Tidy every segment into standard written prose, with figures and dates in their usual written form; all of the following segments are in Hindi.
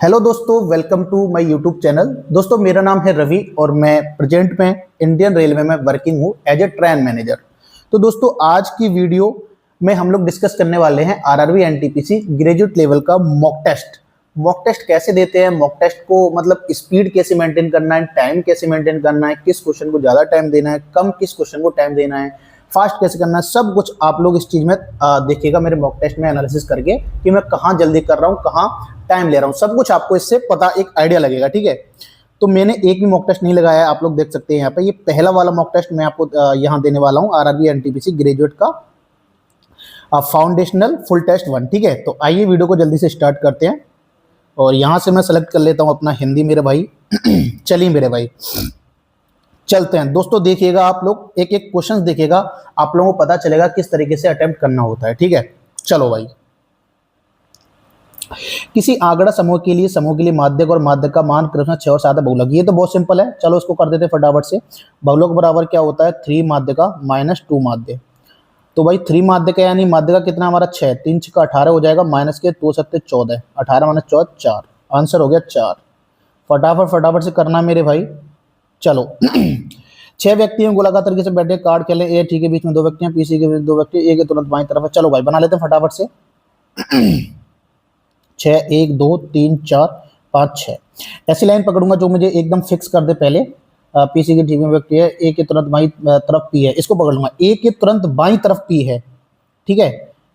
हेलो दोस्तों, welcome to my YouTube channel. दोस्तों, मेरा नाम है रवि और मैं प्रेजेंट में इंडियन रेलवे में वर्किंग हूँ एज ए ट्रेन मैनेजर। तो दोस्तों, आज की वीडियो में हम लोग डिस्कस करने वाले हैं आरआरबी एनटीपीसी ग्रेजुएट लेवल का मॉक टेस्ट। मॉक टेस्ट कैसे देते हैं, मॉक टेस्ट को मतलब स्पीड कैसे मेंटेन करना है, टाइम कैसे मेंटेन करना है, किस क्वेश्चन को ज़्यादा टाइम देना है, कम किस क्वेश्चन को टाइम देना है, फास्ट कैसे करना है, सब कुछ आप लोग इस चीज़ में देखिएगा मेरे मॉक टेस्ट में एनालिसिस करके कि मैं कहाँ जल्दी कर रहा हूँ, कहाँ टाइम ले रहा हूँ, सब कुछ आपको इससे पता एक आइडिया लगेगा। ठीक है, तो मैंने एक भी मॉक टेस्ट नहीं लगाया है, आप लोग देख सकते हैं यहाँ पे। ये पहला वाला मॉक टेस्ट मैं आपको यहाँ देने वाला हूँ आरआरबी एनटीपीसी ग्रेजुएट का फाउंडेशनल फुल टेस्ट 1। ठीक है, तो आइए वीडियो को जल्दी से स्टार्ट करते हैं और यहाँ से मैं सेलेक्ट कर लेता हूँ अपना हिंदी मेरे भाई। चलिए मेरे भाई चलते हैं। दोस्तों देखिएगा, आप लोग एक एक क्वेश्चन देखिएगा, आप लोगों को पता चलेगा किस तरीके से अटेम्प्ट करना होता है। ठीक है, चलो भाई। किसी आंकड़ा समूह के लिए माध्यक और माध्यक का मान क्रमशः 6 और 7 है बहुलक। ये तो बहुत सिंपल है, चलो इसको कर देते हैं फटाफट से। बहुलक बराबर क्या होता है, 3 माध्य का माइनस 2 माध्य। तो भाई 3 माध्य का यानी माध्य का कितना हमारा 6, 3 6 का 18 हो जाएगा, माइनस के 2 7 14, 18 माइनस 14 4, आंसर हो गया 4। फटाफट से करना मेरे भाई। चलो 6 व्यक्ति हैं गोलाकार तरीके से बैठे, कार्ड खेले। ए ठीक है, बीच में 2 व्यक्ति हैं, पीसी के बीच 2 व्यक्ति, ए के तुरंत बाईं तरफ है। चलो भाई बना लेते हैं फटाफट से। 6 1 2 3 4 5 6 ऐसी लाइन पकड़ूंगा जो मुझे एकदम फिक्स कर दे। पहले पीसी के ठीक में व्यक्ति है, ए के तुरंत बाईं तरफ पी है, इसको पकड़ लूंगा। ए के तुरंत बाईं तरफ पी है, ठीक है,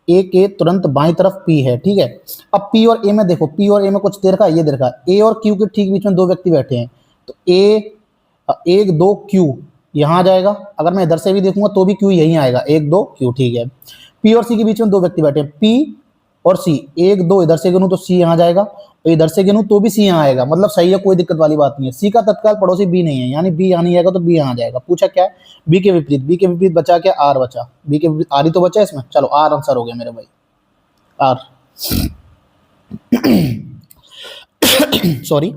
ए के तुरंत बाईं तरफ पी है। ठीक है, अब पी और ए में देखो, पी और ए में कुछ दे रखा है, ये दे रखा है। ए और क्यू के ठीक बीच में 2 व्यक्ति बैठे हैं, तो ए 1 2 क्यू यहाँ आ जाएगा। अगर मैं इधर से भी देखूंगा तो भी क्यू यहीं आएगा, 1 2 क्यू। ठीक है, पी और सी के बीच में 2 व्यक्ति बैठे हैं, पी और सी। 1 2 इधर से गिनूं तो सी यहाँ जाएगा, तो इधर से गिनूं तो भी सी यहाँ आएगा, मतलब सही है, कोई दिक्कत वाली बात नहीं है। सी का तत्काल पड़ोसी बी नहीं है, यानी बी यहाँ नहीं आएगा तो बी यहाँ आ जाएगा। पूछा क्या है, बी के विपरीत। बी के विपरीत बचा क्या, आर बचा। बी के विपरीत आर ही तो बचा इसमें। चलो आर आंसर हो गया मेरे भाई, आर। सॉरी।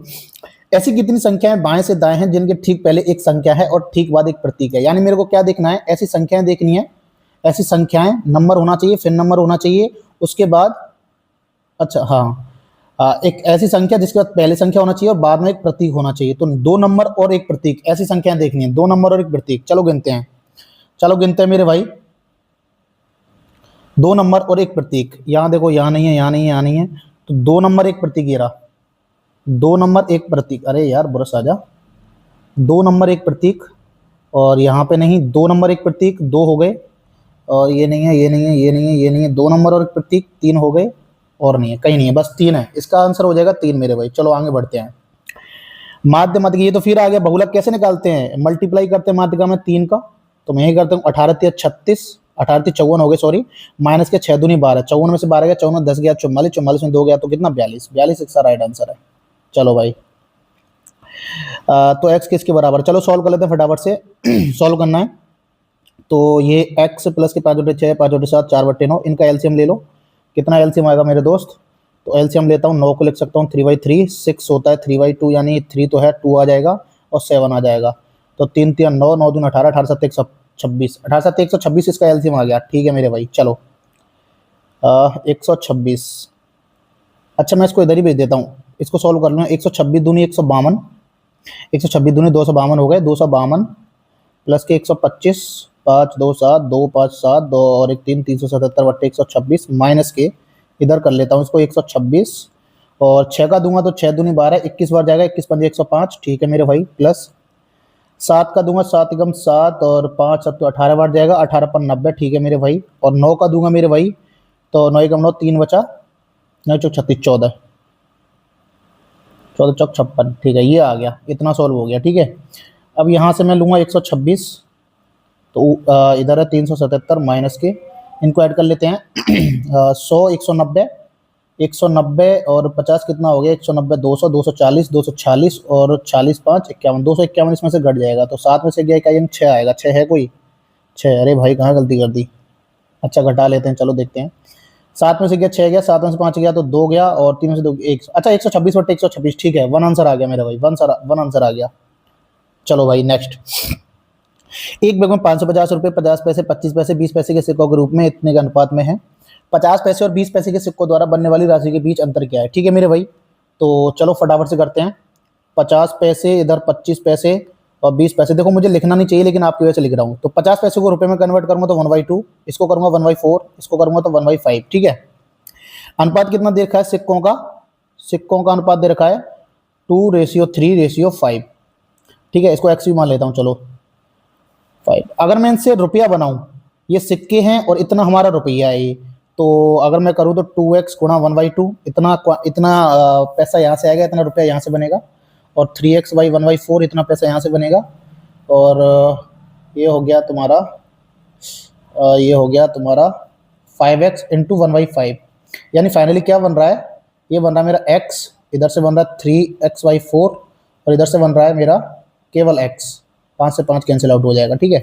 ऐसी कितनी संख्याएं बाएं से दाएं हैं जिनके ठीक पहले एक संख्या है और ठीक बाद एक प्रतीक है। यानी मेरे को क्या देखना है, ऐसी संख्याएं देखनी है, ऐसी संख्याएं नंबर होना चाहिए, फिर नंबर होना चाहिए, उसके बाद अच्छा हाँ एक ऐसी संख्या जिसके बाद पहले संख्या होना चाहिए और बाद में एक प्रतीक होना चाहिए। तो 2 नंबर और एक प्रतीक, ऐसी संख्याएं देखनी है, 2 नंबर और एक प्रतीक। चलो गिनते हैं, चलो गिनते हैं मेरे भाई। 2 नंबर और एक प्रतीक, यहाँ देखो, यहाँ नहीं है, यहाँ नहीं है, यहाँ नहीं है, तो 2 नंबर एक प्रतीक, ये रहा 2 नंबर एक प्रतीक। अरे यार बुरा साजा, 2 नंबर एक प्रतीक, और यहाँ पे नहीं, 2 नंबर एक प्रतीक, 2 हो गए, और ये नहीं है, ये नहीं है, ये नहीं है, ये नहीं है, 2 नंबर और एक प्रतीक, 3 हो गए, और नहीं है, कहीं नहीं है, बस 3 है। इसका आंसर हो जाएगा 3 मेरे भाई। चलो आगे बढ़ते हैं। माध्य मध्य, ये तो फिर आ गया। बहुलक कैसे निकालते हैं, मल्टीप्लाई करते हैं माध्य का में 3 का, तो मैं यही करता हूँ। 18 3 36, 18 3 54 हो गए, सॉरी, माइनस के 6 दूनी 12, 54 में से 12 गया, 54 में 10 गया, 44, 44 में 2 गया, तो कितना 42, 42 इसका राइट आंसर है। चलो भाई तो x किसके बराबर, चलो सॉल्व कर लेते हैं फटाफट से। सॉल्व करना है तो ये x प्लस के 5 बटे 6 5 बटे 7 4 बटे 9, इनका एलसीएम ले लो। कितना एलसीएम आएगा मेरे दोस्त, तो एलसीएम लेता हूँ, 9 को लिख सकता हूँ 3/3, 6 होता है 3/2, यानी 3 तो है, 2 आ जाएगा और 7 आ जाएगा, तो 3 3 9, 9 दून 18, 18 7 126, 18 7 126 इसका एलसीएम आ गया। ठीक है मेरे भाई, चलो 126। अच्छा मैं इसको इधर ही भेज देता हूँ, इसको सॉल्व कर लूँ। 126 दूनी 152, 126 दूनी 252 हो गए, 252 प्लस के 125, 5 2 7 2 5 7 2 और 1 3 377 बट्टे 126, माइनस के इधर कर लेता हूँ इसको 126, और 6 का दूंगा तो 6 दूनी 12, 21 बार जाएगा, 21 पंजे 105। ठीक है मेरे भाई, प्लस 7 का दूंगा 7 एकम 7, और 5 7 तो 18 बार जाएगा, 18 पर 90। ठीक है मेरे भाई, और 9 का दूंगा मेरे भाई, तो 9 एकम 9, 3 बचा, 9 चौक 36, 14 14 चौक 56। ठीक है, ये आ गया, इतना सॉल्व हो गया। ठीक है, अब यहाँ से मैं लूँगा 126, तो इधर है 377 माइनस के, इनको ऐड कर लेते हैं। 100 190, 190 और 50 कितना हो गया, 190 200, 240, 246 और 40 5 51, 251 इसमें से घट जाएगा, तो 7 में से गया क्या, 6 आएगा। 6 है कोई, 6, अरे भाई कहाँ गलती कर दी। अच्छा घटा लेते हैं, चलो देखते हैं। 7 में से गया 6 गया, 7 में से 5 गया तो 2 गया, और 3 में से 2 1, अच्छा 126 बटे 126। ठीक है, 1 आंसर आ गया मेरा भाई, 1 आंसर आ गया। चलो भाई नेक्स्ट। एक बैग में 550 रुपये 50 पैसे 25 पैसे 20 पैसे के सिक्कों के रूप में इतने के अनुपात में है। 50 पैसे और 20 पैसे के सिक्कों द्वारा बनने वाली राशि के बीच अंतर क्या है। ठीक है मेरे भाई, तो चलो फटाफट से करते हैं। 50 पैसे, इधर 25 पैसे और 20 पैसे। देखो मुझे लिखना नहीं चाहिए लेकिन आपकी वजह से लिख रहा हूँ। तो 50 पैसे को रुपए में कन्वर्ट करूँगा तो 1/2, इसको करूँगा 1/4, इसको करूँगा तो 1/5। ठीक है। अनुपात कितना दे रखा है सिक्कों का? सिक्कों का अनुपात दे रखा है 2:3:5। ठीक है, इसको एक्स भी मान लेता हूँ, चलो 5। अगर मैं इनसे रुपया बनाऊं, ये सिक्के हैं और इतना हमारा रुपया है ये, तो अगर मैं करूँ तो 2x गुणा 1/2, इतना पैसा यहाँ से आएगा, इतना रुपया यहाँ से बनेगा, और 3x बाई 1/4 इतना पैसा यहाँ से बनेगा, और ये हो गया तुम्हारा 5x इंटू 1/5। यानी फाइनली क्या बन रहा है? ये बन रहा है मेरा x, इधर से बन रहा है 3x/4 और इधर से बन रहा है मेरा केवल x। 5 से 5 कैंसिल आउट हो जाएगा। ठीक है।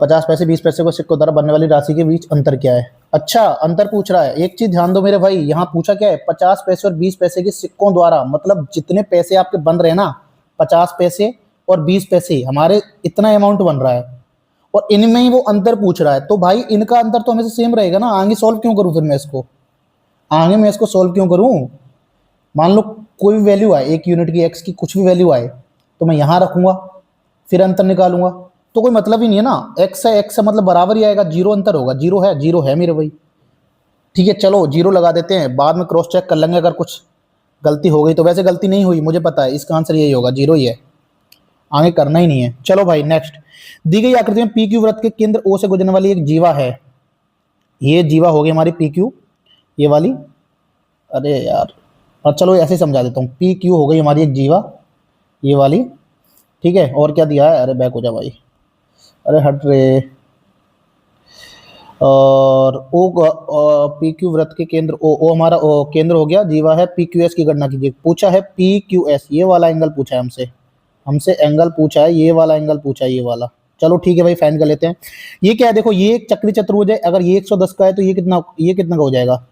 50 पैसे 20 पैसे को सिक्कों द्वारा बनने वाली राशि के बीच अंतर क्या है? अच्छा, अंतर पूछ रहा है। एक चीज ध्यान दो मेरे भाई, यहाँ पूछा क्या है? 50 पैसे और 20 पैसे के सिक्कों द्वारा, मतलब जितने पैसे आपके बन रहे हैं ना, 50 पैसे और 20 पैसे, हमारे इतना अमाउंट बन रहा है और इनमें ही वो अंतर पूछ रहा है। तो भाई इनका अंतर तो हमेशा सेम रहेगा ना। आगे सॉल्व क्यों करूँ फिर मैं इसको? आगे मैं इसको सॉल्व क्यों करूँ? मान लो कोई भी वैल्यू आए, 1 यूनिट की, x की कुछ भी वैल्यू आए, तो मैं यहाँ रखूंगा, फिर अंतर निकालूंगा, तो कोई मतलब ही नहीं है ना। x है, x से मतलब बराबर ही आएगा, जीरो अंतर होगा। जीरो है मेरे भाई। ठीक है, चलो जीरो लगा देते हैं, बाद में क्रॉस चेक कर लेंगे अगर कुछ गलती हो गई तो। वैसे गलती नहीं हुई, मुझे पता है, इसका आंसर यही होगा, जीरो ही है, आगे करना ही नहीं है। चलो भाई नेक्स्ट। दी गई आकृति में PQ वृत्त के केंद्र O से गुजरने वाली एक जीवा है। ये जीवा होगी हमारी PQ, ये वाली। अरे यार, और चलो ऐसे ही समझा देता हूँ। PQ हो गई हमारी एक जीवा, ये वाली। ठीक है, और क्या दिया है? अरे बैक हो जा भाई, अरे हट रे। और PQ वृत्त के केंद्र O हमारा केंद्र हो गया, जीवा है। PQS की गणना कीजिए। पूछा है PQS, ये वाला एंगल पूछा है हमसे एंगल पूछा है, ये वाला एंगल पूछा है, ये वाला। चलो ठीक है भाई, फाइन कर लेते हैं। ये क्या है? देखो, ये एक चक्री चतुर्भुज है। अगर ये 110 का है तो ये कितना का हो जाएगा?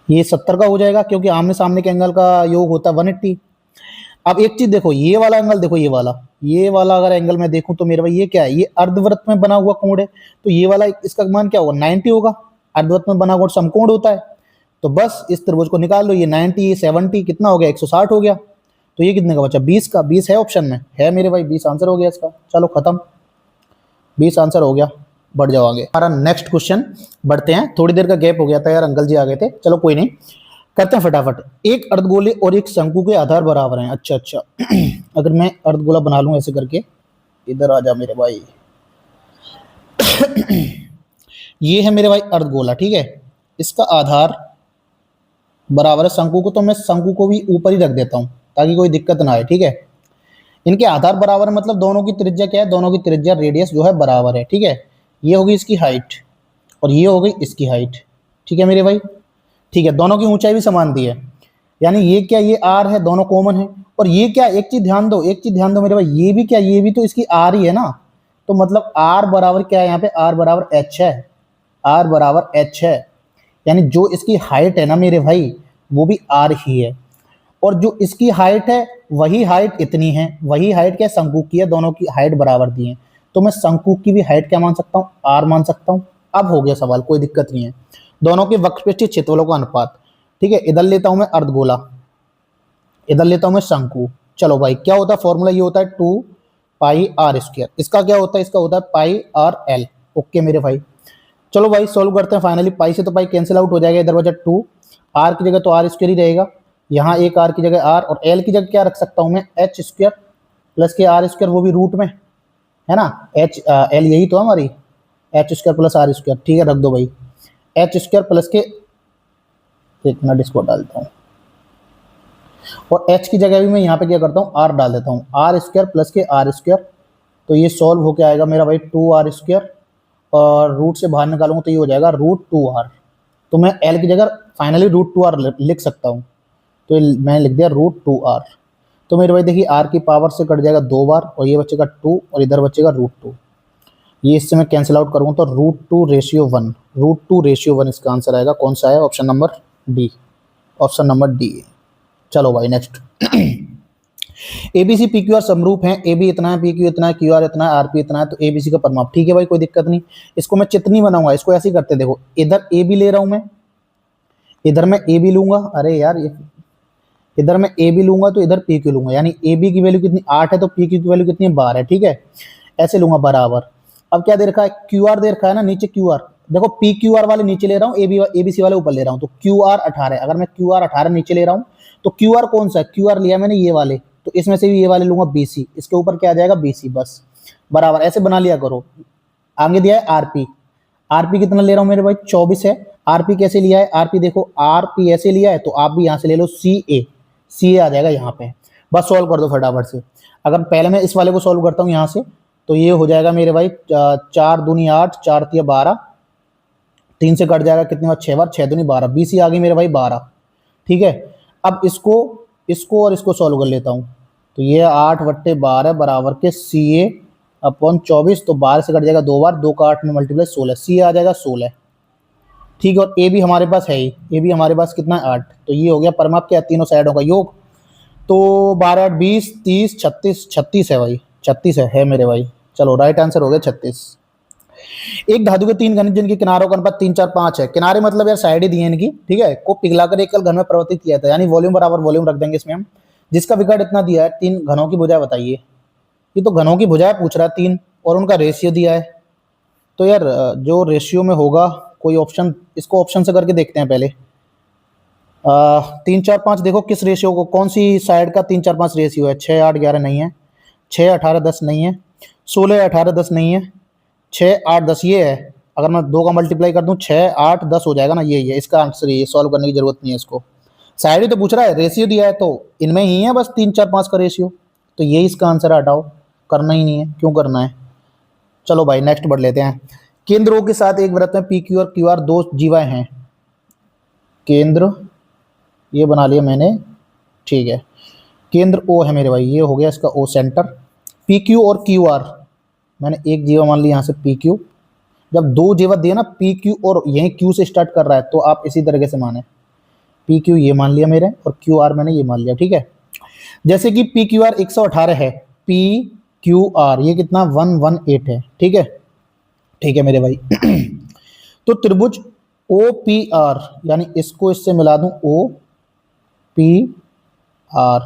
ये 70 का हो जाएगा, क्योंकि आमने सामने के एंगल का योग होता है 180। अब एक चीज देखो, ये वाला एंगल देखो, ये वाला अगर एंगल मैं देखूं तो मेरे भाई ये क्या है? ये अर्धवृत्त में बना हुआ कोण है, तो ये वाला इसका मान क्या होगा? 90 होगा। अर्धवृत्त में बना हुआ समकोण होता है, तो बस इस त्रिभुज को निकाल लो। ये 90, ये 70, कितना हो गया? 160 हो गया। तो ये कितने का बचा? 20 का। 20 है ऑप्शन में, है मेरे भाई, 20 आंसर हो गया इसका। चलो खत्म, 20 आंसर हो गया। बढ़ जाओ आगे। हमारा नेक्स्ट क्वेश्चन बढ़ते हैं। थोड़ी देर का गैप हो गया था यार, अंकल जी आ गए थे। चलो कोई नहीं, करते हैं फटाफट। एक अर्धगोले और एक शंकु के आधार बराबर हैं। अच्छा अगर मैं अर्धगोला बना लूं ऐसे करके, इधर आ जा मेरे भाई। ये है मेरे भाई अर्धगोला, ठीक है। इसका आधार बराबर है शंकु को, तो मैं शंकु को भी ऊपर ही रख देता हूं ताकि कोई दिक्कत ना आए। ठीक है, इनके आधार बराबर है, मतलब दोनों की त्रिज्या क्या है? दोनों की त्रिज्या, रेडियस जो है बराबर है। ठीक है, ये होगी इसकी हाइट और ये हो गई इसकी हाइट। ठीक है मेरे भाई, ठीक है। दोनों की ऊंचाई भी समान दी है, यानी ये क्या? ये आर है, दोनों कॉमन है। और ये क्या? एक चीज ध्यान दो मेरे भाई, ये भी क्या? ये भी तो इसकी आर ही है ना। तो मतलब आर बराबर क्या है यहाँ पे? आर बराबर एच है। आर बराबर एच है, यानी जो इसकी हाइट है ना मेरे भाई, वो भी आर ही है। और जो इसकी हाइट है वही हाइट इतनी है, वही हाइट क्या? शंकु की है। दोनों की हाइट बराबर दी है, तो मैं शंकु की भी हाइट क्या मान सकता हूँ? आर मान सकता हूँ। अब हो गया सवाल, कोई दिक्कत नहीं है। दोनों के वक्रपृष्ठीय क्षेत्रफलों का अनुपात। ठीक है, इधर लेता हूं मैं अर्धगोला, इधर लेता हूं मैं शंकु। चलो भाई, क्या होता है फॉर्मूला? ये होता है 2πr²। इसका क्या होता है? इसका होता है πrl। ओके मेरे भाई, चलो भाई सॉल्व करते हैं फाइनली। पाई से तो पाई कैंसिल आउट हो जाएगा, इधर बचा 2। आर की जगह तो r² ही रहेगा, यहाँ एक आर की जगह आर, और एल की जगह क्या रख सकता हूं मैं? h² प्लस के r², वो भी रूट में है ना। एच एल यही तो हमारी, h² प्लस r²। ठीक है, रख दो भाई। h² प्लस के, एक मिनट इसको डालता हूँ, और h की जगह भी मैं यहाँ पे क्या करता हूँ? r डाल देता हूँ। r² प्लस के r², तो ये सॉल्व होके आएगा मेरा भाई 2r², और रूट से बाहर निकालूंगा तो ये हो जाएगा √2r। तो मैं l की जगह फाइनली √2r लिख सकता हूँ, तो मैं लिख दिया √2r। तो मेरे भाई देखिए, r की पावर से कट जाएगा 2 बार, और ये बचेगा 2 और इधर बचेगा √2। ये इससे मैं कैंसिल आउट करूँगा तो √2:1, √2:1 इसका आंसर आएगा। कौन सा है? Option number D, option number D. चलो भाई नेक्स्ट। एबीसी पीक्यूआर समरूप हैं। ए बी इतना है, पीक्यू इतना है, क्यूआर इतना है, आरपी इतना है, तो एबीसी का परिमाप। ठीक है भाई, कोई दिक्कत नहीं। इसको मैं चित्र नहीं बनाऊंगा, इसको ऐसे ही करते, देखो इधर ए बी ले रहा हूं मैं, इधर मैं ए बी लूंगा, अरे यार इधर मैं ए बी लूंगा तो इधर पी क्यू लूंगा, यानी ए बी की वैल्यू कितनी 8 है तो पी क्यू की वैल्यू कितनी है 12 है, ठीक है। ऐसे लूंगा बराबर। अब क्या दे रखा है, क्यू आर दे रखा है ना नीचे, क्यू आर देखो, पी क्यू आर वाले नीचे ले रहा हूँ, ए बी सी वाले ऊपर ले रहा हूँ, तो क्यू आर 18 है। अगर मैं क्यू आर 18 नीचे ले रहा हूँ तो क्यू आर कौन सा है, क्यू आर लिया मैंने ये वाले, तो इसमें से भी ये वाले लूंगा बी सी, इसके ऊपर क्या आ जाएगा बी सी, बस बराबर ऐसे बना लिया करो। आगे दिया है आरपी, आरपी कितना ले रहा हूँ मेरे भाई 24 है। आरपी कैसे लिया है, आरपी देखो आरपी ऐसे लिया है तो आप भी यहाँ से ले लो सी ए आ जाएगा यहाँ पे, बस सॉल्व कर दो फटाफट से। अगर पहले मैं इस वाले को सॉल्व करता हूँ यहाँ से, तो ये हो जाएगा मेरे भाई 4 दूनी 8, 4 तिया 12, 3 से कट जाएगा कितनी बार 6 बार, 6 दूनी 12, बी सी आ गई मेरे भाई 12, ठीक है। अब इसको और इसको सॉल्व कर लेता हूँ, तो ये 8/12 बराबर के सी ए अपॉन 24, तो 12 से कट जाएगा 2 बार, 2 का 8 में मल्टीप्लाई 16, सी आ जाएगा 16, ठीक है। और ए भी हमारे पास है ही, ए भी हमारे पास कितना है 8, तो ये हो गया परमाप के तीनों साइडों का योग, तो 12 8 20 30 36, 36 है भाई, 36 है मेरे भाई। चलो राइट आंसर हो गया 36। एक धातु के 3 घन जिनके किनारों का अनुपात 3 4 5 है, किनारे मतलब यार साइड ही दी है इनकी, ठीक है, को पिघलाकर एकल घन में परिवर्तित किया था, यानी वॉल्यूम बराबर वॉल्यूम रख देंगे इसमें हम, जिसका विकर्ण इतना दिया है, 3 घनों की भुजा बताइए। ये तो घनों की भुजा पूछ रहा है 3, और उनका रेशियो दिया है, तो यार जो रेशियो में होगा कोई ऑप्शन, इसको ऑप्शन से करके देखते हैं पहले। 3 4 5 देखो किस रेशियो को, कौन सी साइड का 3 4 5 रेशियो है, 6 8 11 नहीं है, 6 18 10 नहीं है, 16 18 10 नहीं है, 6 8 10 ये है। अगर मैं 2 का मल्टीप्लाई कर दूं 6 8 10 हो जाएगा ना, ये इसका आंसर, ये सॉल्व करने की जरूरत नहीं है इसको, साइड ही तो पूछ रहा है, रेशियो दिया है तो इनमें ही है बस 3 4 5 का रेशियो, तो ये इसका आंसर है, हटाओ, करना ही नहीं है, क्यों करना है। चलो भाई नेक्स्ट बढ़ लेते हैं। केंद्रों के साथ एक वृत्त में पी क्यू और क्यू आर 2 जीवाएं हैं, केंद्र ये बना लिया मैंने, ठीक है, केंद्र ओ है मेरे भाई, ये हो गया इसका ओ सेंटर, पी क्यू और क्यू आर मैंने एक जीवा मान लिया यहाँ से पी क्यू, जब 2 जीवा दिए ना पी क्यू और यहीं क्यू से स्टार्ट कर रहा है तो आप इसी तरीके से माने, पी क्यू ये मान लिया मेरे और क्यू आर मैंने ये मान लिया, ठीक है। जैसे कि पी क्यू आर 118 है, पी क्यू आर ये कितना 118 है, ठीक है मेरे भाई। तो त्रिभुज ओ पी आर, यानी इसको इससे मिला दूं ओ पी आर,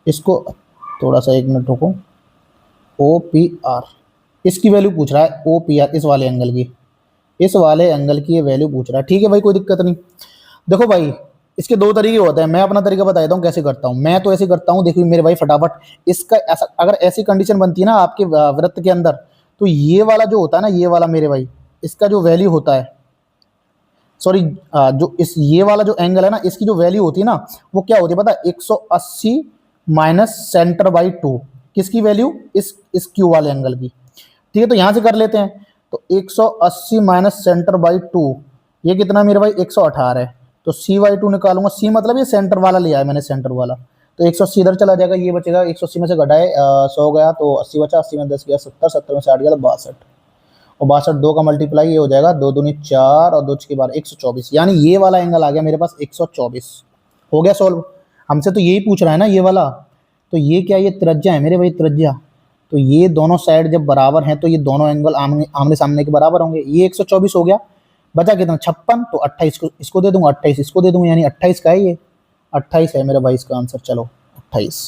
इसको थोड़ा सा 1 मिनट रुको, ओ पी आर इसकी वैल्यू पूछ रहा है, ओ पी आर इस वाले एंगल की, इस वाले एंगल की ये वैल्यू पूछ रहा है, ठीक है भाई, कोई दिक्कत नहीं। देखो भाई इसके 2 तरीके होते हैं, मैं अपना तरीका बता देता हूँ कैसे करता हूँ। मैं तो ऐसे करता हूँ, देखिए मेरे भाई फटाफट इसका ऐसा, अगर ऐसी कंडीशन बनती है ना आपके वृत्त के अंदर, तो ये वाला जो होता है ना, ये वाला मेरे भाई इसका जो वैल्यू होता है, सॉरी जो इस ये वाला जो एंगल है ना, इसकी जो वैल्यू होती है ना, वो क्या होती है पता है, 180 माइनस सेंटर बाई 2, किसकी वैल्यू, इस क्यू वाले एंगल की, ठीक है। तो यहां से कर लेते हैं, तो 180 माइनस सेंटर बाई 2 ये कितना मेरे भाई 118 है, तो सी बाई 2 निकालूंगा, सी मतलब ये सेंटर वाला लिया है मैंने, सेंटर वाला, तो 180 इधर चला जाएगा, ये बचेगा 180 में से घटाए 100 गया तो 80 बचा, 80 में 10 गया 70, 70 में से 8 गया तो 62, और 62 2 का मल्टीप्लाई ये हो जाएगा 2 दूनी 4 और 2 के बाद 124, यानी ये वाला एंगल आ गया मेरे पास 124, हो गया सॉल्व। हमसे तो यही पूछ रहा है ना ये वाला, तो ये क्या, ये त्रिज्या है मेरे भाई, त्रिज्या, तो ये दोनों साइड जब बराबर हैं तो ये दोनों एंगल आमने सामने के बराबर होंगे, ये 124 हो गया, बचा कितना 56, तो 28 को इसको दे दूंगा, 28 इसको दे दूंगा, यानी 28 का है ये, 28 है मेरा भाई इसका आंसर। चलो 28।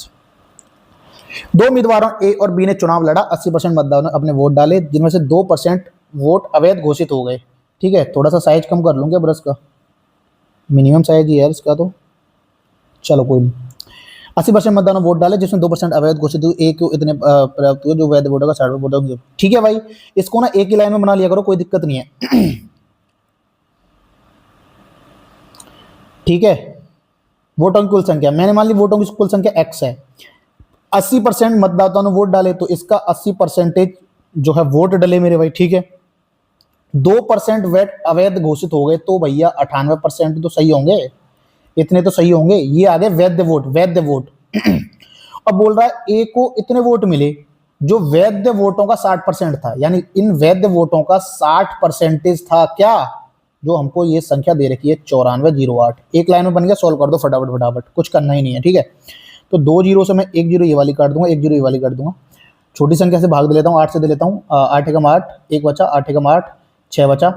2 उम्मीदवारों ए और बी ने चुनाव लड़ा, 80% मतदाताओं ने अपने वोट डाले, जिनमें से 2% वोट अवैध घोषित हो गए, ठीक है। थोड़ा सा साइज कम कर लूंगा ब्रश का, मिनिमम साइज ही है इसका, तो चलो कोई नहीं। 80% मतदाताओं ने वोट डाले, जिसमें 2% अवैध घोषित हुए, एक इतने प्राप्त हुए जो वैध वोटों का 60 वोट होंगे, ठीक है भाई। इसको ना एक ही लाइन में बना लिया करो, कोई दिक्कत नहीं है। ठीक है, वोटों की कुल संख्या मैंने मान ली, वोटों की कुल संख्या x है, 80% मतदाताओं ने वोट डाले, तो इसका 80% जो है वोट डले मेरे भाई, ठीक है। 2% वोट अवैध घोषित हो गए, तो भैया 98% तो सही होंगे, इतने तो सही होंगे, ये आ गए वैध वोट, वैध वोट। अब बोल रहा है ए को इतने वोट मिले जो वैध वोटों का 60% था, यानी इन वैध वोटों का 60% था क्या, जो हमको ये संख्या दे रखी है 9408, एक लाइन में बन गया, सॉल्व कर दो फटाफट फटाफट, कुछ करना ही नहीं है, ठीक है। तो 2 जीरो से मैं 1 जीरो ये वाली काट दूंगा, 1 जीरो ये वाली काट दूंगा, छोटी संख्या से भाग दे लेता हूँ, 8 से दे लेता हूँ, 8 एकम 8, 1 बचा, 8 एकम 8, 6 बचा,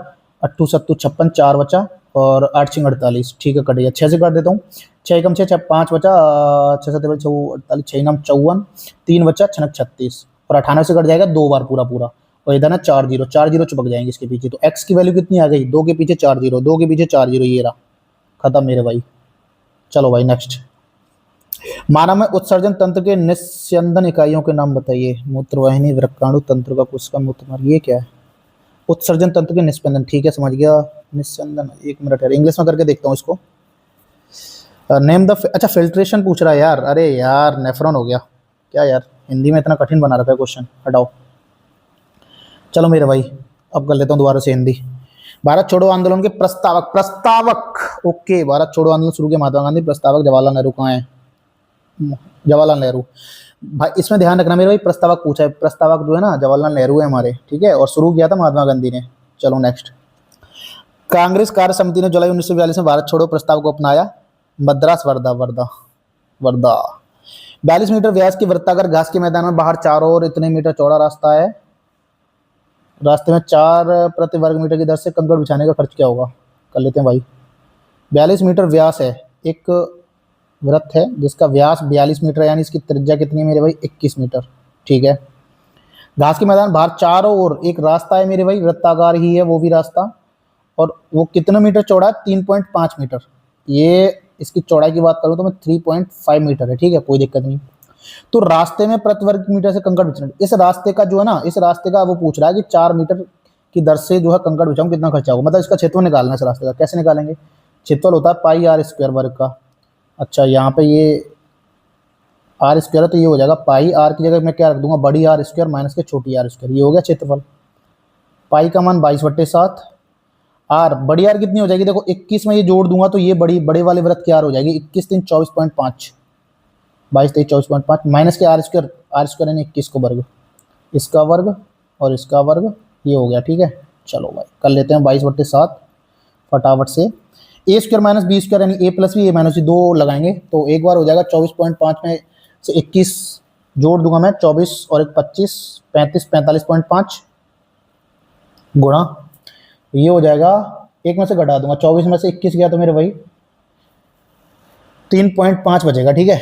8 7 56, 4 बचा, और 8 6 48, ठीक है कट गया। 6 से काट देता हूँ, 6 कम 6 5 बचा, 6 7 48, 6 नाम 54, 3 बचा 6 36, और 98 से कट जाएगा 2 बार पूरा पूरा, और इधर ना 4 जीरो, 4 जीरो चिपक जाएंगे इसके पीछे। तो x की वैल्यू कितनी आ गई, 2 के पीछे 4 जीरो, 2 के पीछे 4 जीरो, ये रहा, खत्म मेरे भाई। चलो भाई नेक्स्ट। मानव में उत्सर्जन तंत्र के निस्यंदन इकाइयों के नाम बताइए। मूत्रवाहिनी, वृक्काणु, तंत्रिका कोशिका, मूत्रनाल, ये क्या है? उत्सर्जन तंत्र के निस्पंदन, ठीक है समझ गया। निस्यंदन, एक मिनट यार इंग्लिश में करके देखता हूँ इसको। नेम द, अच्छा फिल्ट्रेशन पूछ रहा है यार, अरे यार नेफ्रॉन हो गया क्या यार, हिंदी में इतना कठिन बना रखा है क्वेश्चन, हटाओ। चलो मेरे भाई अब कर लेता हूँ दोबारा से हिंदी। भारत छोड़ो आंदोलन के प्रस्तावक, प्रस्तावक ओके, भारत छोड़ो आंदोलन शुरू किया महात्मा गांधी, प्रस्तावक जवाहरलाल नेहरू कहाँ है? जवाहरलाल नेहरू। भाई इसमें ध्यान रखना मेरे भाई, प्रस्तावक पूछा है, प्रस्तावक जो है ना जवाहरलाल नेहरू है हमारे, ठीक है, और शुरू किया था महात्मा गांधी ने। चलो नेक्स्ट। कांग्रेस कार्य समिति ने जुलाई 1942 में भारत छोड़ो प्रस्ताव को अपनाया। मद्रास, वर्धा, वर्धा, वर्धा। 42 मीटर व्यास की वृत्ताकार घास के मैदान में बाहर चारों ओर इतने मीटर चौड़ा रास्ता है, रास्ते में 4 प्रति वर्ग मीटर की दर से कंकड़ बिछाने का खर्च क्या होगा? कर लेते हैं भाई। 42 मीटर व्यास है, एक वृत्त है जिसका व्यास 42 मीटर, यानी इसकी त्रिज्या कितनी है मेरे भाई? 21 मीटर, ठीक है। घास के मैदान बाहर चारों ओर एक रास्ता है मेरे भाई, वृत्ताकार ही है वो भी रास्ता, और वो कितना मीटर चौड़ा है? 3.5 मीटर। ये इसकी चौड़ाई की बात करूँ तो मैं 3.5 मीटर है, ठीक है, कोई दिक्कत नहीं। तो रास्ते में प्रति वर्ग मीटर से कंकड़ बिछाना, इस रास्ते का जो है ना, इस रास्ते का वो पूछ रहा है कि 4 मीटर की दर से जो है कंकड़ बिछाऊं, कितना खर्चा होगा, मतलब इसका क्षेत्रफल निकालना है इस रास्ते का। कैसे निकालेंगे? क्षेत्रफल होता है पाई आर स्क्वायर वर्ग का। अच्छा यहाँ पे ये आर स्क्वायर है तो ये हो जाएगा पाई, आर की जगह मैं क्या रख दूंगा? बड़ी आर स्क्वायर माइनस के छोटी आर स्क्वायर, ये हो गया क्षेत्रफल। पाई का मान 22/7, आर बड़ी आर कितनी हो जाएगी? देखो 21 में ये जोड़ दूंगा तो ये बड़े वाले वृत्त की आर हो जाएगी 21 3 24.5, 22 23 24.5, माइनस के आर स्क्वायर यानी 21 को वर्ग, इसका वर्ग और इसका वर्ग, ये हो गया, ठीक है। चलो भाई कर लेते हैं 22/7 फटाफट से। ए स्क्वायर माइनस बी स्क्वायर यानी ए प्लस बी, ए माइनस बी, दो लगाएंगे तो एक बार हो जाएगा 24.5 में से 21 जोड़ दूंगा मैं, 24 और एक 25, 35 45.5 गुणा, ये हो जाएगा, एक में से घटा दूंगा, 24 में से 21 गया तो मेरे भाई 3.5 बचेगा, ठीक है।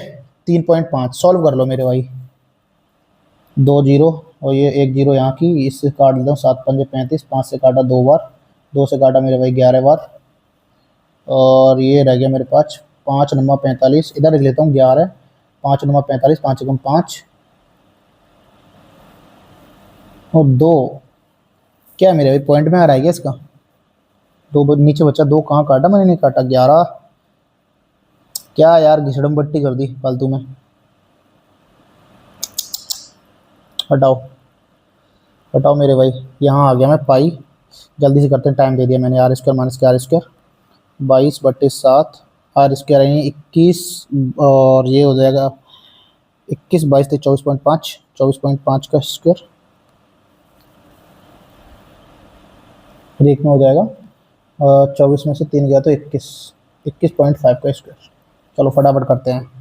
3.5 सॉल्व कर लो मेरे भाई, 2 जीरो और ये 1 जीरो यहाँ की, इससे काट लेता हूँ, 7 पंजे 35, 5 से काटा 2 बार, 2 से काटा मेरे भाई 11 बार, और ये रह गया मेरे पास 5 9 45, इधर लिख लेता हूँ 11, 5 9 45, 5 एकम 5 और 2, क्या मेरे भाई पॉइंट में आ रहा है क्या इसका? 2 नीचे बचा, 2 कहाँ काटा मैंने? नहीं काटा, 11, क्या यार घिसड़म बट्टी कर दी फालतू में, हटाओ हटाओ मेरे भाई। यहाँ आ गया मैं पाई, जल्दी से करते हैं, टाइम दे दिया मैंने। आर स्क्वायर माइनस के आर स्क्वायर 22/7, आर स्क्वायर यानी 21, और ये हो जाएगा 21 22 से 24.5, 24.5 का स्क्वायर, एक में हो जाएगा 24 में से 3 गया तो 21.5 का स्क्वायर। चलो फटाफट करते हैं।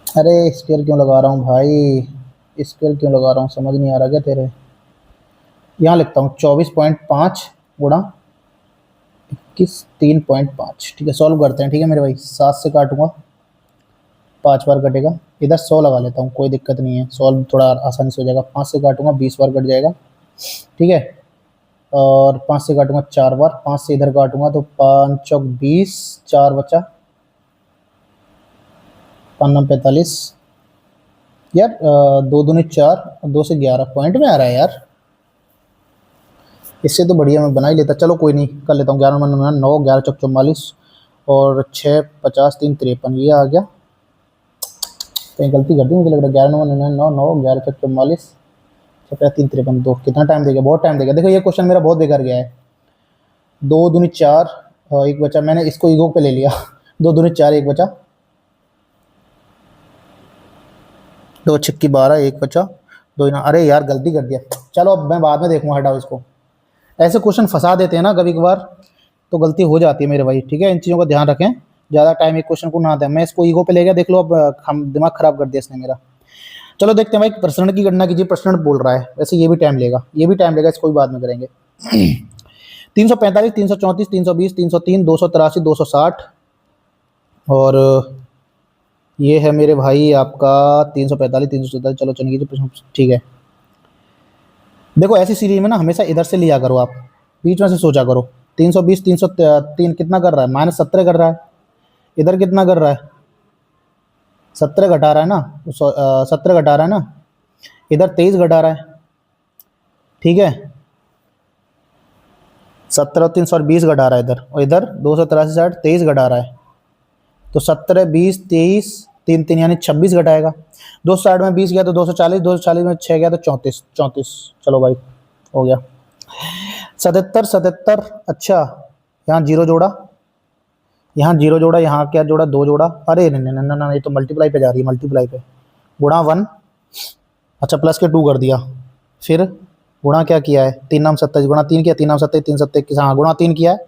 अरे स्क्वायर क्यों लगा रहा हूँ भाई, स्क्वायर क्यों लगा रहा हूँ, समझ नहीं आ रहा क्या तेरे? यहाँ लिखता हूँ 24.5 गुणा 21 3.5, ठीक है। सॉल्व करते हैं, ठीक है मेरे भाई। 7 से काटूंगा 5 बार कटेगा, इधर 100 लगा लेता हूँ, कोई दिक्कत नहीं है, सॉल्व थोड़ा आसानी से हो जाएगा। 5 से काटूंगा 20 बार कट जाएगा, ठीक है। और 5 से काटूंगा 4 बार, 5 से इधर काटूंगा तो 5 चौक 20, 4 बचा, 5 9 45 यार, 2 दूनी 4, 2 से 11, पॉइंट में आ रहा है यार, इससे तो बढ़िया मैं बना ही लेता। चलो कोई नहीं, कर लेता हूँ। 11 9 11 चौक 44 और 6 50 3 53, ये आ गया। कहीं गलती कर दी मुझे लग रहा है। 11 9 9 11 चौक 44 6 3 53, 2, कितना टाइम देगा? बहुत टाइम देगा। देखो ये क्वेश्चन मेरा बहुत बेकार गया है। 2 दूनी 4, एक बचा, मैंने इसको ईगो पे ले लिया। 2 दूनी 4, एक बचा, 2 छक्की 12, एक बचा, 2 ना, अरे यार गलती कर दिया। चलो अब मैं बाद में देखूंगा, हटाओ इसको। ऐसे क्वेश्चन फंसा देते हैं ना कभी कभार, तो गलती हो जाती है मेरे भाई, ठीक है। इन चीज़ों का ध्यान रखें, ज़्यादा टाइम एक क्वेश्चन को ना दें। मैं इसको ईगो पे ले गया, देख लो अब हम दिमाग खराब कर दिया इसने मेरा। चलो देखते हैं भाई, प्रसरण की गणना कीजिए। प्रसरण बोल रहा है, वैसे ये भी टाइम लेगा, ये भी टाइम लेगा, इसको भी बाद में करेंगे। 345, 334, 320, 303, 283, 260 और ये है मेरे भाई आपका 345, 347। चलो चलिए प्रश्न, ठीक है। देखो ऐसी सीरीज में ना हमेशा इधर से लिया करो, आप बीच में से सोचा करो। 320, 303 कितना कर रहा है? -17 कर रहा है। इधर कितना कर रहा है? 17 घटा रहा है ना, 17 घटा रहा है ना। इधर 23 घटा रहा है, ठीक है। 17 और 320 घटा रहा है इधर, और इधर 283, 60, 23 घटा रहा है। तो 17, 20, 23, 3 3 यानी 26 घटाएगा। 260 में 20 गया तो 240, 240 में 6 गया तो 34, 34। चलो भाई हो गया। 77, 77। अच्छा यहाँ जीरो जोड़ा, यहाँ जीरो जोड़ा, यहाँ क्या जोड़ा? 2 जोड़ा। अरे नहीं नहीं नहीं, ये तो मल्टीप्लाई पे जा रही है, मल्टीप्लाई पे। गुणा 1, अच्छा प्लस के 2 कर दिया। फिर गुणा क्या किया है? 3 नाम 27, गुणा 3 किया, 3 नाम 27, 3 7 21, हाँ गुणा 3 किया है।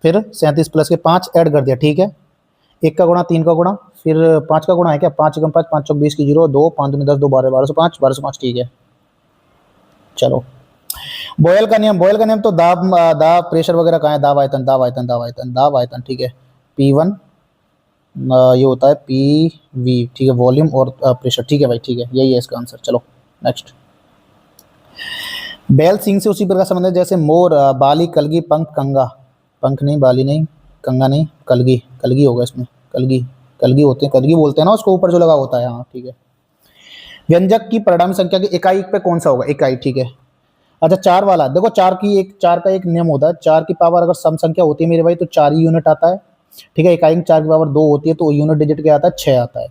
फिर 37 प्लस के 5 ऐड कर दिया, ठीक है। 1 का गुणा, 3 का गुणा, फिर 5 का गुणा है क्या? 5 एकम 5, 5 चौक 20 की 0, 2 5 दूनी 10, 2 12, 1205, 1205, ठीक है। चलो बॉयल का नियम, बॉयल का नियम तो दाब, दाब प्रेशर वगैरह कहाँ है? दाब आयतन, दाब आयतन, दाब आयतन, दाब आयतन, ठीक है। P1 ये होता है PV, ठीक है, वॉल्यूम और प्रेशर, ठीक है भाई, ठीक है, यही है इसका आंसर। चलो नेक्स्ट। बैल सिंह से उसी प्रकार संबंध है जैसे मोर, बाली, कलगी, पंख, कंगा। पंख नहीं, बाली नहीं, कंगा नहीं, कलगी, कलगी होगा इसमें, कलगी, कलगी होते हैं, कलगी बोलते हैं ना उसको, ऊपर जो लगा होता है, हाँ ठीक है। व्यंजक की परिणामी संख्या की इकाई पे कौन सा होगा? इकाई, ठीक है। अच्छा 4 वाला देखो, 4 का एक नियम होता है, 4 की पावर अगर सम संख्या होती है मेरे भाई तो 4 ही यूनिट आता है, ठीक है। इकाई 4 की पावर 2 होती है तो यूनिट डिजिट क्या आता है? 6 आता है।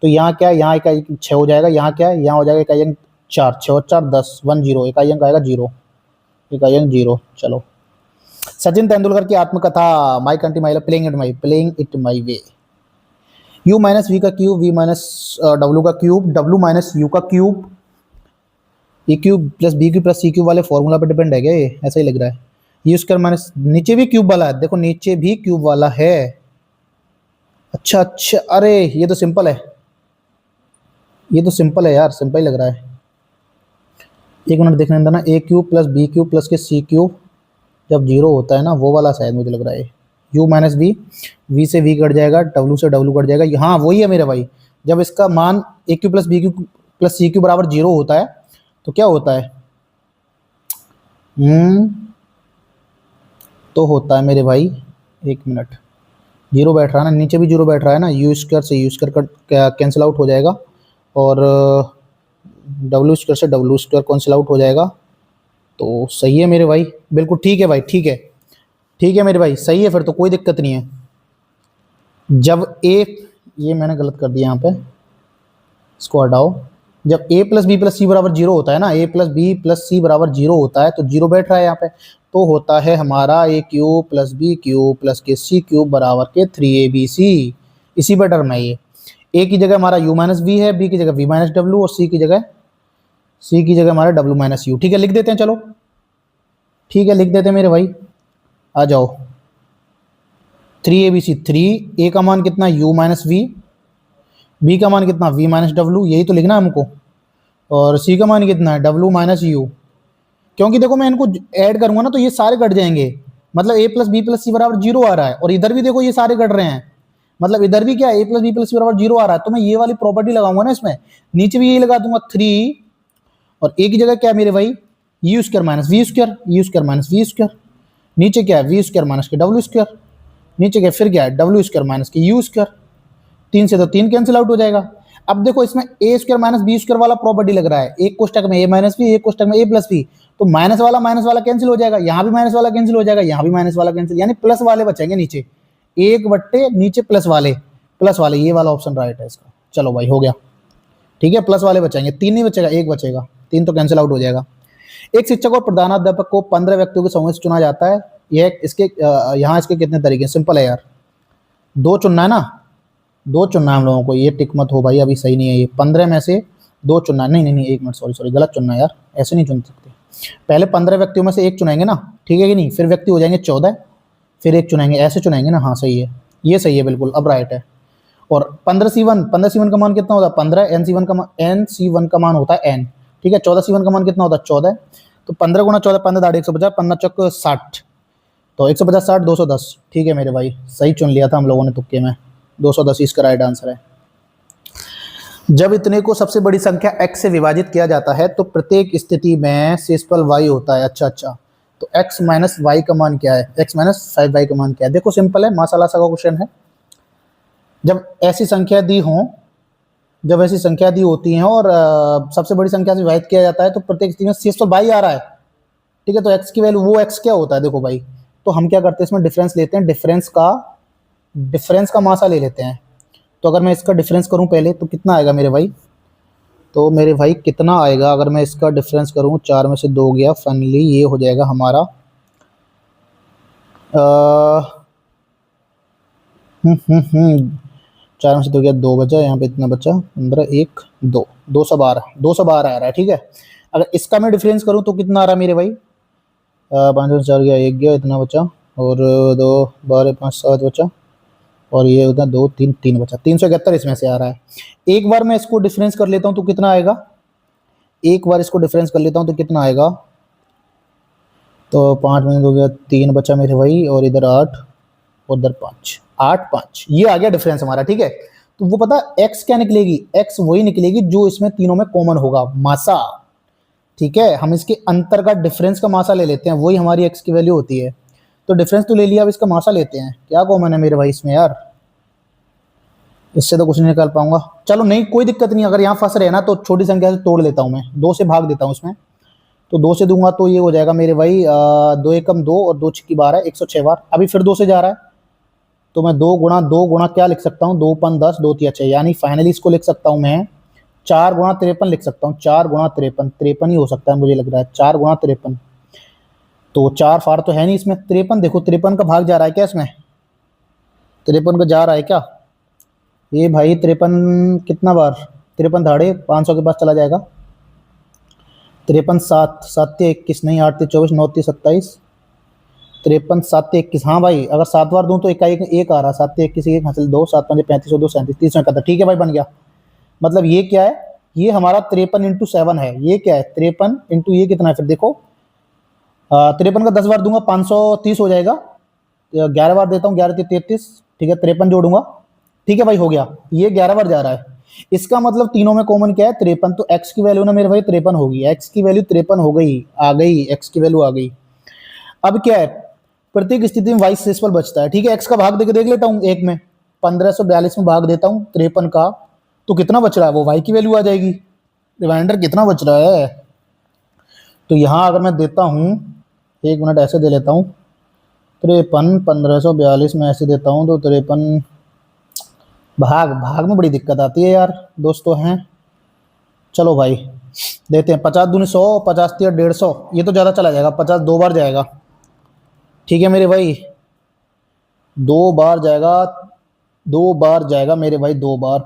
तो यहाँ क्या है? यहाँ इकाई 6 हो जाएगा, यहाँ क्या है? यहाँ हो जाएगा इकाई अंक 4, 6 और 4 10, 1 0, इकाई अंक आएगा 0, इकाई अंक 0। चलो सचिन तेंदुलकर की आत्मकथा, my country my playing it my way. u minus v का क्यूब, v माइनस डब्ल्यू का क्यूब, w माइनस यू का cube, a cube plus B cube plus c cube वाले फॉर्मूला पे डिपेंड है क्या? ये ऐसा ही लग रहा है। यू स्क्वायर माइनस, नीचे भी क्यूब वाला है, देखो नीचे भी क्यूब वाला है। अच्छा अच्छा, अरे ये तो सिंपल है, ये तो सिंपल है यार, सिंपल ही लग रहा है। एक मिनट देखने देना, a cube plus B cube plus के सी क्यूब जब 0 होता है ना, वो वाला शायद मुझे लग रहा है। u माइनस वी, वी से वी कट जाएगा, w से w कट जाएगा, हाँ वही है मेरे भाई। जब इसका मान a cube plus B cube plus c cube बराबर 0 होता है तो क्या होता है? तो होता है मेरे भाई, एक मिनट, 0 बैठ रहा है ना, नीचे भी 0 बैठ रहा है ना, यू स्क्वायर से यू स्क्वायर कैंसिल आउट हो जाएगा, और डब्ल्यू स्क्वायर से डब्ल्यू स्क्वायर कैंसिल आउट हो जाएगा। तो सही है मेरे भाई, बिल्कुल ठीक है भाई, ठीक है, ठीक है मेरे भाई, सही है, फिर तो कोई दिक्कत नहीं है। जब ए, ये मैंने गलत कर दिया यहाँ पे, इसको हटाओ। जब a प्लस बी प्लस सी बराबर 0 होता है ना, a प्लस बी प्लस सी बराबर 0 होता है तो 0 बैठ रहा है यहाँ पे, तो होता है हमारा a cube plus B cube plus के सी क्यूब बराबर के 3abc। इसी पर टर्म है ये। a की जगह हमारा u माइनस वी है, b की जगह v माइनस डब्ल्यू, और c की जगह हमारा w माइनस यू, ठीक है, लिख देते हैं। चलो ठीक है, लिख देते हैं मेरे भाई, आ जाओ। 3abc, 3 a का मान कितना? u माइनस वी, बी का मान कितना? v माइनस डब्ल्यू, यही तो लिखना है हमको, और सी का मान कितना है? w minus you. क्योंकि देखो मैं इनको ऐड करूंगा ना तो ये सारे कट जाएंगे, मतलब a प्लस बी प्लस सी बराबर 0 आ रहा है, और इधर भी देखो ये सारे कट रहे हैं, मतलब इधर भी क्या है? a प्लस बी प्लस सी बराबर 0 आ रहा है, तो मैं ये वाली प्रॉपर्टी लगाऊंगा ना इसमें, नीचे भी यही लगा दूंगा 3, और a की जगह क्या है मेरे भाई? U square minus V square, U square minus V square, नीचे क्या है? वी स्क्वायर माइनस के डब्ल्यू स्क्वायर, नीचे क्या फिर क्या है? डब्ल्यू स्क्वायर माइनस के यू स्क्वायर, 3 से तो 3 कैंसिल आउट हो जाएगा। अब देखो इसमें ए स्क्वायर माइनस बी स्क्वायर वाला प्रॉपर्टी लग रहा है, एक कोष्टक में ए माइनस बी, एक कोष्टक में ए प्लस बी, तो माइनस वाला कैंसिल हो जाएगा, यहाँ भी माइनस वाला कैंसिल हो जाएगा, यहाँ भी माइनस वाला कैंसिल, यानी प्लस वाले बचेंगे नीचे, 1/, नीचे प्लस वाले, ये वाला ऑप्शन राइट है इसका। चलो भाई हो गया, ठीक है, प्लस वाले बचेंगे, 3 नहीं बचेगा, 1 बचेगा, 3 तो कैंसिल आउट हो जाएगा। एक शिक्षक और प्रधानाध्यापक को 15 व्यक्तियों के समूह से चुना जाता है, यह इसके यहाँ इसके कितने तरीके? सिंपल है यार, 2 चुनना है ना, 2 चुनना है हम लोगों को, ये टिक मत हो भाई, अभी सही नहीं है ये, 15 में से 2 चुनना, नहीं 1 मिनट, सॉरी गलत चुनना है यार, ऐसे नहीं चुन सकते। पहले 15 व्यक्तियों में से 1 चुनेंगे ना, ठीक है कि नहीं, फिर व्यक्ति हो जाएंगे 14, फिर 1 चुनेंगे, ऐसे चुनेंगे ना, हाँ सही है, ये सही है बिल्कुल, अब राइट है। और 15C1 का मान कितना होता है 15, NC1 का मान होता है n, ठीक है। 14C1 का मान कितना होता है 14, तो 15 गुणा 14 15 दाढ़ी 150, 15 चौक 60, तो 150 60 210, ठीक है मेरे भाई, सही चुन लिया था हम लोगों ने तुक्के में, 210 इसका राइट आंसर है। जब इतने को सबसे बड़ी संख्या x से विभाजित किया जाता है तो प्रत्येक स्थिति में शेषफल y होता है। अच्छा, तो x माइनस वाई का मान क्या है, x माइनस 5y का मान क्या है? देखो सिंपल है, माशाल्लाह सा का क्वेश्चन है। जब ऐसी संख्या दी हो, जब ऐसी संख्या दी होती है और सबसे बड़ी संख्या से विभाजित किया जाता है तो प्रत्येक स्थिति में शेषफल y आ रहा है, ठीक है। तो x की वैल्यू, वो x क्या होता है देखो भाई, तो हम क्या करते हैं इसमें डिफरेंस लेते हैं, डिफरेंस का मासा ले लेते हैं। तो अगर मैं इसका डिफरेंस करूं पहले तो कितना आएगा मेरे भाई, तो मेरे भाई कितना आएगा अगर मैं इसका डिफरेंस करूं, 4 में से 2 गया, फाइनली ये हो जाएगा हमारा 4 में से 2 गया, 2 बचा, यहाँ पे इतना बचा 15 1 2, 212 आ रहा है, ठीक है। अगर इसका मैं डिफरेंस करूं तो कितना आ रहा है मेरे भाई, 5 में 4 गया 1 गया, इतना बचा, और 2 12 5 7 बचा, और ये होता है 2 3 3 बचा, 371 इसमें से आ रहा है। एक बार मैं इसको डिफरेंस कर लेता हूं तो कितना आएगा, एक बार इसको डिफरेंस कर लेता हूं तो कितना आएगा, तो 5 में हो गया 3 बचा मेरे भाई, और इधर 8 और इधर 5, 8 5, ये आ गया डिफरेंस हमारा, ठीक है। तो वो पता x क्या निकलेगी, x वही निकलेगी जो इसमें तीनों में कॉमन होगा, मासा, ठीक है। हम इसके अंतर का डिफरेंस का मासा ले लेते हैं, वही हमारी x की वैल्यू होती है। तो डिफरेंस तो ले लिया, अब इसका मासा लेते हैं, क्या कॉमन है मेरे भाई इसमें यार, इससे तो कुछ नहीं निकाल पाऊंगा। चलो नहीं, कोई दिक्कत नहीं, अगर यहाँ फंस रहे ना तो छोटी संख्या से तोड़ लेता हूँ मैं, 2 से भाग देता हूँ इसमें, तो 2 से दूंगा तो ये हो जाएगा मेरे भाई 2 एकम 2 और 2 छिक्की 12, 106 बार। अभी फिर 2 से जा रहा है, तो मैं 2 गुणा क्या लिख सकता हूँ, 2 5 10 2 3 6, यानी फाइनली इसको लिख सकता हूँ मैं 4 गुणा 53 लिख सकता हूँ, 4 गुणा 53, 53 ही हो सकता है मुझे लग रहा है, 4 गुणा 53, तो 4 फार तो है नहीं इसमें, 53, देखो 53 का भाग जा रहा है क्या इसमें, 53 का जा रहा है क्या, ये भाई 53 कितना बार, 53 धाड़े 500 के पास चला जाएगा, 53 7 7 21, नहीं 8 24 9 27, 53 7 21, हाँ भाई अगर 7 बार दूं तो एक आ रहा, 7 21 1 हासिल 2 7 5 35 और 2 37 371, ठीक है भाई बन गया। मतलब ये क्या है, ये हमारा 53 इंटू 7 है, ये क्या है 53 इंटू ये कितना है फिर देखो, 53 का 10 बार दूंगा 530 हो जाएगा, 11 बार देता हूँ 11 33, ठीक है 53 जोड़ूंगा, ठीक है भाई हो गया, ये 11 बार जा रहा है। इसका मतलब तीनों में कॉमन क्या है 53, तो x की वैल्यू ना मेरे भाई 53 होगी, x की वैल्यू 53 हो गई, आ गई x की वैल्यू आ गई। अब क्या है, प्रत्येक स्थिति में y शेषफल बचता है, ठीक है। x का भाग देके देख लेता हूँ, एक में 1542 में भाग देता हूँ 53 का, तो कितना बच रहा है, वो y की वैल्यू आ जाएगी, रिमाइंडर कितना बच रहा है, तो यहाँ अगर मैं देता हूँ, 1 मिनट ऐसे दे लेता हूँ, 53 1542 में ऐसे देता हूँ, तो 53 भाग में बड़ी दिक्कत आती है यार दोस्तों हैं। चलो भाई देते हैं, 50 दूनी 100, 50 3 150, ये तो ज़्यादा चला जाएगा, 50 2 बार जाएगा, ठीक है मेरे भाई 2 बार जाएगा, 2 बार जाएगा मेरे भाई, 2 बार,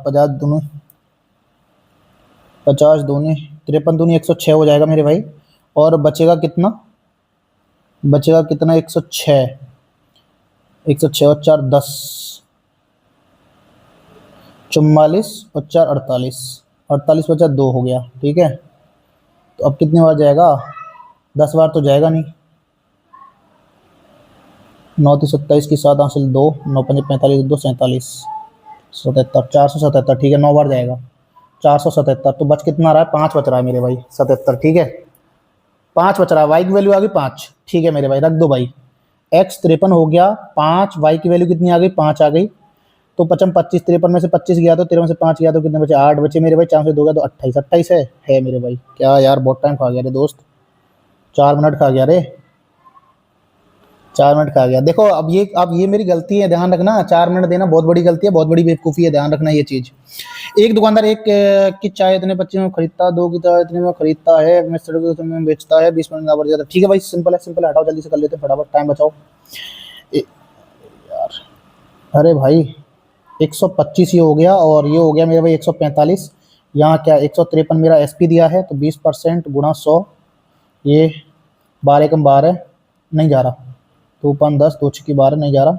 50 दूनी 53 दूनी 106 हो जाएगा मेरे भाई, और बचेगा कितना, 106, 106 और 4 10, 44 और 4 48, 48 बचा 2 हो गया, ठीक है। तो अब कितने बार जाएगा, 10 बार तो जाएगा नहीं, 9 3 27 की 7 हासिल 2, 9 5 45 2 47 77 477, ठीक है 9 बार जाएगा, 477, तो बच कितना रहा है, 5 बच रहा है मेरे भाई, 77, ठीक है 5 बच रहा है, वाई की वैल्यू आ गई 5, ठीक है मेरे भाई रख दो भाई, x 53 हो गया 5, वाई की वैल्यू कितनी आ गई 5 आ गई, तो 55 25, 53 में से 25 गया तो 53 में से 5 गया तो कितने बचे, 8 बचे मेरे भाई, 4 से 2 गया तो 28, 28 है मेरे भाई, क्या यार बहुत टाइम खा गया रे दोस्त, 4 मिनट खा गया रे, 4 मिनट खा गया। देखो अब ये मेरी गलती है, ध्यान रखना, 4 मिनट देना बहुत बड़ी गलती है, बहुत बड़ी बेवकूफ़ी है, ध्यान रखना ये चीज़। एक दुकानदार एक की चाय इतने 25 में खरीदता, 2 की चाय इतने में खरीदता है, में बेचता है, 20 मिनट में बढ़ जाता है, ठीक है भाई सिंपल है, हटाओ जल्दी से कर लेते हैं फटाफट, टाइम बचाओ यार। अरे भाई 125 ये हो गया, और ये हो गया मेरे भाई 145, यहाँ क्या 153 मेरा SP दिया है, तो 20% गुणा 100, ये 12 कम 12 नहीं जा रहा, 2 5 10 2 6 12 नहीं जा रहा,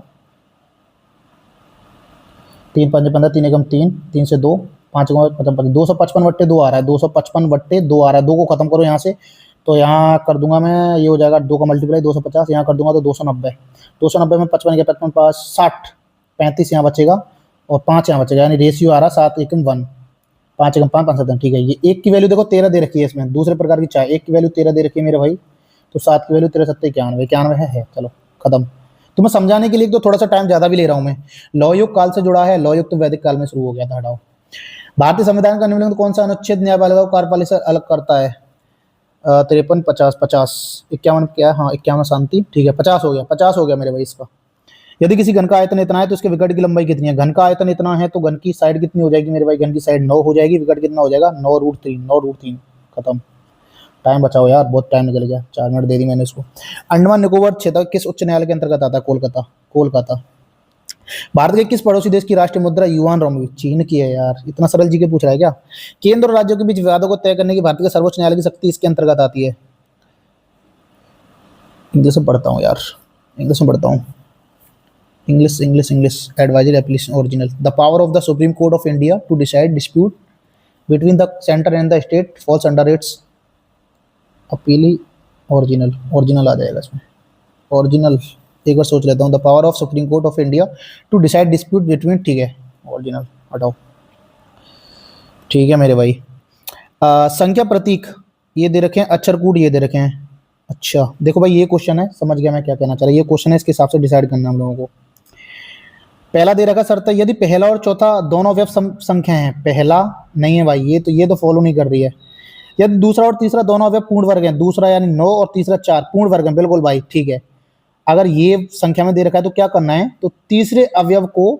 3 5 15, 3 एकम 3, 3 से 2, 5 55, 255/2 आ रहा है, 255/2 आ रहा है। 2 को खत्म करो यहाँ से, तो यहाँ कर दूंगा मैं, ये हो जाएगा 2 का मल्टीप्लाई 250, यहाँ कर दूंगा तो 290। 290 में 55 के 55 5 60, 35 यहाँ बचेगा और 5 यहाँ बचेगा, यानी रेशियो आ रहा 7 एकम 1, 5 एकम 5 5 7। ठीक है, ये एक की वैल्यू देखो 13 दे रखी है इसमें, दूसरे प्रकार की चाय एक की वैल्यू 13 दे रखी है मेरे भाई, तो 7 की वैल्यू 13 7 91, 91 है। चलो खत्म। तुम्हें समझाने के लिए तो थोड़ा सा टाइम ज्यादा भी ले रहा हूं मैं। लौ युग काल से जुड़ा है, लौ युग तो वैदिक काल में शुरू हो गया था। हटाओ। भारतीय संविधान का निम्नलिखित कौन सा अनुच्छेद न्यायपालिका को कार्यपालिका से अलग करता है? 53 50 50 51 क्या? हाँ 51 शांति। ठीक है 50 हो गया, 50 हो गया मेरे भाई इसका। यदि किसी घन का आयतन इतना है तो उसके विकट की लंबाई कितनी है? घन का आयतन इतना है तो घन की साइड कितनी हो जाएगी मेरे भाई? घन की साइड 9 हो जाएगी, विकट कितना हो जाएगा? 9√3, 9√3। खत्म। टाइम बचाओ यार, बहुत टाइम निकल गया, 4 मिनट दे दी मैंने इसको। अंडमान निकोबार क्षेत्र किस उच्च न्यायालय के अंतर्गत आता है? कोलकाता, कोलकाता। भारत के किस पड़ोसी देश की राष्ट्रीय मुद्रा युआन रोमी? चीन की है यार, इतना सरल जी के पूछ रहा है क्या? केंद्र और राज्यों के बीच विवादों को तय करने की भारत के सर्वोच्च न्यायालय की शक्ति इसके अंतर्गत आती है? इंग्लिश में पढ़ता हूँ यार, इंग्लिश में पढ़ता हूँ। English English English advisory application original. The power of the supreme court of India to decide dispute between the centre and the state falls under its appellate original, original आ जाएगा इसमें, ओरिजिनल। एक बार सोच लेता हूँ। The power of supreme court of India to decide dispute between, ठीक है ओरिजिनल हटाओ। ठीक है मेरे भाई। संख्या प्रतीक ये दे रखे हैं, अक्षर कूट ये दे रखे हैं। अच्छा देखो भाई ये क्वेश्चन है, समझ गया मैं क्या कहना चाह रहा हूँ। ये क्वेश्चन है, इसके हिसाब से डिसाइड करना हम लोगों को। पहला दे रखा शर्त है, यदि पहला और चौथा दोनों अवयव संख्या हैं। पहला नहीं है भाई, ये तो फॉलो नहीं कर रही है। यदि दूसरा और तीसरा दोनों अवयव पूर्ण वर्ग हैं, दूसरा यानी 9 और तीसरा 4 पूर्ण वर्ग हैं, बिल्कुल भाई ठीक है। अगर ये संख्या में दे रखा है तो क्या करना है? तो तीसरे अवयव को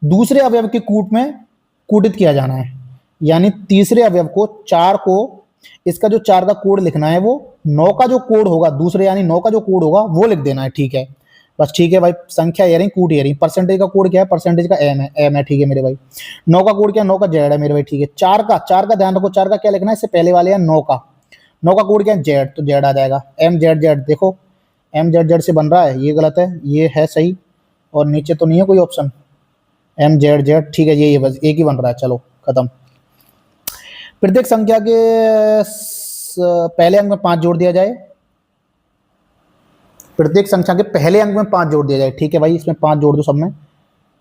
दूसरे अवयव के कूट में कूटित किया जाना है, यानी तीसरे अवयव को 4 को, इसका जो 4 का कोड लिखना है वो 9 का जो कोड होगा दूसरे, यानी 9 का जो कोड होगा वो लिख देना है। ठीक है बस, ठीक है भाई। संख्या ये रही, कूट ये रही। परसेंटेज का कोड क्या है? परसेंटेज का एम है, एम है। ठीक है मेरे भाई। 9 का कोड क्या? 9 का जेड है मेरे भाई। ठीक है। 4 का ध्यान रखो, 4 का क्या लिखना है? इससे पहले वाले हैं 9 का, 9 का कोड क्या है? जेड, तो जेड आ जाएगा। एम जेड जेड, देखो एम जेड जेड से बन रहा है, ये गलत है, ये है सही। और नीचे तो नहीं है कोई ऑप्शन, एम जेड जेड। ठीक है ये बस एक ही बन रहा है। चलो खत्म। प्रत्येक संख्या के पहले अंक में 5 जोड़ दिया जाए। प्रत्येक संख्या के पहले अंक में 5 जोड़ दिया जाए। ठीक है भाई, इसमें 5 जोड़ दो, सब में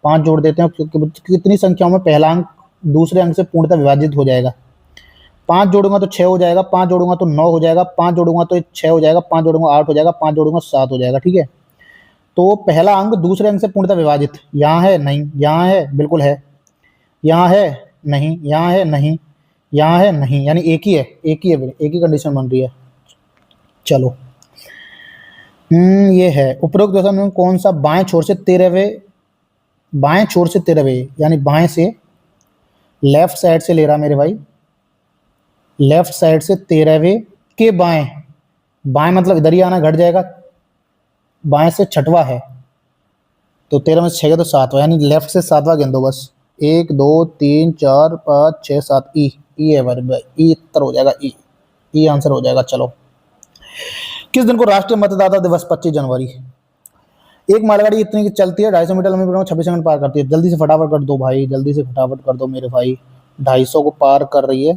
5 जोड़ देते हैं, क्योंकि कितनी संख्याओं में पहला अंक दूसरे अंक से पूर्णतः विभाजित हो जाएगा। 5 जोड़ूंगा तो 6 हो जाएगा, 5 जोड़ूंगा तो 9 हो जाएगा, 5 जोड़ूंगा तो 6 हो जाएगा, 5 जोड़ूंगा 8 हो जाएगा, 5 जोड़ूंगा 7 हो जाएगा। ठीक है, तो पहला अंक दूसरे अंक से पूर्णतः विभाजित, यहाँ है नहीं, यहाँ है बिल्कुल है, यहाँ है नहीं, यहाँ है नहीं, यहाँ है नहीं, यानी एक ही है, एक ही है, एक ही कंडीशन बन रही है। चलो ये है उपरोक्त दशा में कौन सा बाएं छोर से 13वें, बाएं छोर से 13वें यानी बाएं से, लेफ्ट साइड से ले रहा मेरे भाई, लेफ्ट साइड से 13वें के बाएं, बाएं मतलब इधर ही आना, घट जाएगा, बाएं से छठवा है, तो 13 में से 6 तो 7वां, यानी लेफ्ट से 7वां गिन दो बस। 1 2 3 4 5 6 7, ई है भाई, ई उत्तर हो जाएगा, ई आंसर हो जाएगा। चलो, किस दिन को राष्ट्रीय मतदाता दिवस? 25 जनवरी। एक मालगाड़ी इतनी की चलती है 250 मीटर लंबी, 26 सेकंड पार करती है। जल्दी से फटाफट कर दो भाई, जल्दी से फटाफट कर दो मेरे भाई। 250 को पार कर रही है,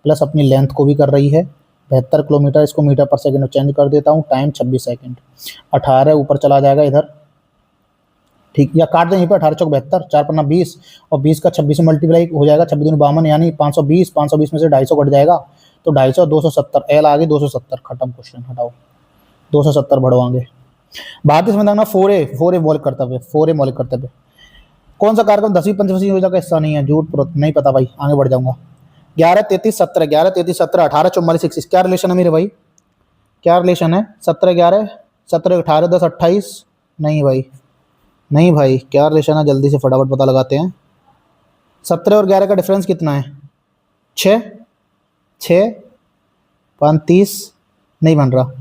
प्लस अपनी लेंथ को भी कर रही है। 72 किलोमीटर, इसको मीटर पर सेकंड में चेंज कर देता हूँ, टाइम 26 सेकंड। 18 ऊपर चला जाएगा इधर, ठीक, या काट दें यहीं पर, 18 चौक 72, 4 पन्ना 20, और 20 का 26 में मल्टीप्लाई हो जाएगा, 26 दूनी 52, यानी 520, 520 में से 250 कट जाएगा, तो 250 270, एल आगे 270, खत्म क्वेश्चन, हटाओ। 270 बढ़वाएंगे। भारतीय संविधान में 4A मौलिक कर्तव्य, 4A मौलिक कर्तव्य। कौन सा कार्यक्रम 10वीं पंचवर्षीय योजना का हिस्सा नहीं है? झूठ पुरुष, नहीं पता भाई, आगे बढ़ जाऊंगा। 11 33 17, 11 33 17, 18 44 21, क्या रिलेशन है मेरे भाई? क्या रिलेशन है? 17 11 17 18 10 28, नहीं भाई, नहीं भाई, क्या रिलेशन है? जल्दी से फटाफट पता लगाते हैं। 17 और 11 का डिफरेंस कितना है? 6 6 35, नहीं बन रहा,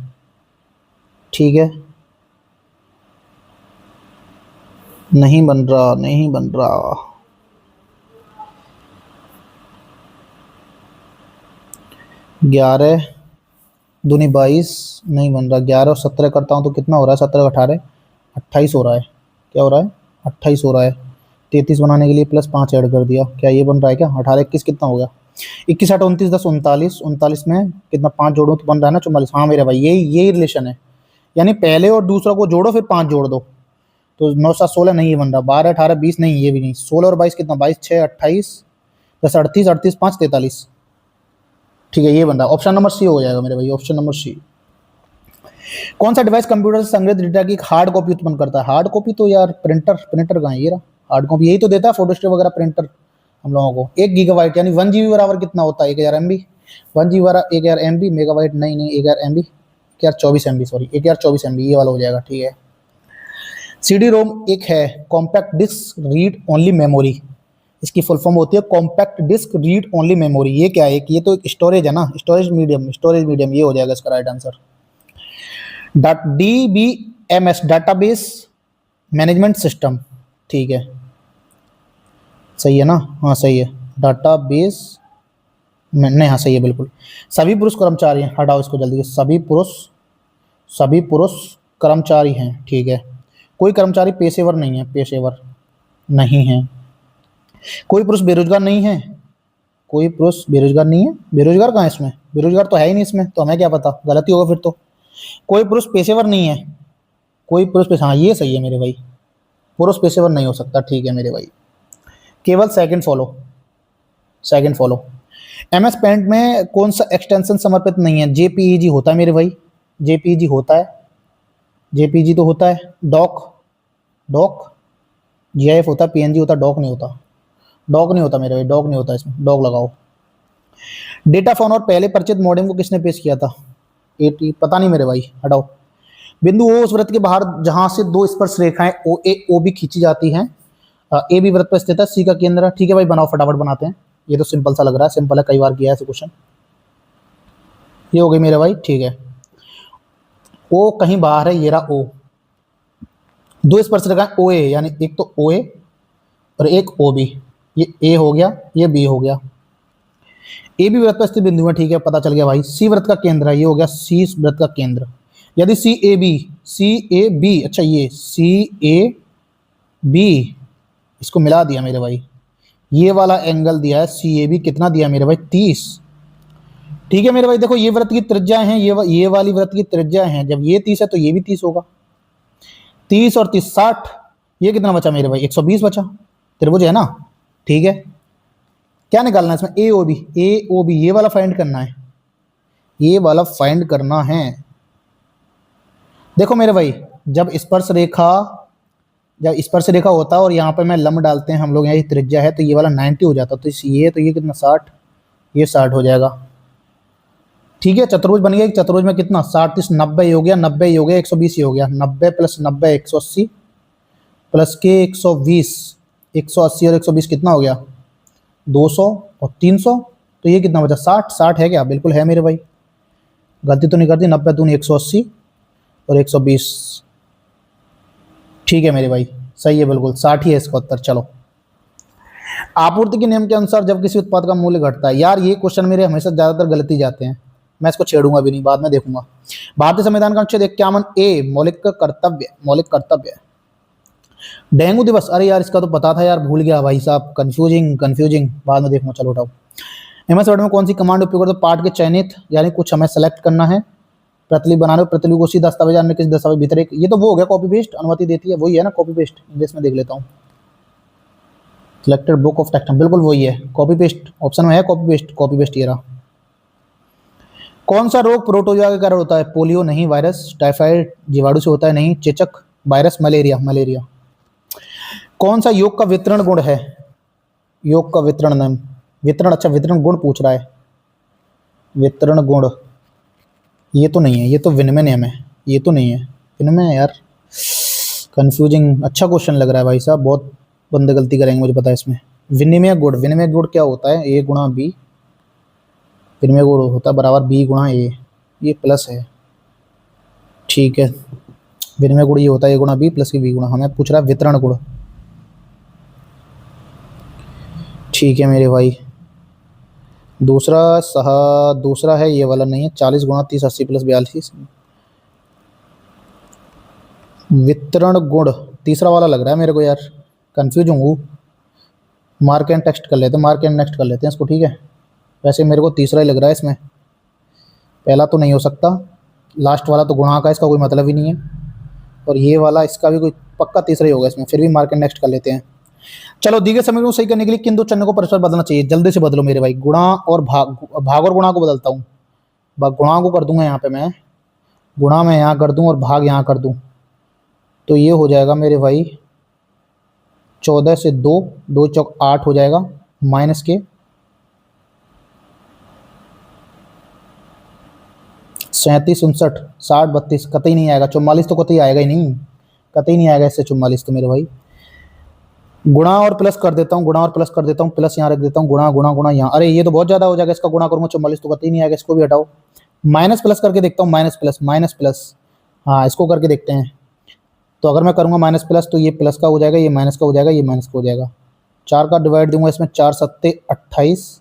ठीक है, नहीं बन रहा, नहीं बन रहा। 11 दूनी 22, नहीं बन रहा। 11 और 17 करता हूँ तो कितना हो रहा है? 17 18 28 हो रहा है, क्या हो रहा है? 28 हो रहा है। 33 बनाने के लिए प्लस 5 ऐड कर दिया, क्या ये बन रहा है क्या? 18 21 कितना हो गया? 21 8 29 10 39, 39 में कितना 5 जोड़ो तो बन रहा है ना 44। हाँ मेरे भाई यही रिलेशन है, यानी पहले और दूसरा को जोड़ो फिर 5 जोड़ दो, तो 9 7 16 नहीं ये बन रहा, 12 18 20 नहीं, ये भी नहीं, 16 और 22 कितना, 22 6 28 10 38 38 5 43, ठीक है ये बन रहा। ऑप्शन नंबर सी हो जाएगा मेरे भाई, ऑप्शन नंबर सी। कौन सा डिवाइस कंप्यूटर से संग्रहित डेटा की हार्ड कॉपी उत्पन्न करता है? हार्ड कॉपी तो यार प्रिंटर कहाँ है, ये रहा हार्ड कॉपी, यही तो देता है फोटोस्टेट वगैरह प्रिंटर हम लोगों को। 1 गीगाबाइट यानी 1 जीबी बराबर कितना होता है? 1000 MB। 1 जीबी बराबर 1000 MB, मेगाबाइट नहीं 1000 MB, 1024 MB, सॉरी 1024 MB ये वाला हो जाएगा, ठीक है। CD रोम एक है compact disc read only memory, इसकी फुल फॉर्म होती है compact disc read only memory. ये क्या है? ये तो एक स्टोरेज है ना, स्टोरेज मीडियम, ये हो जाएगा इसका right answer. DBMS database management system, ठीक है सही है ना? हाँ सही है, डाटाबेस नहीं, हाँ सही है बिल्कुल। सभी पुरुष कर्मचारी हैं, हटाओ इसको जल्दी से, सभी पुरुष कर्मचारी हैं, ठीक है। कोई कर्मचारी पेशेवर नहीं है, पेशेवर नहीं है। कोई पुरुष बेरोजगार नहीं है, कोई पुरुष बेरोजगार नहीं है, बेरोजगार कहाँ है इसमें? बेरोजगार तो है ही नहीं इसमें, तो हमें क्या पता, गलती होगा फिर तो। कोई पुरुष पेशेवर नहीं है, कोई पुरुष पेशेवर, हाँ ये सही है मेरे भाई, पुरुष पेशेवर नहीं हो सकता, ठीक है मेरे भाई। केवल सेकंड फॉलो। MS पेंट में कौन सा एक्सटेंशन समर्पित नहीं है? JPEG होता है मेरे भाई, JPEG होता है, JPEG तो होता है। डॉक GIF होता है, PNG होता है, डॉक नहीं होता मेरे भाई, डॉक नहीं होता इसमें, डॉक लगाओ। डेटा फोन और पहले परिचित मॉडेम को किसने पेश किया था? AT पता नहीं मेरे भाई, हटाओ। बिंदु O उस वृत्त के बाहर जहां से दो स्पर्श रेखाएं OA OB खींची जाती हैं, AB वृत्त पर स्थित है, C का केंद्र, ठीक है भाई बनाओ, फटाफट बनाते हैं, ये तो सिंपल सा लग रहा है, सिंपल है, कई बार किया है ऐसे क्वेश्चन। ये हो गई मेरे भाई, ठीक है। O कहीं बाहर है, ये रहा O, दो स्पर्श रेखाएं OA यानी एक तो OA और एक OB, ये A हो गया, ये B हो गया। AB वृत्त पर स्थित बिंदु है, ठीक है पता चल गया भाई। C वृत्त का केंद्र है, ये हो गया C वृत्त का केंद्र। यदि CAB, अच्छा ये CAB, इसको मिला दिया मेरे भाई, ये वाला एंगल दिया है CAB, कितना दिया मेरे भाई? 30, ठीक है मेरे भाई। देखो ये वृत्त की त्रिज्याएं हैं, ये वाली वृत्त की त्रिज्याएं हैं, जब ये 30 है तो ये भी 30 होगा, 30 और 30 60, ये कितना बचा मेरे भाई? 120 बचा, त्रिभुज है ना, ठीक है। क्या निकालना है इसमें? AOB, ये वाला फाइंड करना है, ये वाला फाइंड करना है। देखो मेरे भाई, जब स्पर्श रेखा होता है और यहाँ पे मैं लंब डालते हैं हम लोग, यहाँ त्रिज्या है तो ये वाला 90 हो जाता, तो ये कितना 60, ये 60 हो जाएगा, ठीक है। चतुर्भुज बन गया, चतुर्भुज में कितना 60 30 90 हो गया, 90 हो गया, 120 हो गया, 90 प्लस 90 180 प्लस के 120, 180 और 120 कितना हो गया? 200 और 300, तो ये कितना बचा? 60 है क्या? बिल्कुल है मेरे भाई, गलती तो नहीं करती। 90 दूनी 180 और 120, ठीक है मेरे भाई, सही है बिल्कुल, 60 ही है इसका उत्तर। चलो, आपूर्ति के नियम के अनुसार जब किसी उत्पाद का मूल्य घटता है, यार ये क्वेश्चन मेरे हमेशा ज्यादातर गलती जाते हैं, मैं इसको छेड़ूंगा भी नहीं, बाद में देखूंगा। भारतीय संविधान का अनुच्छेद 51A मौलिक कर्तव्य। डेंगू दिवस, अरे यार इसका तो पता था यार, भूल गया भाई साहब, कंफ्यूजिंग, बाद में देखूंगा, चलो उठाओ। MS वर्ड में कौन सी कमांड उपयोग करते? पाठ के चयनित, यानी कुछ हमें सेलेक्ट करना है, प्रतिलिपि बनाने, प्रतिलिपि को सी दस्तावेज अन्य किसी दस्तावेज भीतर एक, ये तो वो हो गया कॉपी पेस्ट, अनुमति देती है, वही है ना कॉपी पेस्ट, इंग्लिश में देख लेता हूँ। सिलेक्टेड बुक ऑफ टेक्स्ट, बिल्कुल वही है, कॉपी पेस्ट, ऑप्शन में है कॉपी पेस्ट ये रहा। कौन सा रोग प्रोटोजोआ के कारण होता है? पोलियो नहीं, वायरस, टाइफाइड जीवाणु से होता है नहीं, चेचक, वायरस, मलेरिया। कौन सा योग का वितरण गुण है? योग का वितरण, अच्छा वितरण गुण पूछ रहा है, वितरण गुण, ये तो नहीं है, ये तो विनिमय नियम है, ये तो नहीं है विनिमय, यार कंफ्यूजिंग। अच्छा क्वेश्चन लग रहा है भाई साहब, बहुत बंदे गलती करेंगे मुझे पता है इसमें। विनिमय गुण क्या होता है? A गुणा B, विनिमय गुण होता है बराबर B गुणा A, ये प्लस है, ठीक है। विनिमय गुण ये होता है A गुणा B प्लस की B गुणा, हमें पूछ रहा है वितरण गुण, ठीक है मेरे भाई। दूसरा है ये वाला नहीं है, 40 गुणा 30 80 प्लस 42, वितरण गुण तीसरा वाला लग रहा है मेरे को यार, कंफ्यूज हूँ। मार्क एंड टेक्स्ट कर लेते हैं, मार्क एंड नेक्स्ट कर लेते हैं इसको, ठीक है। वैसे मेरे को तीसरा ही लग रहा है इसमें, पहला तो नहीं हो सकता, लास्ट वाला तो गुणा का, इसका कोई मतलब ही नहीं है, और ये वाला इसका भी कोई पक्का तीसरा ही होगा इसमें, फिर भी मार्क एंड नेक्स्ट कर लेते हैं। चलो, दी गए समीकरण को सही करने के लिए किन दो चिन्हों को परस्पर बदलना चाहिए, जल्दी से बदलो मेरे भाई। गुणा और भाग, भाग और गुणा को बदलता हूँ, गुणा को कर दूंगा यहाँ पे मैं, गुणा मैं यहाँ कर दूँ और भाग यहाँ कर दूँ, तो ये हो जाएगा मेरे भाई 14 से 2, 2 चौक 8 हो जाएगा, माइनस के 37, 59, 60, 32 कतई नहीं आएगा, 44 तो कतई आएगा ही नहीं, कतई नहीं आएगा इससे 44 तो मेरे भाई। गुणा और प्लस कर देता हूँ, गुणा और प्लस कर देता हूँ, प्लस यहाँ रख देता हूँ, गुणा गुणा गुणा यहाँ, अरे ये तो बहुत ज़्यादा हो जाएगा, इसका गुणा करूँगा 44 तो कतई नहीं आएगा, इसको भी हटाओ। माइनस प्लस करके देखता हूँ, माइनस प्लस, माइनस प्लस, हाँ इसको करके देखते हैं। तो अगर मैं करूँगा माइनस प्लस तो ये प्लस का हो जाएगा, ये माइनस का हो जाएगा, ये माइनस का हो जाएगा। 4 का डिवाइड दूंगा इसमें, 4 सत्ते 28,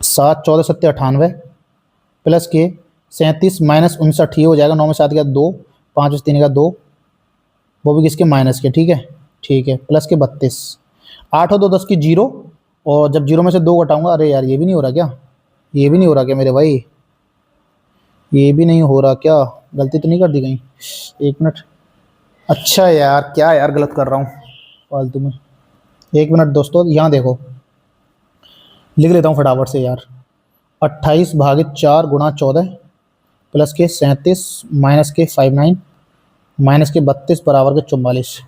7 14 सत्ते 98, प्लस के 37 माइनस 59, ये हो जाएगा, 9 में 7 गया 2, 5 में 3 का 2, वो भी किसके माइनस के, ठीक है ठीक है, प्लस के 32, 8 और 2 10 की 0, और जब 0 में से 2 घटाऊंगा, अरे यार ये भी नहीं हो रहा क्या, ये भी नहीं हो रहा क्या मेरे भाई, ये भी नहीं हो रहा क्या, गलती तो नहीं कर दी कहीं, एक मिनट, अच्छा यार क्या यार गलत कर रहा हूँ फालतू में, एक मिनट दोस्तों, यहाँ देखो लिख लेता हूँ फटाफट से यार, 28 भागित 4 गुणा 14 प्लस के 37 माइनस के 59 माइनस के 32 बराबर के 44,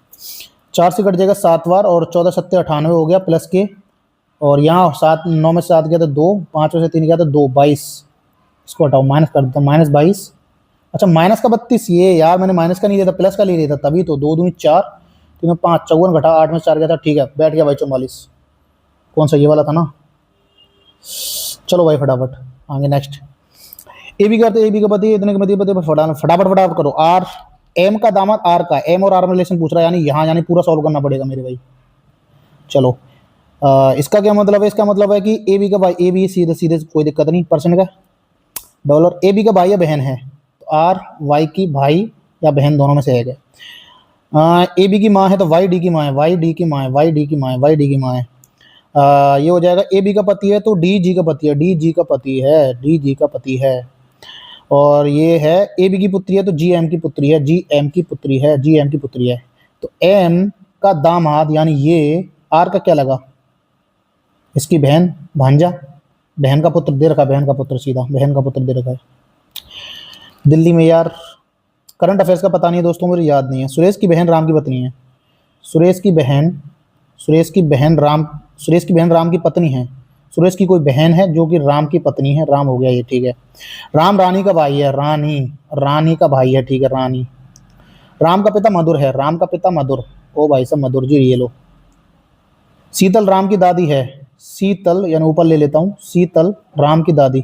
4 से कट जाएगा 7 बार, और 14 सत्ते 98 हो गया, प्लस के, और यहाँ 7 9 में से 7 गया तो 2, 5 में से 3 गया तो 2, 22, इसको हटाओ, माइनस कर देता हूँ, माइनस 22, अच्छा माइनस का 32, ये यार मैंने माइनस का नहीं लिया था, प्लस का ले लिया था, तभी तो 2 दूनी 4, 3 में 5, 54 घटा 8 में 4 गया था, ठीक है बैठ गया भाई 44, कौन सा ये वाला था ना। चलो भाई फटाफट आगे नेक्स्ट, ए बी करते, ए बी का पति इतने के पति फटाफट फटाफट करो। आर एम का दामाद आर का, एम और आर में रिलेशन पूछ रहा है, यानी यहाँ यानी पूरा सॉल्व करना पड़ेगा मेरे भाई। चलो इसका क्या मतलब है, इसका मतलब है कि ए बी का भाई, ए बी सीधे सीधे कोई दिक्कत नहीं, परसेंट का डॉलर, ए बी का भाई या बहन है, तो आर वाई की भाई या बहन दोनों में से है। ए बी की माँ है तो वाई डी की माँ है, वाई डी की माँ है, वाई डी की माँ है, वाई डी की माँ है। ये हो जाएगा, ए बी का पति है तो डी जी का पति है, डी जी का पति है, डी जी का पति है। और ये है ए बी की पुत्री है तो जी एम की पुत्री है, जी एम की पुत्री है, जी एम की पुत्री है। तो एम का दामाद यानी ये, आर का क्या लगा, इसकी बहन भांजा, बहन का पुत्र दे रखा, बहन का पुत्र सीधा बहन का पुत्र दे रखा है। दिल्ली में यार करंट अफेयर्स का पता नहीं है दोस्तों, मुझे याद नहीं है। सुरेश की बहन राम की पत्नी है, सुरेश की बहन राम की पत्नी है, सुरेश की कोई बहन है जो कि राम की पत्नी है, राम हो गया ये, ठीक है। राम रानी का भाई है, रानी का भाई है, ठीक है रानी। राम का पिता मधुर है, राम का पिता मधुर, ओ भाई साहब मधुर जी ये लो। शीतल राम की दादी है, शीतल यानी ऊपर ले लेता हूँ, शीतल राम की दादी,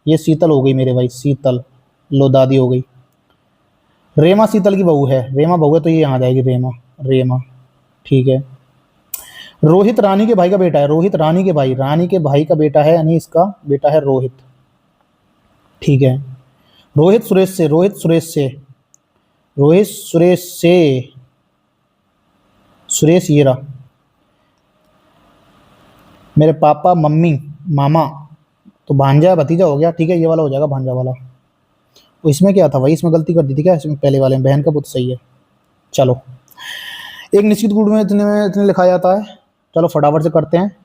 ये शीतल हो गई मेरे भाई, शीतल लो दादी हो गई। रेमा शीतल की बहू है, रेमा बहू है तो ये यहाँ जाएगी, रेमा ठीक है। रोहित रानी के भाई का बेटा है, रोहित रानी के भाई का बेटा है, यानी इसका बेटा है रोहित, ठीक है। रोहित सुरेश से सुरेश ये रहा, मेरे पापा मम्मी मामा, तो भांजा भतीजा हो गया, ठीक है ये वाला हो जाएगा भांजा वाला। तो इसमें क्या था भाई, इसमें गलती कर दी थी क्या, इसमें पहले वाले में बहन का पुत्र सही है। चलो एक निश्चित गुण में इतने लिखा जाता है, चलो फटाफट से करते हैं।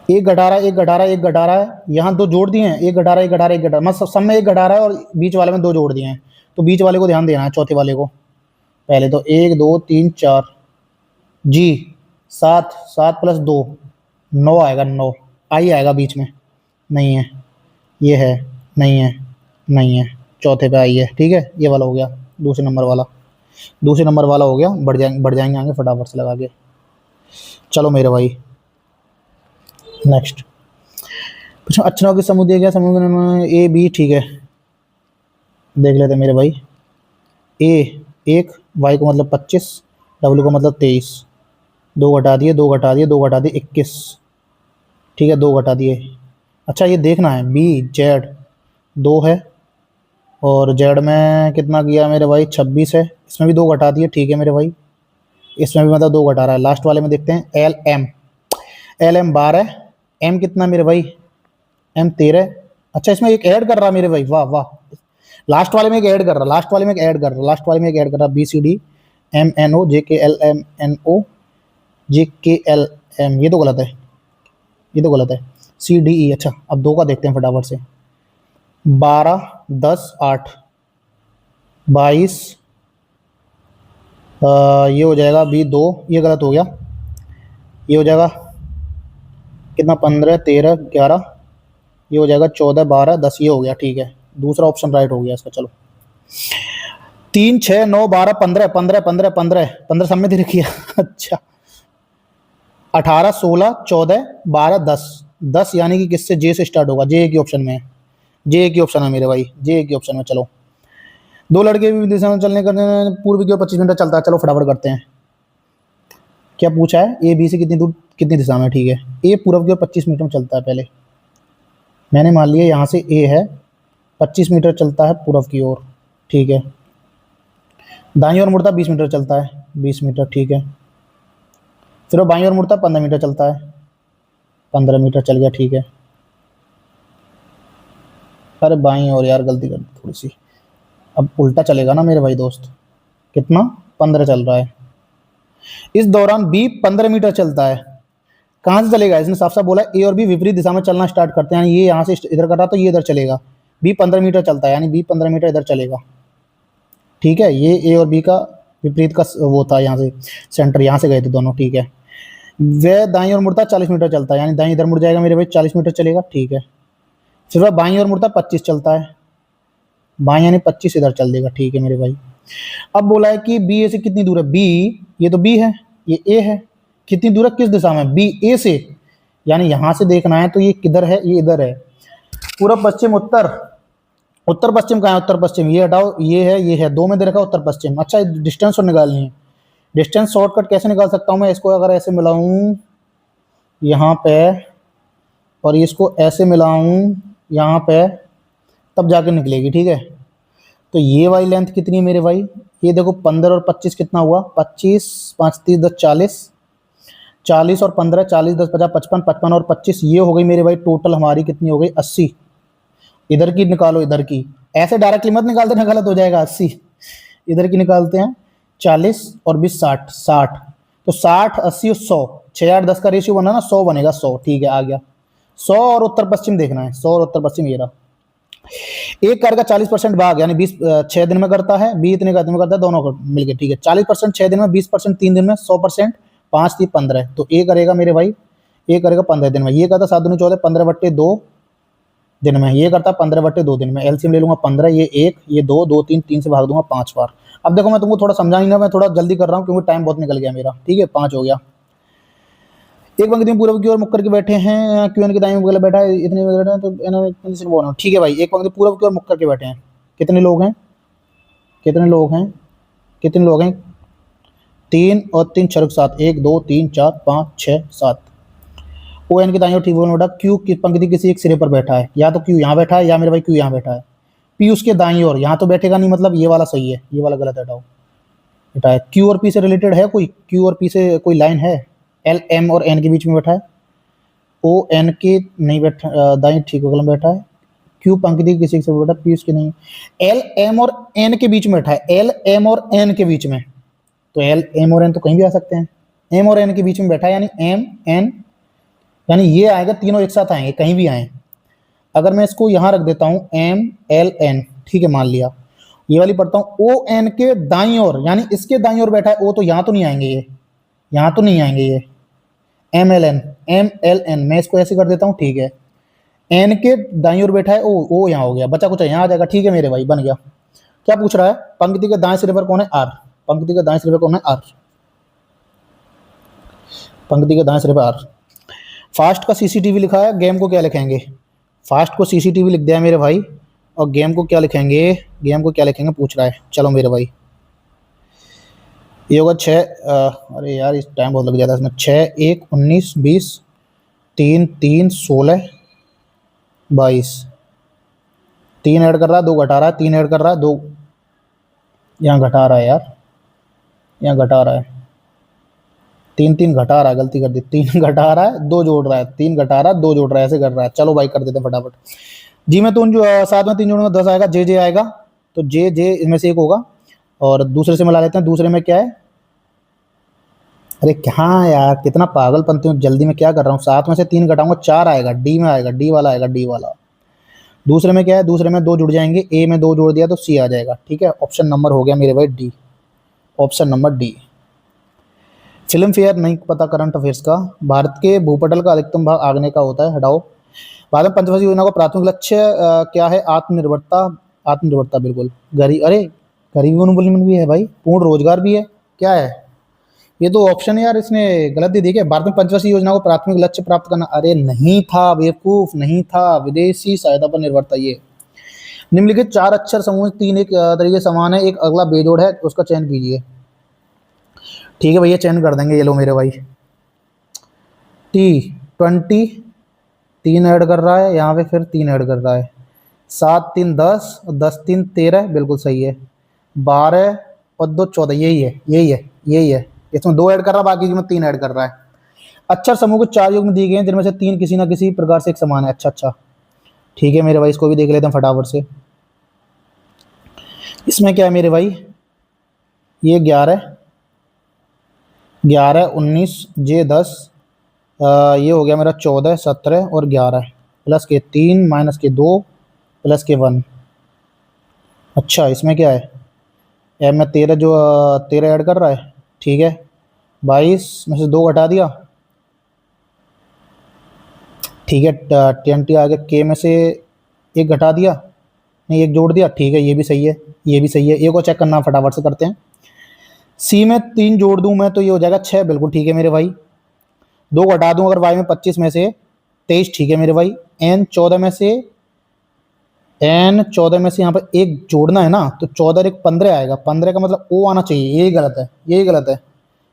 एक घटारा है, यहाँ दो जोड़ दिए हैं, एक घटारा मतलब सब में एक घटारा है और बीच वाले में दो जोड़ दिए हैं, तो बीच वाले को ध्यान देना है, चौथे वाले को। पहले तो 1 2 3 4 जी 7 7 + 2 9 आएगा, 9 आई आएगा बीच में, नहीं है ये है, नहीं है चौथे पे आई है, ठीक है ये वाला हो गया, दूसरे नंबर वाला हो गया। बढ़ जाएंगे आगे फटाफट से लगा के। चलो मेरे भाई नेक्स्ट, कुछ अक्षरों के समूह दिया गया, समूह ए बी, ठीक है देख लेते मेरे भाई। ए 1 वाई को मतलब 25, डब्ल्यू का मतलब 23, 2 घटा दिए, 2 घटा दिए, 2 घटा दिए 21, ठीक है 2 घटा दिए। अच्छा ये देखना है बी जेड 2 है, और जेड में कितना किया मेरे भाई 26 है, इसमें भी 2 घटा दिए, ठीक है मेरे भाई, इसमें भी मतलब 2 घटा रहा है। लास्ट वाले में देखते हैं L M, L M 12, M कितना मेरे भाई, एम 13। अच्छा इसमें एक ऐड कर रहा मेरे भाई, वाह वाह, लास्ट वाले में एक ऐड कर रहा, लास्ट वाले में एक ऐड कर रहा, लास्ट वाले में एक ऐड कर रहा, B C D M N O J K L M N O J K L M, ये तो गलत है, ये तो गलत है, सी डी ई। अच्छा अब 2 का देखते हैं फटाफट से, 12 10 8 22, ये हो जाएगा बी 2, ये गलत हो गया, ये हो जाएगा कितना 15 13 11, ये हो जाएगा 14 12 10, ये हो गया, ठीक है दूसरा ऑप्शन राइट हो गया इसका। चलो 3 6 9 12 15 15 15 15 15 सब में दे रखी है अच्छा 18 16 14 12 10, 10 यानी कि किससे, जे से स्टार्ट होगा, जे के ऑप्शन में है, जे के ऑप्शन है मेरे भाई, जे के ऑप्शन में। चलो 2 लड़के भी दिशा में चलने करने पूर्व की ओर 25 मिनट चलता है। चलो फटाफट करते हैं, क्या पूछा है, ए बी से कितनी दूर कितनी दिशा में, ठीक है ए पूर्व की ओर 25 मीटर में चलता है। पहले मैंने मान लिया यहाँ से ए है, 25 मीटर चलता है पूर्व की ओर, ठीक है। दाईं ओर मुड़ता 20 मीटर चलता है, 20 मीटर, ठीक है। फिर वो बाईं ओर मुड़ता 15 मीटर चलता है, 15 मीटर चल गया, ठीक है। अरे बाईं ओर यार गलती कर दी थोड़ी सी, अब उल्टा चलेगा ना मेरे भाई दोस्त, कितना 15 चल रहा है। इस दौरान बी 15 मीटर चलता है, कहाँ से चलेगा, इसने साफ साफ बोला ए और बी विपरीत दिशा में चलना स्टार्ट करते हैं, यानी ये यहाँ से इधर कर रहा तो ये इधर चलेगा, बी 15 मीटर चलता है यानी बी 15 मीटर इधर चलेगा, ठीक है। ये ए और बी का विपरीत का वो था, यहाँ से सेंटर यहाँ से गए थे दोनों, ठीक है। वह दाईं ओर मुड़ता 40 मीटर चलता है, यानी दाईं इधर मुड़ जाएगा मेरे भाई, 40 मीटर चलेगा, ठीक है। फिर वह बाईं ओर मुड़ता 25 चलता है, बाईं यानी 25 इधर चल देगा, ठीक है मेरे भाई। अब बोला है कि बी ए से कितनी दूर है, बी ये तो बी है, ये ए है, कितनी दूर है किस दिशा में, बी ए से, यानी यहां से देखना है तो ये किधर है, ये इधर है, पूर्व पश्चिम उत्तर, उत्तर पश्चिम कहाँ है, उत्तर पश्चिम ये हटाओ, ये है 2 में दे रखा उत्तर पश्चिम। अच्छा डिस्टेंस और निकालनी है, डिस्टेंस शॉर्टकट कैसे निकाल सकता हूँ मैं, इसको अगर ऐसे मिलाऊं यहाँ पे और इसको ऐसे मिलाऊं यहाँ पे, तब जाके निकलेगी, ठीक है। तो ये वाली लेंथ कितनी है मेरे भाई, ये देखो 15 और 25 कितना हुआ, 25 5 30 10 40, 40 और 15 40 10 50 55, 55 और 25 ये हो गई मेरे भाई, टोटल हमारी कितनी हो गई 80। इधर की निकालो, इधर की ऐसे डायरेक्टली मत निकाल देना, गलत हो जाएगा, 80 इधर की निकालते हैं, 40 और 20 60 60, तो 60 80 और 100, 6 8 10 का रेशियो बना ना, 100 बनेगा, 100, ठीक है आ गया 100। और उत्तर पश्चिम देखना है, 100 और उत्तर पश्चिम ये रहा। एक कार्य का 40% भाग यानी 20 6 दिन में करता है, बी इतने दिन में करता है, दोनों को मिलके, ठीक है। 40% 6 दिन में, 20% 3 दिन में, 100% 5 3 15, तो ए करेगा मेरे भाई, ए करेगा 15 दिन में, ये करता 7 दूनी 14 15/2 दिन में, ये करता 15/2 दिन में, एलसीएम ले लूंगा 15, ये 1 ये 2 2 3 3 से भाग दूंगा 5 बार। अब देखो मैं तुमको थोड़ा समझाऊंगा, मैं थोड़ा जल्दी कर रहा हूँ क्योंकि टाइम बहुत निकल गया मेरा, ठीक है 5 हो गया। एक पंक्ति में पूर्व की ओर मुख करके बैठे हैं, क्यों की दाईं मुख बैठा है, इतने तो ठीक है भाई, एक पंक्ति पूर्व की ओर मुख करके बैठे हैं, कितने लोग हैं, कितने लोग हैं, कितने लोग हैं, 3 और 3 6 7, 1 2 3 4 5 6 7। ओ एन की दाईं ओर ठीक बोलना, क्यू की पंक्ति किसी एक सिरे पर बैठा है, या तो क्यू यहाँ बैठा है या मेरे भाई क्यू यहाँ बैठा है, पी उसके दाईं ओर, यहाँ तो बैठेगा नहीं, मतलब ये वाला सही है, ये वाला गलत है, हटाओ हटा है। क्यू और पी से रिलेटेड है कोई, क्यू और पी से कोई लाइन है, एल एम और एन के बीच में बैठा है, ओ एन के नहीं बैठा, दाईं ठीक बगल में बैठा है, क्यू पंक्ति किसी से बैठा, पी उसके नहीं, एल एम और एन के बीच में बैठा है, एल एम और एन के बीच में, तो एल एम और एन तो कहीं भी आ सकते हैं, एम और एन के बीच में बैठा है यानी एम एन, यानी ये आएगा, तीनों एक साथ आएंगे कहीं भी आए। अगर मैं इसको यहाँ रख देता हूँ एम एल एन, ठीक है मान लिया, ये वाली पढ़ता हूँ ओ एन के दाईं ओर, यानी इसके दाईं ओर बैठा है ओ, तो यहाँ तो नहीं आएंगे ये, यहाँ तो नहीं आएंगे ये, एम एल एन, मैं इसको ऐसे कर देता हूँ, ठीक है। एन के दाईं ओर बैठा है ओ यहाँ हो गया, बचा कुछ यहाँ आ जाएगा, ठीक है मेरे भाई बन गया। क्या पूछ रहा है, पंक्ति के दाएं सिरे पर कौन है, आर, पंक्ति के दाएं सिरे पर कौन है, आर, पंक्ति के दाएं सिरे पर आर। फास्ट का सीसीटीवी लिखा है, गेम को क्या लिखेंगे, फास्ट को सीसीटीवी लिख दिया मेरे भाई, और गेम को क्या लिखेंगे, गेम को क्या लिखेंगे पूछ रहा है। चलो मेरे भाई ये होगा 6, अरे यार इस टाइम बहुत लग जाता है इसमें। 6 1 19 20, 3 3 16 22, 3 ऐड कर रहा है, 2 घटा रहा है, 3 ऐड कर रहा है, 2 यहाँ घटा रहा है यार, यहाँ घटा रहा है, 3 3 घटा रहा है, गलती कर दी, 3 घटा रहा है, 2 जोड़ रहा है, 3 घटा रहा है, 2 जोड़ रहा है, ऐसे कर रहा है। चलो भाई कर देते हैं फटाफट। जी में तो जो साथ में 3 जोड़ूंगा 10 आएगा, जे जे आएगा, तो जे जे इसमें से एक होगा। और दूसरे से मिला लेते हैं, दूसरे में क्या है, अरे क्या यार कितना पागलपंती हूँ, जल्दी में क्या कर रहा हूँ। 7 में से 3 घटाऊंगा 4 आएगा, डी में आएगा, डी वाला आएगा, डी वाला। दूसरे में क्या है, दूसरे में 2 जुड़ जाएंगे, ए में 2 जोड़ दिया तो सी आ जाएगा। ठीक है, ऑप्शन नंबर हो गया मेरे भाई D, option number D. Film fair नहीं पता, करंट अफेयर्स का। भारत के भूपटल का अधिकतम भाग आग्नेय का होता है, हटाओ। भारत में पंचवर्षीय योजना का प्राथमिक लक्ष्य क्या है, आत्मनिर्भरता। आत्मनिर्भरता बिल्कुल। गरीब, अरे गरीबी उन्मूलन भी है भाई, पूर्ण रोजगार भी है, क्या है ये तो ऑप्शन है यार, इसने गलत दे दी क्या। भारत में पंचवर्षीय योजना को प्राथमिक लक्ष्य प्राप्त करना, अरे नहीं था बेवकूफ, नहीं था, विदेशी सहायता पर निर्भरता। ये निम्नलिखित 4 अक्षर समूह 3 एक तरीके समान है, एक अगला बेजोड़ है, उसका चयन कीजिए। ठीक है भैया, चयन कर देंगे, ये लो मेरे भाई। टी 20, 3 ऐड कर रहा है यहाँ पे, फिर 3 ऐड कर रहा है, 7 3 10, 10 3 13, बिल्कुल सही है। 12 और 2 14, यही है, यही है, यही है। इसमें 2 ऐड कर रहा है, बाकी में 3 ऐड कर रहा है। अक्षर समूह को 4 युग्म दिए गए हैं, जिनमें से 3 किसी ना किसी प्रकार से एक समान है। अच्छा अच्छा, ठीक है मेरे भाई, इसको भी देख लेते हैं फटाफट से। इसमें क्या है मेरे भाई, ये 11 11 19 जे 10, ये हो गया मेरा 14 17 और 11, प्लस के 3 माइनस के 2 प्लस के 1। अच्छा इसमें क्या है, एम में 13 जो 13 ऐड कर रहा है, ठीक है। 22 में से 2 घटा दिया, ठीक है। 20 आ गया, के में से 1 घटा दिया, नहीं 1 जोड़ दिया, ठीक है, ये भी सही है, ये भी सही है। एक को चेक करना, फटाफट से करते हैं। सी में 3 जोड़ दूं मैं तो ये हो जाएगा 6, बिल्कुल ठीक है मेरे भाई। 2 घटा दूं अगर वाई में 25 में से 23, ठीक है मेरे भाई। एन 14 में से, एन 14 में से यहाँ पर 1 जोड़ना है ना, तो 14 एक 15 आएगा, 15 का मतलब ओ आना चाहिए, यही गलत है, यही गलत है,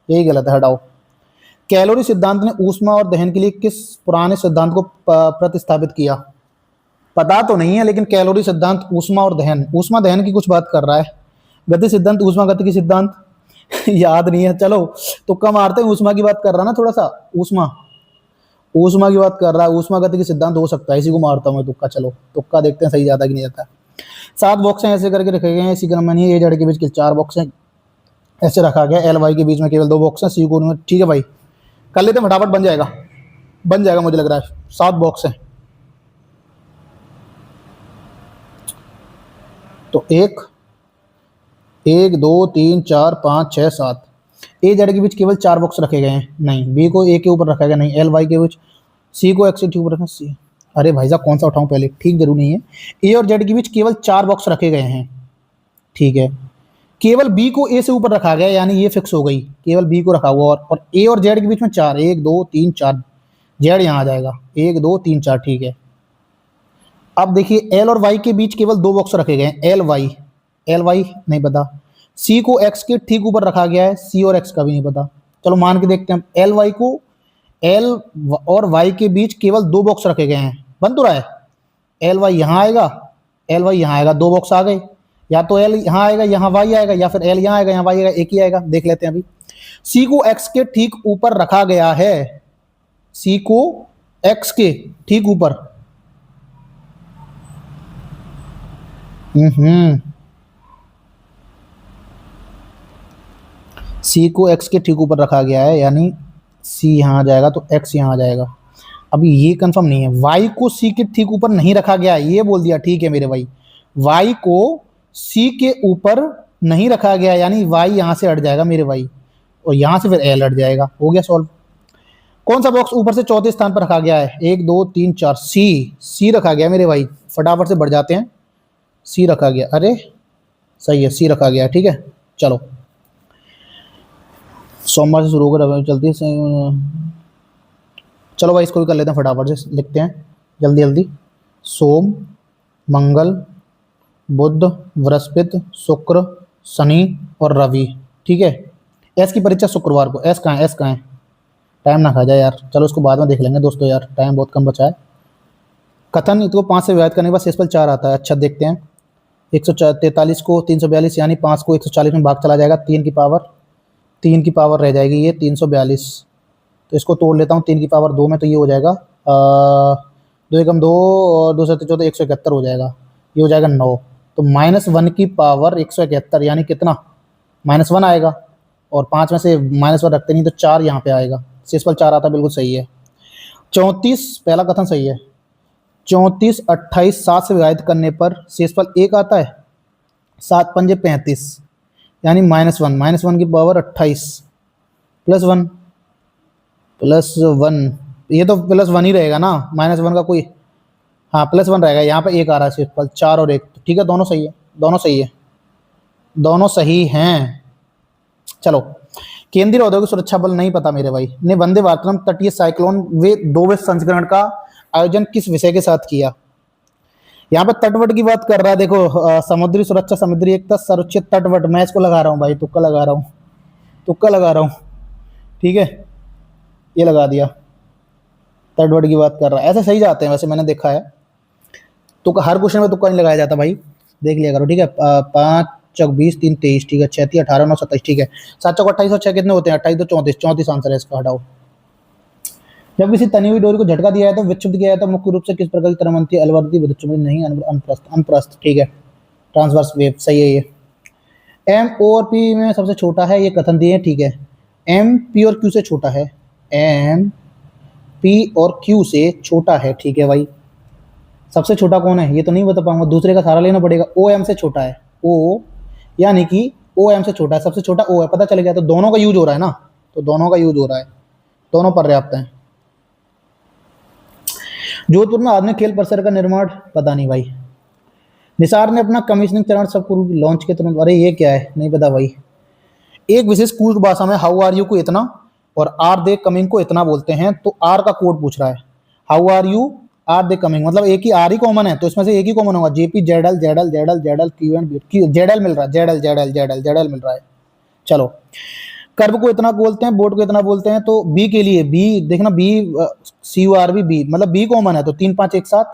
यही गलत है, हटाओ। कैलोरी सिद्धांत ने ऊष्मा और दहन के लिए किस पुराने सिद्धांत को प्रतिस्थापित किया। पता तो नहीं है, लेकिन कैलोरी सिद्धांत ऊष्मा और दहन, ऊष्मा दहन की कुछ बात कर रहा है। गति सिद्धांत ऊष्मा गति की सिद्धांत याद नहीं है, चलो तुक्का मारते हैं। ऊष्मा की बात कर रहा ना, थोड़ा सा ऊष्मा, ऊष्मा की बात कर रहा है, ऊष्मा गति की सिद्धांत हो सकता है, इसी को मारता हूँ मैं तुक्का। चलो तुक्का देखते हैं सही जाता कि नहीं जाता। 7 बॉक्स हैं ऐसे करके रखे गए हैं, इसी क्रम में नहीं है। ए जड़ के बीच के 4 बॉक्स हैं, ऐसे रखा गया। एल वाई के बीच में केवल 2 बॉक्स हैं, सी कोण में, ठीक है भाई कर लेते हैं फटाफट, बन जाएगा, बन जाएगा मुझे लग रहा है। 7 बॉक्स हैं, तो 1 1 2 3 4 5 6 7। ए जेड के बीच केवल 4 बॉक्स रखे गए हैं, नहीं। बी को ए के ऊपर रखा गया, नहीं। एल वाई के बीच, सी को एक्स के ऊपर रखा, सी, अरे भाई साहब कौन सा उठाऊं पहले, ठीक जरूर नहीं है। ए और जेड के बीच केवल 4 बॉक्स रखे गए हैं, ठीक है। केवल बी को ए से ऊपर रखा गया, यानी ये फिक्स हो गई, केवल बी को रखा हुआ। और ए और जेड के बीच में 4, 1 2 3 4, जेड यहाँ आ जाएगा, 1 2 3 4, ठीक है। अब देखिए एल और वाई के बीच केवल 2 बॉक्स रखे गए हैं, एल वाई, एल वाई नहीं पता। सी को एक्स के ठीक ऊपर रखा गया है, सी और एक्स का भी नहीं पता। चलो मान के देखते हैं, एल वाई को, एल और वाई के बीच केवल 2 बॉक्स रखे गए हैं, बन तो रहा है। एल वाई यहाँ आएगा, एल वाई यहाँ आएगा, 2 बॉक्स आ गए। या तो एल यहाँ आएगा, यहाँ वाई आएगा, या फिर एल यहाँ आएगा, यहाँ वाई आएगा, एक ही आएगा, देख लेते हैं अभी। सी को एक्स के ठीक ऊपर रखा गया है, सी को एक्स के ठीक ऊपर, सी को एक्स के ठीक ऊपर रखा गया है, यानी सी यहाँ आ जाएगा तो एक्स यहाँ आ जाएगा। अभी ये कंफर्म नहीं है। वाई को सी के ठीक ऊपर नहीं रखा गया है, ये बोल दिया, ठीक है मेरे भाई। वाई को सी के ऊपर नहीं रखा गया, यानी वाई यहाँ से हट जाएगा मेरे भाई, और यहाँ से फिर एल हट जाएगा, हो गया सॉल्व। कौन सा बॉक्स ऊपर से चौथे स्थान पर रखा गया है, 1 2 3 4, सी रखा गया मेरे भाई, फटाफट से बढ़ जाते हैं। सी रखा गया, अरे सही है, सी रखा गया, ठीक है। चलो सोमवार से शुरू होकर चलती है, चलो भाई इसको भी कर लेते हैं फटाफट से, लिखते हैं जल्दी जल्दी। सोम, मंगल, बुध, बृहस्पति, शुक्र, शनि और रवि, ठीक है। एस की परीक्षा शुक्रवार को। एस कहाँ है, एस कहाँ है? टाइम ना खा जाए यार, चलो उसको बाद में देख लेंगे दोस्तों, यार टाइम बहुत कम बचा है। कथन इसको 5 से विभाजित करने के बाद शेषफल 4 आता है। अच्छा देखते हैं, 143 को 342 यानी 5 को 140 में भाग चला जाएगा, 3 की पावर रह जाएगी ये 342। तो इसको तोड़ लेता हूँ 3 की पावर 2 में, तो ये हो जाएगा 2 एकम 2 और 2 से 14 171 हो जाएगा, ये हो जाएगा 9। तो -1 की पावर 171 यानी कितना, -1 आएगा, और 5 में से -1 रखते नहीं तो 4 यहाँ पे आएगा, शेषफल 4 आता है, बिल्कुल सही है। 34 पहला कथन सही है। 34 28 7 से विभाजित करने पर शेषफल 1 आता है, 7 पंजे 35 यानी -1 की पावर 28 +1 ये तो +1 ही रहेगा ना, -1 का कोई, हाँ +1 रहेगा। यहाँ पे 1 आ रहा है शेषफल, 4 और 1, तो ठीक है, दोनों सही है, दोनों सही है, दोनों सही हैं। चलो, केंद्रीय औद्योगिक सुरक्षा बल नहीं पता मेरे भाई ने वंदे भारतम तटीय साइक्लोन वे 2वें संस्करण का आयोजन किस विषय के साथ किया। यहाँ पे तटवट की बात कर रहा है, देखो समुद्री सुरक्षा, समुद्री एकता, सुरक्षित तटवट, मैं इसको लगा रहा हूँ भाई, तुक्का लगा रहा हूँ, तुक्का लगा रहा हूँ, ठीक है, ये लगा दिया, तटवट की बात कर रहा है। ऐसे सही जाते हैं वैसे, मैंने देखा है, तुक्का हर क्वेश्चन में तुक्का नहीं लगाया जाता भाई, देख लिया करो, ठीक है। 5 चौक 20 3 23, ठीक है, 6 3 18 9 27, ठीक है, 7 चौक 28 और 6 कितने होते हैं, 28 तो 34 आंसर है इसका, हटाओ। जब किसी तनी हुई डोरी को झटका दिया है तो विक्षिप्त किया है तो मुख्य रूप से किस प्रकार की तरह बनती है, अलवर्ती, विद्युत नहीं, अनप्रस्थ, अनप्रस्थ, ठीक है, ट्रांसवर्स वेव, सही है ये। एम ओ और पी में सबसे छोटा है, ये कथन दिए, ठीक है, एम पी और क्यू से छोटा है, एम पी और क्यू से छोटा है, ठीक है भाई। सबसे छोटा कौन है ये तो नहीं बता पाऊंगा, दूसरे का सहारा लेना पड़ेगा। ओ एम से छोटा है, ओ यानी कि ओ एम से छोटा है, सबसे छोटा ओ है, पता चल गया, तो दोनों का यूज हो रहा है ना, तो दोनों का यूज हो रहा है, दोनों पर्याप्त हैं। जोधपुर में आधुनिक खेल परिसर का निर्माण, पता नहीं भाई। निसार ने अपना कमीशनिंग चरण सब लॉन्च के तुरंत, अरे ये क्या है, नहीं पता भाई। एक विशेष कूट भाषा में हाउ आर यू को इतना और आर दे कमिंग को इतना बोलते हैं, तो आर का कोड पूछ रहा है, how are you are they coming, मतलब एक ही आर ही कॉमन है, तो इसमें से एक ही कॉमन होगा, जेपी जेडल जेडल जेडल जेडल क्यू एंड बी, जेडल मिल रहा है, जेडल जेडल जेडल जेडल मिल रहा है। चलो, कर्व को इतना बोलते हैं, बोर्ड को इतना बोलते हैं, तो बी के लिए बी देखना, B C U R B, मतलब बी कॉमन है, तो 3 5 1 7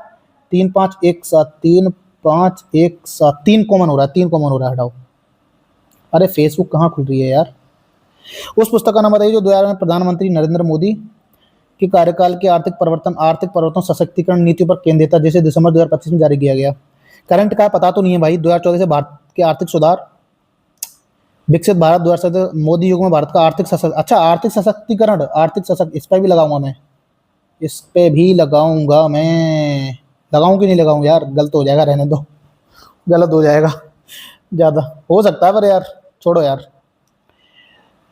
3 5 1 7 3 5 1 7 3 कॉमन हो रहा है, 3 कॉमन हो रहा है, हटाओ। अरे फेसबुक कहाँ खुल रही है यार। उस पुस्तक का नाम बताइए जो 2000 में प्रधानमंत्री नरेंद्र मोदी के कार्यकाल के आर्थिक परिवर्तन सशक्तिकरण नीतियों पर केंद्रित था, जिसे दिसंबर 2025 में जारी किया गया। करंट का पता तो नहीं है भाई। 2014 से भारत के आर्थिक सुधार, विकसित भारत 2017, मोदी युग में भारत का आर्थिक सशक्तिकरण, इस पर भी लगाऊंगा मैं, इस पे भी लगाऊंगा मैं, लगाऊं कि नहीं लगाऊं यार, गलत हो जाएगा, रहने दो, गलत हो जाएगा, ज़्यादा हो सकता है, पर यार छोड़ो यार,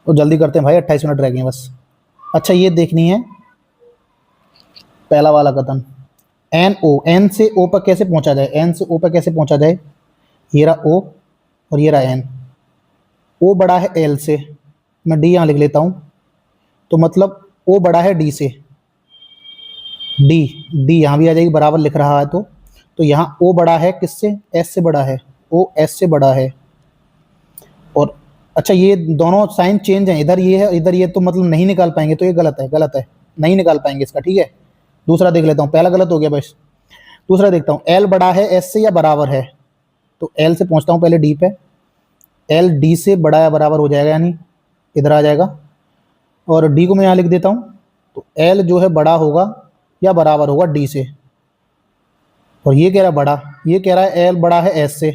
तो जल्दी करते हैं भाई, 28 मिनट रह गए बस। अच्छा ये देखनी है पहला वाला कथन, एन ओ, एन से ओ पर कैसे पहुंचा जाए, एन से ओ पर कैसे पहुंचा जाए, ये रहा ओ और ये रहा एन, ओ बड़ा है एल से, मैं डी यहाँ लिख लेता हूँ, तो मतलब ओ बड़ा है डी से, डी डी यहाँ भी आ जाएगी, बराबर लिख रहा है तो यहाँ ओ बड़ा है किससे, एस से बड़ा है, ओ एस से बड़ा है। और अच्छा ये दोनों साइन चेंज हैं, इधर ये है इधर ये, तो मतलब नहीं निकाल पाएंगे, तो ये गलत है, नहीं निकाल पाएंगे इसका, ठीक है। दूसरा देख लेता हूँ, पहला गलत हो गया बस, दूसरा देखता हूँ, एल बड़ा है एस से या बराबर है, तो एल से पहुँचता हूँ पहले डी पे, एल डी से बड़ा या बराबर हो जाएगा, यानी इधर आ जाएगा, और डी को मैं यहाँ लिख देता हूँ, तो एल जो है बड़ा होगा या बराबर होगा डी से, और ये कह रहा है बड़ा, ये कह रहा है एल बड़ा है एस से,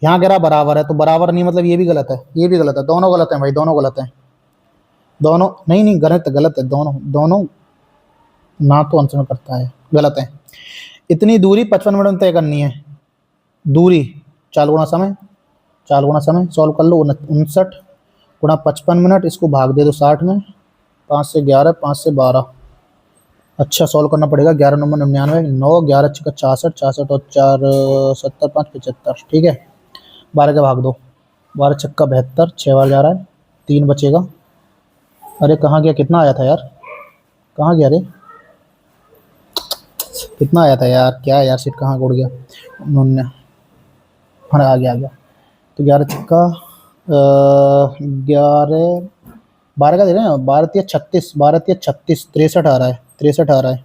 यहाँ कह रहा बराबर है, तो बराबर नहीं, मतलब ये भी गलत है, ये भी गलत है, दोनों गलत हैं भाई, दोनों गलत हैं, दोनों नहीं गलत है, दोनों ना तो आंसर में करता है, गलत है। इतनी दूरी 55 मिनट में तय करनी है, दूरी 4 गुना समय सॉल्व कर लो, 59 गुणा 55 मिनट, इसको भाग दे दो 60 में, 5 से 11 5 से 12, अच्छा सॉल्व करना पड़ेगा, 11 9 99, 9 11 छक्का 66 66 और 4 70 5 75, ठीक है, 12 का भाग दो, 12 छक्का 72, 6 बार जा रहा है, 3 बचेगा, अरे कहाँ गया, कितना आया था यार, कहाँ गया, अरे कितना आया था यार, क्या यार सीट कहाँ उड़ गया, उन्होंने, हाँ आ गया, तो 11 छक्का 11 12 का दे रहे हैं, 12 या 36 63 आ रहा है, 63 आ रहा है,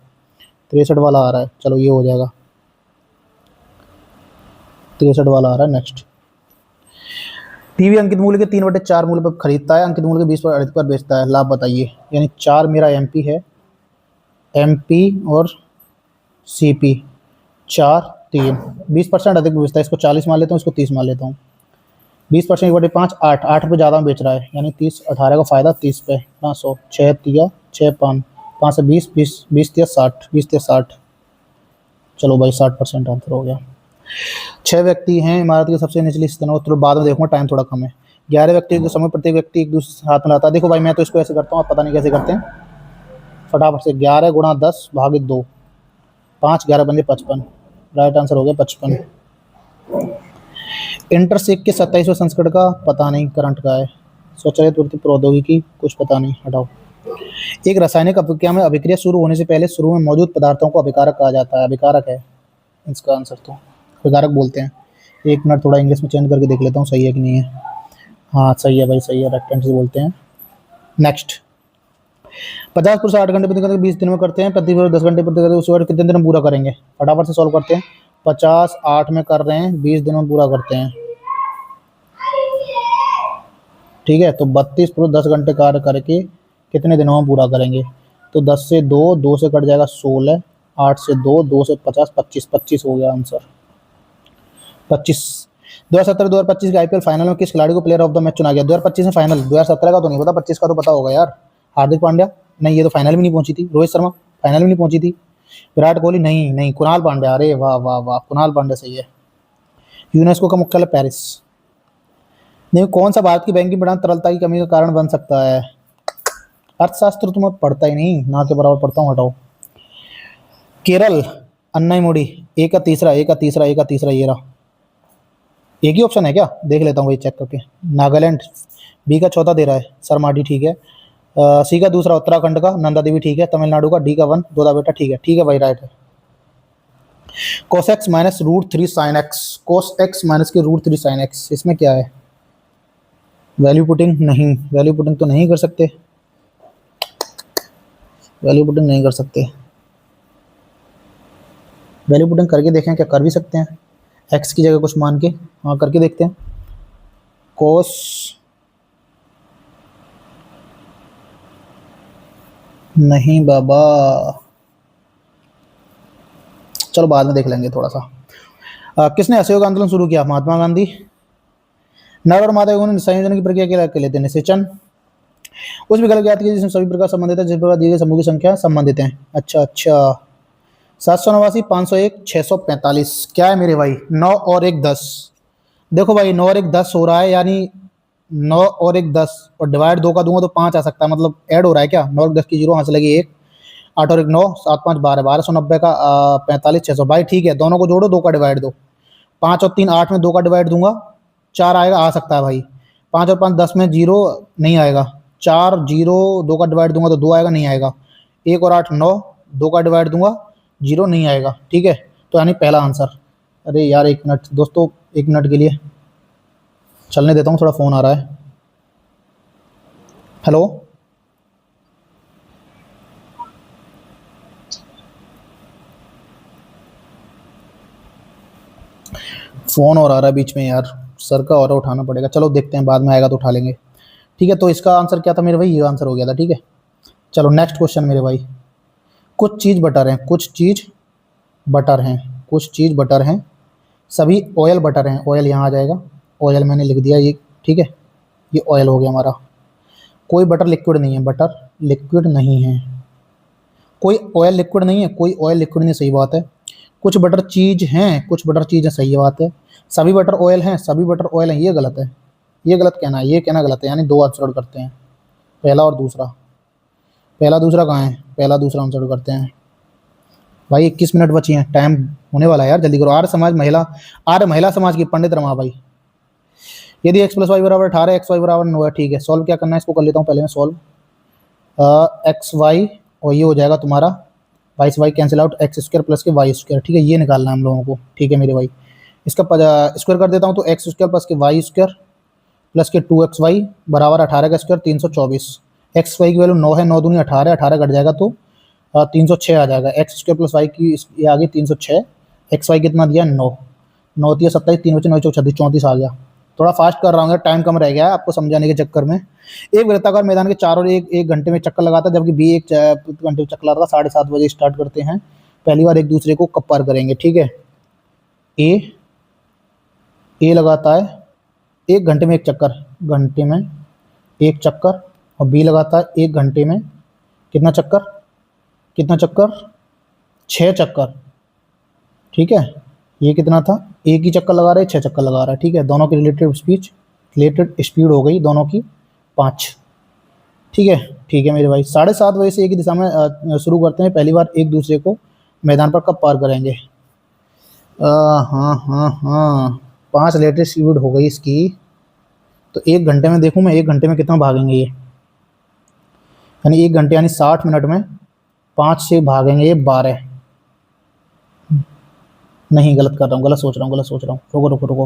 63 वाला आ रहा है। चलो ये हो जाएगा, 63 वाला आ रहा है। नेक्स्ट, टीवी अंकित मूल्य के 3/4 मूल्य पर खरीदता है, अंकित मूल्य के 20 पर अधिक पर बेचता है, लाभ बताइए। यानी 4 मेरा एमपी है, एमपी और सीपी, 4 3, 20% अधिक बेचता है। इसको 40 मान लेता हूँ, इसको 30 मान लेता हूँ। 20% 1/5 8, 8 रुपये ज़्यादा बेच रहा है, यानी 30, 18 का फायदा 30 पे ना, 100 6 तिया 6 5 5 से 20 20 20 तिया 60, 20 तिया 60। चलो भाई 60% आंसर हो गया। 6 व्यक्ति हैं इमारत के सबसे निचली स्तर, उत्तर बाद में देखूंगा, टाइम थोड़ा कम है। 11 व्यक्ति के समय प्रत्येक व्यक्ति एक दूसरे हाथ में लाता है। देखो भाई मैं तो इसको ऐसे करता हूँ, आप पता नहीं कैसे करते हैं, फटाफट से 11 गुणा 10 भागे 2, 5 11 बन 55, राइट आंसर हो गया 55। इंटरसेक के 27वें संस्करण का पता नहीं, करंट का है। स्वचालित वृत्ति प्रौद्योगिकी, कुछ पता नहीं, हटाओ। एक रासायनिक अभिक्रिया में अभिक्रिया शुरू होने से पहले शुरू में मौजूद पदार्थों को अभिकारक कहा जाता है, अभिकारक है इसका आंसर, तो अभिकारक बोलते हैं। एक मिनट थोड़ा इंग्लिश में चेंज करके देख लेता हूँ सही है कि नहीं है। हाँ सही है भाई, सही है, रेक्टेंट से बोलते हैं। नेक्स्ट, 50 पुरुष 8 घंटे प्रति करके 20 दिन में करते हैं, प्रति पुरुष 10 घंटे प्रति करके उस कितने दिन में पूरा करेंगे। फटाफट से सॉल्व करते हैं। 50 8 में कर रहे हैं, 20 दिनों में पूरा करते हैं, ठीक है। तो 32 पुरुष 10 घंटे कार्य करके कितने दिनों में पूरा करेंगे। तो 10 से 2 से कट जाएगा 16, 8 से 2 से 50 25, 25 हो गया आंसर 25। 2017-2025 के आईपीएल फाइनल में किस खिलाड़ी को प्लेयर ऑफ द मैच चुना गया। 2025 में फाइनल, 2017 का तो नहीं पता, 25 का तो पता होगा यार। हार्दिक पांड्या नहीं, ये तो फाइनल भी नहीं पहुंची थी। रोहित शर्मा फाइनल भी नहीं पहुंची थी। विराट कोहली नहीं नहीं, कुणाल पांड्या, अरे वाह वाह वाह, कुणाल पांड्या सही है। यूनेस्को का मुख्यालय पेरिस। नहीं, कौन सा भारत की बैंकिंग प्रणाली तरलता की कमी का कारण बन सकता है। अर्थशास्त्र तो मैं पढ़ता ही नहीं, ना के बराबर पढ़ता हूँ, हटाओ। केरल, अन्नाईमुड़ी, ए का तीसरा, ए का तीसरा, ए का तीसरा, ये रहा। एक ही ऑप्शन है क्या, देख लेता हूँ भाई चेक करके। नागालैंड, बी का चौथा दे रहा है, सरमाडी, ठीक है। सी का दूसरा उत्तराखंड का, नंदा देवी, ठीक है। तमिलनाडु का डी का 1, दोदा बेटा, ठीक है भाई, राइट है। Cos x minus root 3 sine x, cos x minus के रूट 3 साइन एक्स, इसमें क्या है। वैल्यू पुटिंग नहीं, वैल्यू पुटिंग तो नहीं कर सकते, वैल्यू पुटिंग नहीं कर सकते। वैल्यू पुटिंग करके देखें, क्या कर भी सकते हैं, एक्स की जगह कुछ मान के। हाँ करके देखते हैं। कोस नहीं बाबा, चलो बाद में देख लेंगे थोड़ा सा। किसने असहयोग आंदोलन शुरू किया। महात्मा गांधी। नर और मादा ने संयोजन की प्रक्रिया के लेते हैं, निषेचन। उस विकल्प ज्ञात कीजिए जिसमें सभी प्रकार संबंधित है, जिस प्रकार दिए गए समूह की संख्या संबंधित है। अच्छा अच्छा, 789, 501, 645, क्या है मेरे भाई, 9 और 1 10। देखो भाई 9 और 1 10 हो रहा है, यानी 9 और 1 10, और डिवाइड 2 का दूंगा तो 5 आ सकता है, मतलब ऐड हो रहा है क्या। 9 और 10 की 0, यहाँ से लगी 1, 8 और 1 9, 7 5 12, 1290 का 45 600, भाई ठीक है। दोनों को जोड़ो, 2 का डिवाइड दो, 5 और 3 8 में 2 का डिवाइड दूंगा 4 आएगा, आ सकता है भाई। 5 और 5 10 में 0 नहीं आएगा, 4 0 2 का डिवाइड दूंगा तो 2 आएगा, नहीं आएगा। 1 और 8 9, 2 का डिवाइड दूंगा 0 नहीं आएगा, ठीक है। तो यानी पहला आंसर। अरे यार 1 मिनट दोस्तों, 1 मिनट के लिए चलने देता हूँ, थोड़ा फ़ोन आ रहा है। हेलो, फ़ोन और आ रहा है बीच में यार, सर का और उठाना पड़ेगा। चलो देखते हैं, बाद में आएगा तो उठा लेंगे, ठीक है। तो इसका आंसर क्या था मेरे भाई, ये आंसर हो गया था, ठीक है। चलो नेक्स्ट क्वेश्चन मेरे भाई। कुछ चीज़ बटर हैं, कुछ चीज़ बटर हैं, कुछ चीज़ बटर हैं, सभी ऑयल बटर हैं। ऑयल यहाँ आ जाएगा, ऑयल मैंने लिख दिया ये, ठीक है। ये ऑयल हो गया हमारा। कोई बटर लिक्विड नहीं है, बटर लिक्विड नहीं है। कोई ऑयल लिक्विड नहीं है, कोई ऑयल लिक्विड नहीं, सही बात है। कुछ बटर चीज़ हैं, कुछ बटर चीज़ है, सही बात है। सभी बटर ऑयल हैं, सभी बटर ऑयल हैं, ये गलत है, ये गलत कहना है, ये कहना गलत है। यानी 2 आंसर करते हैं, पहला और दूसरा। पहला दूसरा कहाँ है, पहला दूसरा आंसर करते हैं भाई। 21 मिनट बची हैं, टाइम होने वाला है यार, जल्दी करो। आर्य महिला समाज की पंडित रमा भाई। यदि x + y = 18, x y = 9 है, ठीक है। सॉल्व क्या करना है, इसको कर लेता हूँ पहले मैं सॉल्व। एक्स वाई, और ये हो जाएगा तुम्हारा 22y कैंसिल आउट, x² + के y², ठीक है। ये निकालना है हम लोगों को, ठीक है मेरे भाई। इसका स्क्वायर कर देता हूँ, तो x² + के y² प्लस के 2xy बराबर 18 का स्क्वायर 324। एक्स वाई की वैल्यू 9 है, 9 दूनी 18, 18 कट जाएगा तो 306 आ जाएगा। एक्स स्क्वायर प्लस वाई की ये आ गई 306। एक्स वाई कितना दिया 9, 9 दिया 27, 3 बचे 9 चौक 36, 34 आ गया। थोड़ा फास्ट कर रहा हूँ, टाइम कम रह गया है आपको समझाने के चक्कर में। एक वृत्ताकार मैदान के चारों ओर एक घंटे में चक्कर लगाता है, जबकि बी एक घंटे में चक्कर लगाता है। 7:30 बजे स्टार्ट करते हैं, पहली बार एक दूसरे को कब पार करेंगे, ठीक है। ए लगाता है 1 घंटे में एक चक्कर, घंटे में एक चक्कर, और बी लगाता है 1 घंटे में कितना चक्कर, कितना चक्कर 6 चक्कर, ठीक है। ये कितना था, एक ही चक्कर लगा रहा है, 6 चक्कर लगा रहा है, ठीक है। दोनों की रिलेटेड स्पीड हो गई दोनों की 5, ठीक है। ठीक है मेरे भाई, 7:30 बजे से एक ही दिशा में शुरू करते हैं, पहली बार एक दूसरे को मैदान पर कब पार करेंगे। हाँ 5 रिलेटेड स्पीड हो गई इसकी, तो 1 घंटे में देखूँ मैं 1 घंटे में कितना भागेंगे ये, यानी 1 घंटे यानी 60 मिनट में 5 से भागेंगे ये 12। नहीं गलत कर रहा हूँ, गलत सोच रहा हूँ, रुको,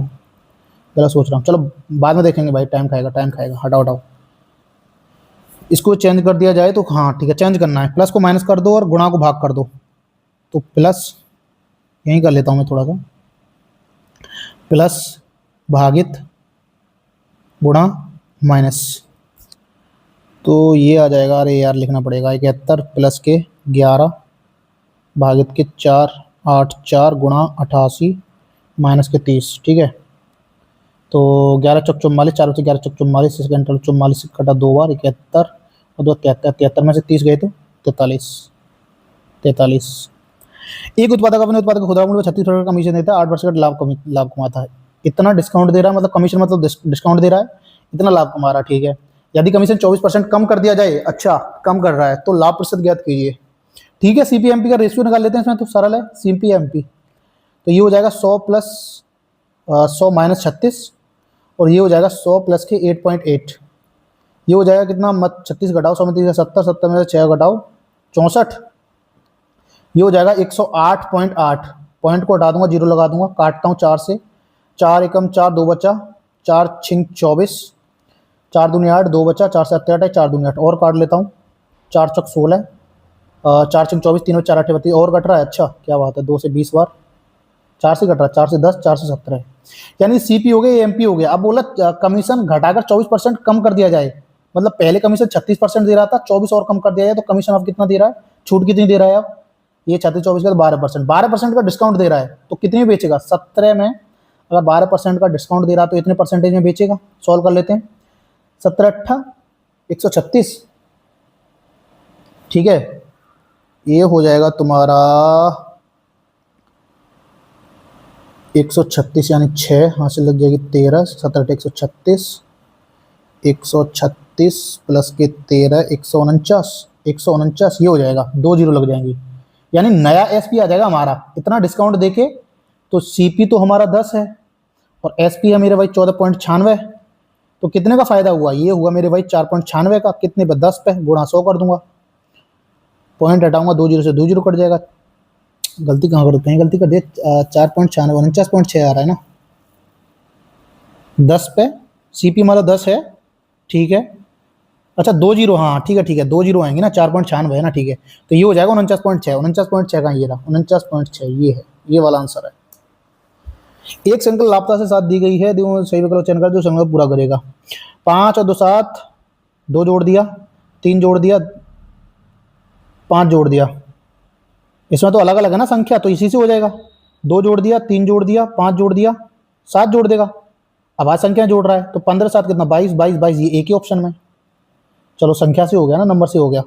गलत सोच रहा हूँ। चलो बाद में देखेंगे भाई, टाइम खाएगा, हटाओ। इसको चेंज कर दिया जाए तो हाँ ठीक है, चेंज करना है। प्लस को माइनस कर दो और गुणा को भाग कर दो, तो प्लस यहीं कर लेता हूँ मैं थोड़ा सा, प्लस भागित गुणा माइनस, तो ये आ जाएगा। अरे यार लिखना पड़ेगा 71 प्लस के 11 भागित के 4 8 4 गुणा 88 माइनस के 30, ठीक है। तो 11 चौक 44, 4 से 11 चौक 44, सेकंड 44 कटा 2 बार, 71 और 2 73 में से 30 गए तो 43। एक उत्पादक अपने उत्पाद का खुदरा मूल्य 36% कमीशन देता है, 8% लाभ कमाता है। इतना डिस्काउंट दे रहा है, मतलब कमीशन मतलब डिस्काउंट दे रहा है, इतना लाभ कमा रहा है, ठीक है। यदि कमीशन 24% कम कर दिया जाए, अच्छा कम कर रहा है, तो लाभ प्रतिशत ज्ञात कीजिए, ठीक है। सीपीएमपी का रेशियो निकाल लेते हैं इसमें, तो सरल है सीपीएमपी। तो ये हो जाएगा 100 प्लस 100 माइनस 36, और ये हो जाएगा 100 प्लस के 8.8। ये हो जाएगा कितना, मत 36 घटाओ 100 में 70, 70 में से 6 घटाओ 64, ये हो जाएगा 108.8। पॉइंट को हटा दूंगा, जीरो लगा दूंगा, काटता हूँ 4 से, 4 एकम 4, 2 बचा, 4 छिंग 24, 4 दूनी 8, 2 बचा, 4 से 8 है, 4 दूनी 8 और काट लेता हूँ, 4 चौक 16, 4 छिंग 24, 3 4 8 32 और कट रहा है। अच्छा क्या बात है, 2 से 20 बार, 4 से कट रहा है, 4 से 10, 4 से 17, यानी सीपी हो गया, एमपी हो गया। अब बोला कमीशन घटाकर 24% कम कर दिया जाए, मतलब पहले कमीशन 36% दे रहा था, 24 और कम कर दिया जाए, तो कमीशन अब कितना दे रहा है, छूट कितनी दे रहा है अब, ये 36 24 का 12% का डिस्काउंट दे रहा है, तो कितने बेचेगा 17 में, अगर 12% का डिस्काउंट दे रहा है तो इतने परसेंटेज में बेचेगा। सॉल्व कर लेते हैं, 17 8 136, ठीक है। ये हो जाएगा तुम्हारा 136 यानी 6 हाथ से लग जाएगी 13, 17 136, 136 प्लस के 13 149, ये हो जाएगा, 2 जीरो लग जाएंगी, यानी नया एसपी आ जाएगा हमारा इतना डिस्काउंट देके। तो सीपी तो हमारा 10 है और एसपी है मेरे भाई 14.96, तो कितने का फायदा हुआ, ये हुआ मेरे भाई 4.96 का, कितने पे 10 पे, गुणा 100 कर दूंगा, पॉइंट हटाऊंगा 2 जीरो से 2 जीरो कट जाएगा। गलती कहाँ करते हैं, गलती कर दिए, 4.96 49.6 आ रहा है ना, 10 पे, सीपी हमारा 10 है, ठीक है। अच्छा 2 जीरो, हाँ ठीक है 2 जीरो आएंगे ना, 4.96 है ना, ठीक है। तो ये हो जाएगा 49.6 का, ये रहा 49.6, ये है, ये वाला आंसर है। एक संकल्प लापता से 7 दी गई है, सही विकल्प चयन कर जो संकल्प पूरा करेगा। 5 और 2 7, 2 जोड़ दिया, 3 जोड़ दिया, 5 जोड़ दिया, इसमें तो अलग अलग है ना संख्या, तो इसी से हो जाएगा। 2 जोड़ दिया, 3 जोड़ दिया, 5 जोड़ दिया, 7 जोड़ देगा। अब आज संख्या जोड़ रहा है, तो 15 7 कितना 22, ये एक ही ऑप्शन में। चलो संख्या से हो गया ना, नंबर से हो गया।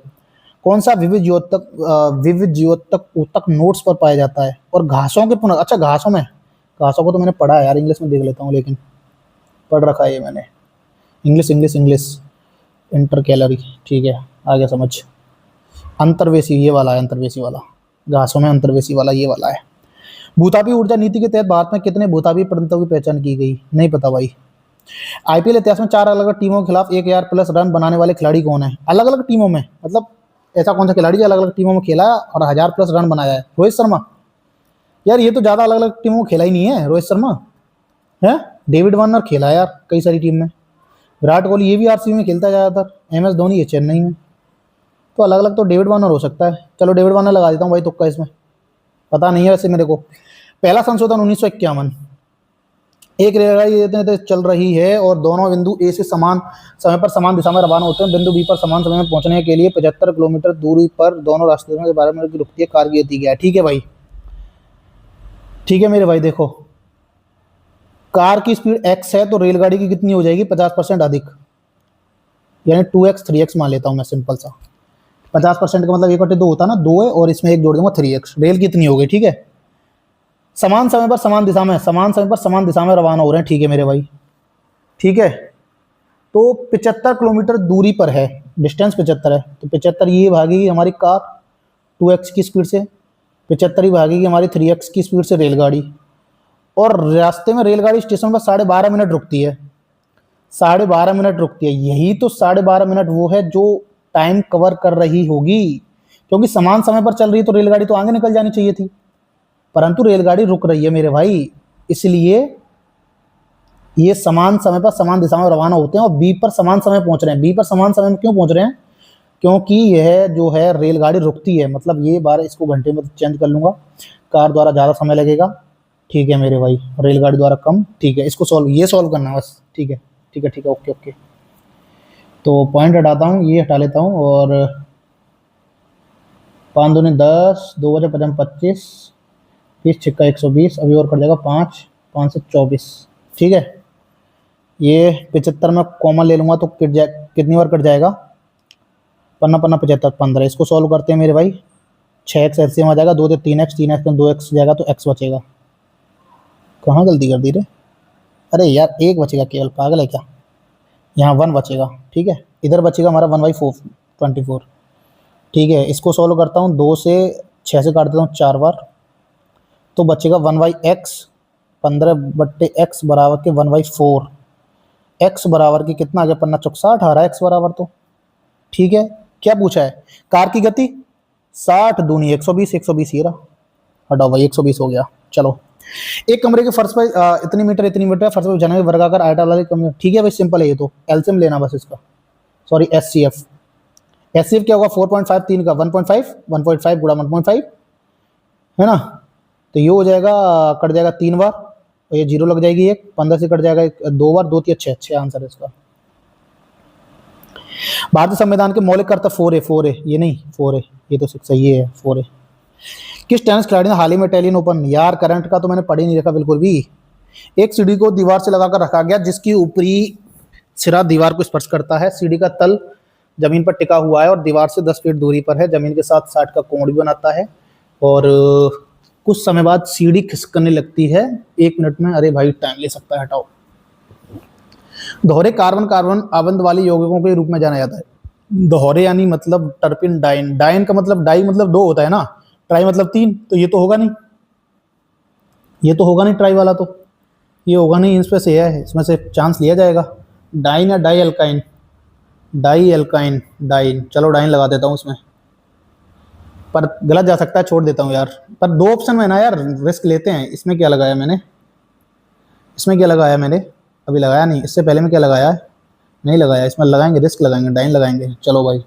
कौन सा विविध जीवोत्तक ऊतक नोट्स पर पाया जाता है और घासों के पुनः, अच्छा घासों को तो मैंने पढ़ा है यार, इंग्लिश में देख लेता हूँ, लेकिन पढ़ रखा है ये मैंने, इंग्लिश इंटर कैलरी, ठीक है आ गया समझ। अंतर्वेशी ये वाला है, अंतर्वेशी वाला, घासों में अंतर्वेशी वाला ये वाला है। भूतापी ऊर्जा नीति के तहत भारत में कितने भूतापी प्रणतों की पहचान की गई, नहीं पता भाई। आईपीएल इतिहास में 4 अलग अलग टीमों के खिलाफ 1000 प्लस रन बनाने वाले खिलाड़ी कौन है, अलग अलग टीमों में, मतलब ऐसा कौन सा खिलाड़ी अलग अलग टीमों में खेला है और 1000 प्लस रन बनाया है, रोहित शर्मा। यार ये तो ज्यादा अलग अलग टीमों में खेला ही नहीं है रोहित शर्मा, है डेविड वार्नर खेला है यार कई सारी टीम में, विराट कोहली ये भी आरसीबी में खेलता है ज़्यादातर, एम एस धोनी ये चेन्नई में। तो अलग अलग तो डेविड वार्नर हो सकता है। चलो डेविड वार्नर लगा देता हूँ भाई तुक्का इसमें, पता नहीं है वैसे मेरे को। पहला संशोधन 1951, एक रेलगाड़ी इतने चल रही है और दोनों बिंदु ए से समान समय पर समान दिशा में रवाना होते हैं। बिंदु बी पर समान समय में पहुंचने के लिए 75 किलोमीटर दूरी पर दोनों रास्ते में 12 मिनट की रुकती है। कार की गति क्या है? ठीक है भाई, ठीक है मेरे भाई। देखो कार की स्पीड x है तो रेलगाड़ी की कितनी हो जाएगी? 50% अधिक, यानी 2x 3x मान लेता हूं मैं, सिंपल सा। 50% का मतलब 1/2 होता है ना, 2 है और इसमें 1 जोड़ दूंगा 3x। रेल कितनी हो गई? ठीक है, समान समय पर समान दिशा में, समान समय पर समान दिशा में रवाना हो रहे हैं। ठीक है मेरे भाई, ठीक है। तो 75 किलोमीटर दूरी पर है, डिस्टेंस 75 है, तो 75 ये भागेगी हमारी कार 2x की स्पीड से, 75 ही भागेगी हमारी 3x की स्पीड से रेलगाड़ी। और रास्ते में रेलगाड़ी स्टेशन पर 12.5 मिनट रुकती है, 12.5 मिनट रुकती है। यही तो 12.5 मिनट वो है जो टाइम कवर कर रही होगी, क्योंकि समान समय पर चल रही है तो रेलगाड़ी तो आगे निकल जानी चाहिए थी, परंतु रेलगाड़ी रुक रही है मेरे भाई, इसलिए ये समान समय पर समान दिशा में रवाना होते हैं और बी पर समान समय पहुंच रहे हैं। बी पर समान समय में क्यों पहुंच रहे हैं? क्योंकि यह जो है रेलगाड़ी रुकती है, मतलब ये बार इसको घंटे में चेंज कर लूंगा, कार द्वारा ज़्यादा समय लगेगा। ठीक है मेरे भाई, रेलगाड़ी द्वारा कम। ठीक है, इसको सॉल्व, ये सॉल्व करना है बस। ठीक है ठीक है ठीक है, ओके ओके। तो पॉइंट हटाता हूँ, ये हटा लेता हूँ, और 5 दूनी 10, 2 बजे 25, 20 छिक्का 120, अभी और कट जाएगा 5, 5 से 24। ठीक है, ये 75 में कॉमन ले लूँगा तो कट जाए, कितनी बार कट जाएगा? पन्ना पन्ना 75, 15। इसको सॉल्व करते हैं मेरे भाई, 6x एलसीएम आ जाएगा, 2 से 3x, 3x में 2x जाएगा तो x बचेगा। कहाँ गलती कर दी रे? अरे यार एक बचेगा केवल, पागल है क्या? यहाँ 1 बचेगा। ठीक है, इधर बचेगा हमारा 1/4 24। ठीक है, इसको सॉल्व करता हूँ, 2 से 6 से काट देता हूँ 4 बार, तो बचेगा 1/x, 15/x बराबर के 1/4। x बराबर के कितना आ गया? पन्ना चौक 60 आ रहा है x बराबर तो। ठीक है, क्या पूछा है? कार की गति 60 दूनी 120, 120 ये रहा, हटाओ भाई 120 हो गया। चलो, एक कमरे के फर्श पर इतनी मीटर फर्श पर बिछाने वर्गाकार आयताकार कमरे। ठीक है भाई, सिंपल है ये तो, एलसीएम लेना बस इसका, सॉरी एचसीएफ। एचसीएफ क्या होगा? 4.5 3 का 1.5, 1.5 गुणा 1.5 है ना, तो ये हो जाएगा, कट जाएगा 3 बार, और ये 0 लग जाएगी, एक 15 से कट जाएगा 2 बार, 2 3 6 आंसर है इसका। भारतीय संविधान के मौलिक कर्तव्य 4 है, ये नहीं 4 है, ये तो 6 ये है 4 है। किस टेनिस खिलाड़ी ने हाल ही में इटालियन ओपन, यार करंट का तो मैंने पढ़ ही नहीं रखा बिल्कुल भी। एक सीढ़ी को दीवार से लगाकर रखा गया जिसकी ऊपरी सिरा दीवार को स्पर्श करता है, सीढ़ी का तल जमीन पर टिका हुआ है और दीवार से 10 फीट दूरी पर है, जमीन के साथ 60 का कोण भी बनाता है, और कुछ समय बाद सीढ़ी खिसकने लगती है 1 मिनट में। अरे भाई टाइम ले सकता है, हटाओ। दोहरे कार्बन कार्बन आबंध वाले यौगिकों के रूप में जाना जाता है। दोहरे यानी मतलब टर्पिन डाइन, डाइन का मतलब डाई मतलब 2 होता है ना, ट्राई मतलब 3, तो ये तो होगा नहीं, ये तो होगा नहीं ट्राई वाला, तो ये होगा नहीं, इसमें से है, इसमें से चांस लिया जाएगा। डाइन या dialkyne, dialkyne, diene, चलो डाइन लगा देता हूँ इसमें, पर गलत जा सकता है, छोड़ देता हूँ यार। पर 2 ऑप्शन में ना यार, रिस्क लेते हैं। इसमें क्या लगाया मैंने, इसमें क्या लगाया मैंने, अभी लगाया नहीं, इससे पहले में क्या लगाया है, नहीं लगाया, इसमें लगाएंगे, रिस्क लगाएंगे, डाइन लगाएंगे। चलो भाई,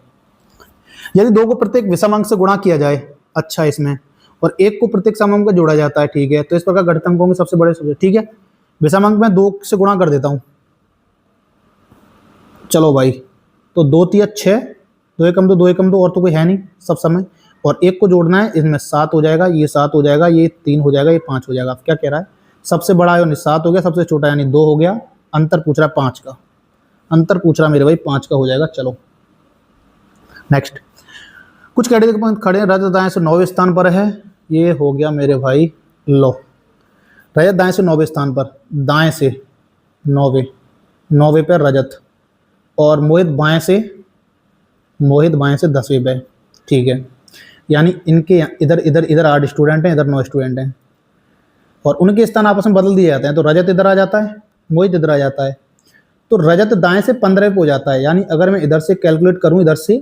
यदि 2 को प्रत्येक विषम अंक से गुणा किया जाए, अच्छा इसमें, और 1 को प्रत्येक सम अंक में जोड़ा जाता है, ठीक है, तो इस प्रकार घटक अंकों में सबसे बड़े सबसे, ठीक है, विषम अंक में 2 से गुणा कर देता हूँ। चलो भाई, तो 2 3 6, 2 एकम 2, 2 एकम 2, और तो कोई है नहीं सब समय, और 1 को जोड़ना है, इसमें 7 हो जाएगा, ये 7 हो जाएगा, ये 3 हो जाएगा, ये 5 हो जाएगा। अब क्या कह रहा है? सबसे बड़ा यानी 7 हो गया, सबसे छोटा यानी 2 हो गया, अंतर पूछ रहा है 5 का, अंतर पूछ रहा मेरे भाई 5 का हो जाएगा। चलो नेक्स्ट, कुछ कैटेगरी खड़े रजत दाएं से 9वें स्थान पर है, ये हो गया मेरे भाई, लो रजत दाएं से 9वें स्थान पर, दाएं से 9वें पे रजत, और मोहित बाएं से 10वें पे। ठीक है, यानी इनके इधर इधर इधर 8 स्टूडेंट हैं, इधर 9 स्टूडेंट हैं, और उनके स्थान आपस में बदल दिए जाते हैं, तो रजत इधर आ जाता है, मोहित इधर आ जाता है, तो रजत दाएं से 15 पे हो जाता है। यानी अगर मैं इधर से कैलकुलेट करूं, इधर से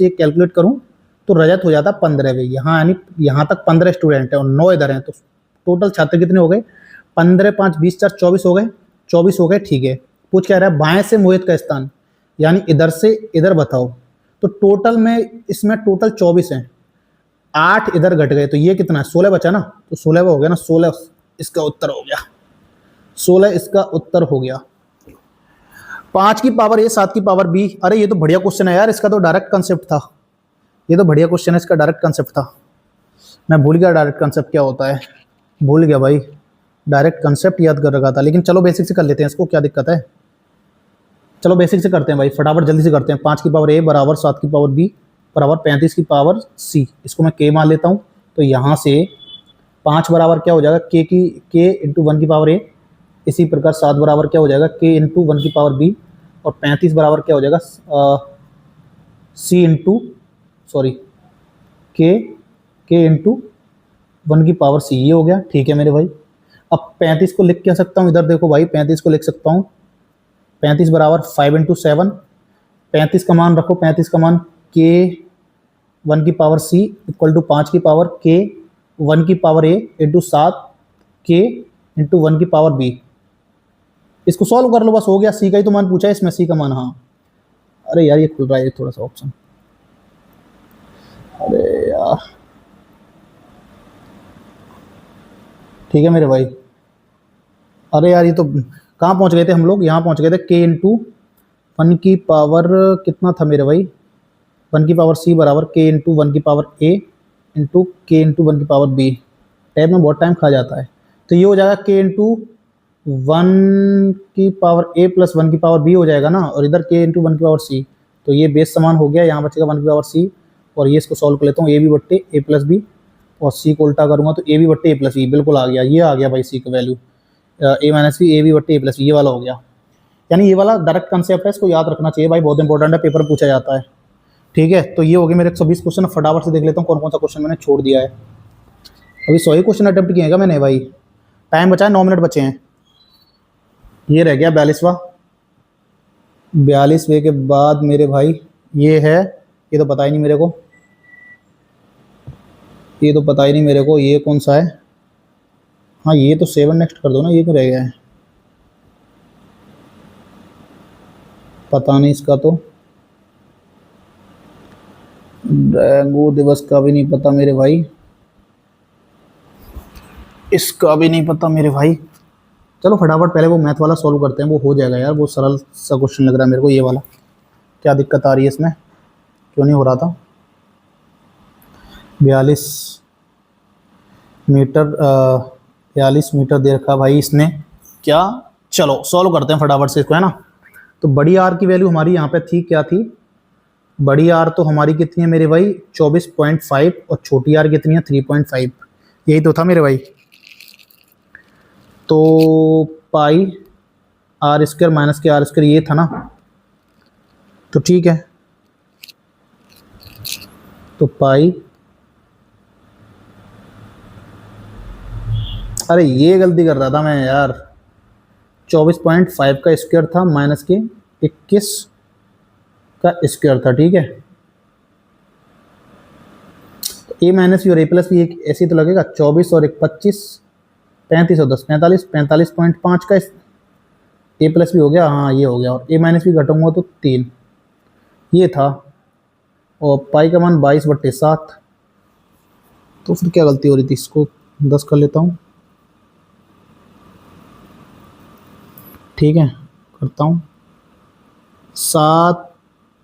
ये कैलकुलेट करूं, तो रजत हो जाता 15 पे। यहाँ यानी यहाँ तक 15 स्टूडेंट हैं और 9 इधर हैं, तो टोटल छात्र कितने हो गए? 15 5 20 4 24 हो गए, 24 हो गए। ठीक है, पूछ क्या रहा है, बाएं से मोहित का स्थान, यानी इधर से इधर बताओ। तो टोटल में इसमें टोटल 24 है, 8 इधर घट गए, तो ये कितना है, 16 बचा ना, तो 16 हो गया ना, 16 इसका उत्तर हो गया, 16 इसका उत्तर हो गया। 5 की पावर ए 7 की पावर बी, अरे ये तो बढ़िया क्वेश्चन है यार, इसका तो डायरेक्ट कंसेप्ट था, ये तो बढ़िया क्वेश्चन है, इसका डायरेक्ट कंसेप्ट था। मैं भूल गया डायरेक्ट कंसेप्ट क्या होता है, भूल गया भाई, डायरेक्ट कंसेप्ट याद कर रखा था, लेकिन चलो बेसिक से कर लेते हैं इसको, क्या दिक्कत है। चलो बेसिक से करते हैं भाई, फटाफट जल्दी से करते हैं। 5 की पावर ए बराबर 7 की पावर बी बराबर 35 की पावर सी, इसको मैं के मान लेता हूँ। तो यहाँ से 5 बराबर क्या हो जाएगा, के इंटू 1 की पावर ए, इसी प्रकार 7 बराबर क्या हो जाएगा, के इंटू 1 की पावर बी, और 35 बराबर क्या हो जाएगा, सी इंटू सॉरी के इंटू 1 की पावर सी, ये हो गया। ठीक है मेरे भाई, अब 35 को लिख क्या सकता हूँ, इधर देखो भाई, 35 को लिख सकता हूँ, 35 बराबर 5 इंटू 7, 35 का मान रखो, 35 का मान के 1 की पावर सी इक्वल टू 5 की पावर के 1 की पावर ए इंटू 7 के इंटू 1 की पावर बी। इसको सॉल्व कर लो, बस हो गया। सी का ही तो मान पूछा है इसमें, सी का मान, हाँ अरे यार ये खुल रहा है थोड़ा सा ऑप्शन, अरे यार ठीक है मेरे भाई, अरे यार ये तो कहाँ पहुंच गए थे हम लोग, यहाँ पहुंच गए थे, के इंटू 1 की पावर कितना था मेरे भाई, 1 की पावर सी बराबर के इंटू 1 की पावर ए इंटू के इंटू 1 की पावर बी। टैब में बहुत टाइम खा जाता है, तो ये हो जाएगा के इंटू 1 की पावर ए प्लस 1 की पावर बी हो जाएगा ना, और इधर के इंटू 1 की पावर सी, तो ये बेस समान हो गया, यहाँ बचेगा 1 की पावर सी, और ये इसको सॉल्व कर लेता हूँ, ए बी बट्टे ए प्लस बी, और सी को उल्टा करूँगा तो ए बी बट्टे ए प्लस बी, बिल्कुल आ गया, ये आ गया भाई सी का value, A minus B A B बट्टे ए प्लस बी, ये वाला हो गया। यानी ये वाला डायरेक्ट कंसेप्ट है, इसको याद रखना चाहिए भाई, बहुत इंपॉर्टेंट है, पेपर पूछा जाता है। ठीक है, तो ये हो गए मेरे 120 क्वेश्चन। फटाफट से देख लेता हूँ कौन कौन सा क्वेश्चन मैंने छोड़ दिया है। अभी 100 ही क्वेश्चन अटेम्प्ट किए हैं मैंने भाई, टाइम बचा है 9 मिनट बचे हैं। ये रह गया 42वां, 42वें के बाद मेरे भाई ये है, ये तो पता ही नहीं मेरे को, ये तो पता ही नहीं मेरे को, ये कौन सा है, हाँ ये तो 7 नेक्स्ट कर दो ना, ये क्यों रह गया है, पता नहीं इसका तो, डेंगू दिवस का भी नहीं पता मेरे भाई, इसका भी नहीं पता मेरे भाई। चलो फटाफट पहले वो मैथ वाला सॉल्व करते हैं, वो हो जाएगा यार, वो सरल सा क्वेश्चन लग रहा है मेरे को ये वाला। क्या दिक्कत आ रही है इसमें, क्यों नहीं हो रहा था। 42 मीटर 42 मीटर दे रखा भाई इसने, क्या, चलो सॉल्व करते हैं फटाफट से इसको, है ना। तो बड़ी आर की वैल्यू हमारी यहाँ पे थी, क्या थी, बड़ी आर तो हमारी कितनी है मेरे भाई 24.5, और छोटी आर कितनी है 3.5, यही तो था मेरे भाई। तो पाई आर स्क्वायर माइनस के आर स्क्वायर, ये था ना, तो ठीक है, तो पाई, अरे ये गलती कर रहा था मैं यार, 24.5 का स्क्वायर था माइनस के 21 का स्क्वायर था, ठीक है। तो ए माइनस बी और ए प्लस बी एक ऐसे तो लगेगा, 24 और 1 25, 35 और 10 45, 45.5 का ए प्लस बी हो गया, हाँ ये हो गया, और ए माइनस बी घटाऊंगा तो 3, ये था, और पाई का मान 22/7, तो फिर क्या गलती हो रही थी, इसको 10 कर लेता हूँ, ठीक है करता हूँ, 7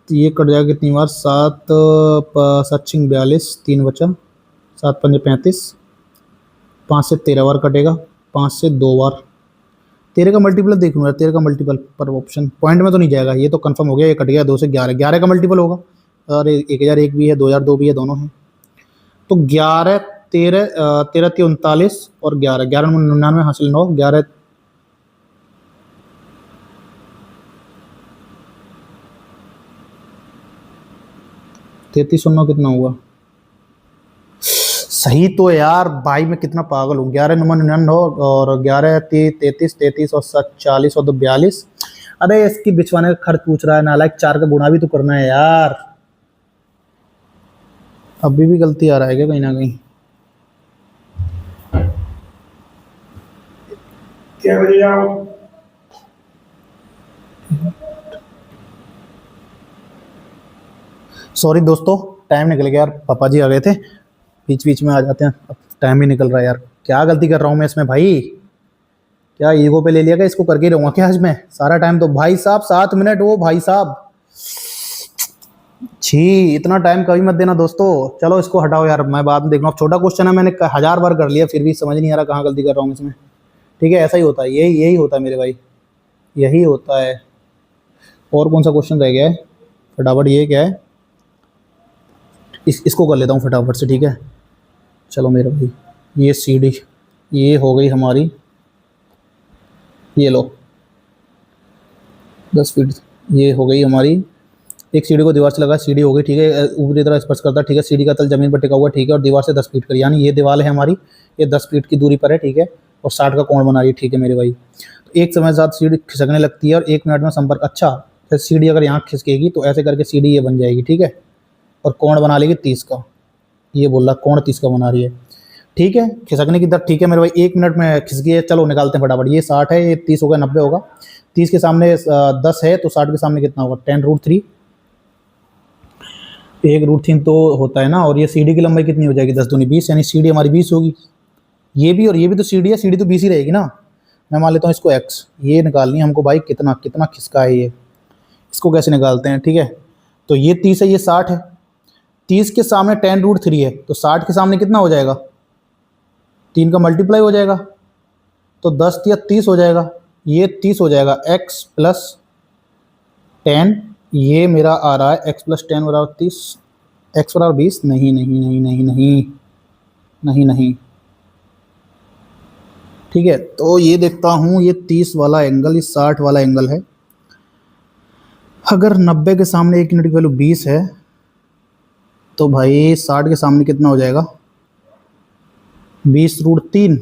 ये कट जाएगा कितनी बार, 7 7 42, 3 बचा, 7 5 35, 5 से 13 बार कटेगा, 5 से 2 बार, 13 का मल्टीपल देख लूँगा, 13 का मल्टीपल पर ऑप्शन पॉइंट में तो नहीं जाएगा, ये तो कंफर्म हो गया, ये कट गया 2 से 11, 11 का मल्टीपल होगा, और 1001 भी है, 2002 भी है, दोनों हैं, तो 11 13 13 39 और 11 11 99 हासिल 9, 11 33 और 9 कितना हुआ, सही तो यार भाई, मैं कितना पागल हूँ, 11 9 99 और 11 33 33 और 7 40 और 2 42, अरे इसकी बिछवाने का खर्च पूछ रहा है नालायक, 4 का गुणा भी तो करना है यार, अभी भी गलती आ रहा है क्या कहीं ना कहीं, क्या बजे जाओ, सॉरी दोस्तों, टाइम निकल गया यार, पापा जी आ गए थे, बीच बीच में आ जाते हैं, अब टाइम ही निकल रहा है यार। क्या गलती कर रहा हूँ मैं इसमें भाई? क्या ईगो पे ले लिया? क्या इसको करके ही रहूंगा क्या आज मैं सारा टाइम? तो भाई साहब 7 मिनट, वो भाई साहब, छी, इतना टाइम कभी मत देना दोस्तों। चलो इसको हटाओ यार, मैं बाद में देख लूँ। अब छोटा क्वेश्चन है, मैंने 1000 बार कर लिया, फिर भी समझ नहीं आ रहा कहाँ गलती कर रहा हूँ इसमें। ठीक है, ऐसा ही होता है, यही यही होता है मेरे भाई, यही होता है। और कौन सा क्वेश्चन रह गया है फटाफट? ये क्या है, इसको कर लेता हूँ फटाफट से, ठीक है। चलो मेरे भाई, ये सीढ़ी, ये हो गई हमारी, ये लो 10 फीट, ये हो गई हमारी। एक सीढ़ी को दीवार से लगा, सीढ़ी हो गई, ठीक है, ऊपरी तरह स्पर्श करता है, ठीक है। सीढ़ी का तल जमीन पर टिका हुआ, ठीक है, और दीवार से 10 फीट कर, यानी ये दीवार है हमारी, ये 10 फीट की दूरी पर है, ठीक है, और 60 का कोण बना रही है, ठीक है मेरे भाई। तो एक समय साथ सीढ़ी खिसकने लगती है और 1 मिनट में संपर्क, अच्छा, फिर सीढ़ी अगर यहाँ खिसकेगी तो ऐसे करके सीढ़ी ये बन जाएगी, ठीक है, और कोण बना लेगी 30 का। ये बोल रहा कोण 30 का बना रही है, ठीक है, खिसकने की दर, ठीक है मेरे भाई, 1 मिनट में खिसकी है। चलो निकालते हैं फटाफट, ये 60 है, ये 30 होगा, 90 होगा। 30 के सामने 10 है, तो 60 के सामने कितना होगा? 10√3, 1√3 तो होता है ना। और ये सीढ़ी की लंबाई कितनी हो जाएगी? 10 दूनी 20, यानी सीढ़ी हमारी 20 होगी। ये भी और ये भी तो सीढ़ी है, सीढ़ी तो 20 ही रहेगी ना। मैं मान लेता हूँ इसको x, ये निकालनी है हमको भाई, कितना कितना खिसका है ये, इसको कैसे निकालते हैं, ठीक है। तो ये 30 है, ये 60 है, 30 के सामने 10√3 है, तो 60 के सामने कितना हो जाएगा? 3 का मल्टीप्लाई हो जाएगा, तो 10 या 30 हो जाएगा, ये 30 हो जाएगा, x प्लस 10, ये मेरा आ रहा है x प्लस 10 बराबर 30, x बराबर 20, नहीं नहीं नहीं नहीं नहीं नहीं नहीं, ठीक है। तो ये देखता हूँ, ये 30 वाला एंगल, ये 60 वाला एंगल है। अगर 90 के सामने 1 यूनिट की वैल्यू 20 है, तो भाई 60 के सामने कितना हो जाएगा? 20√3,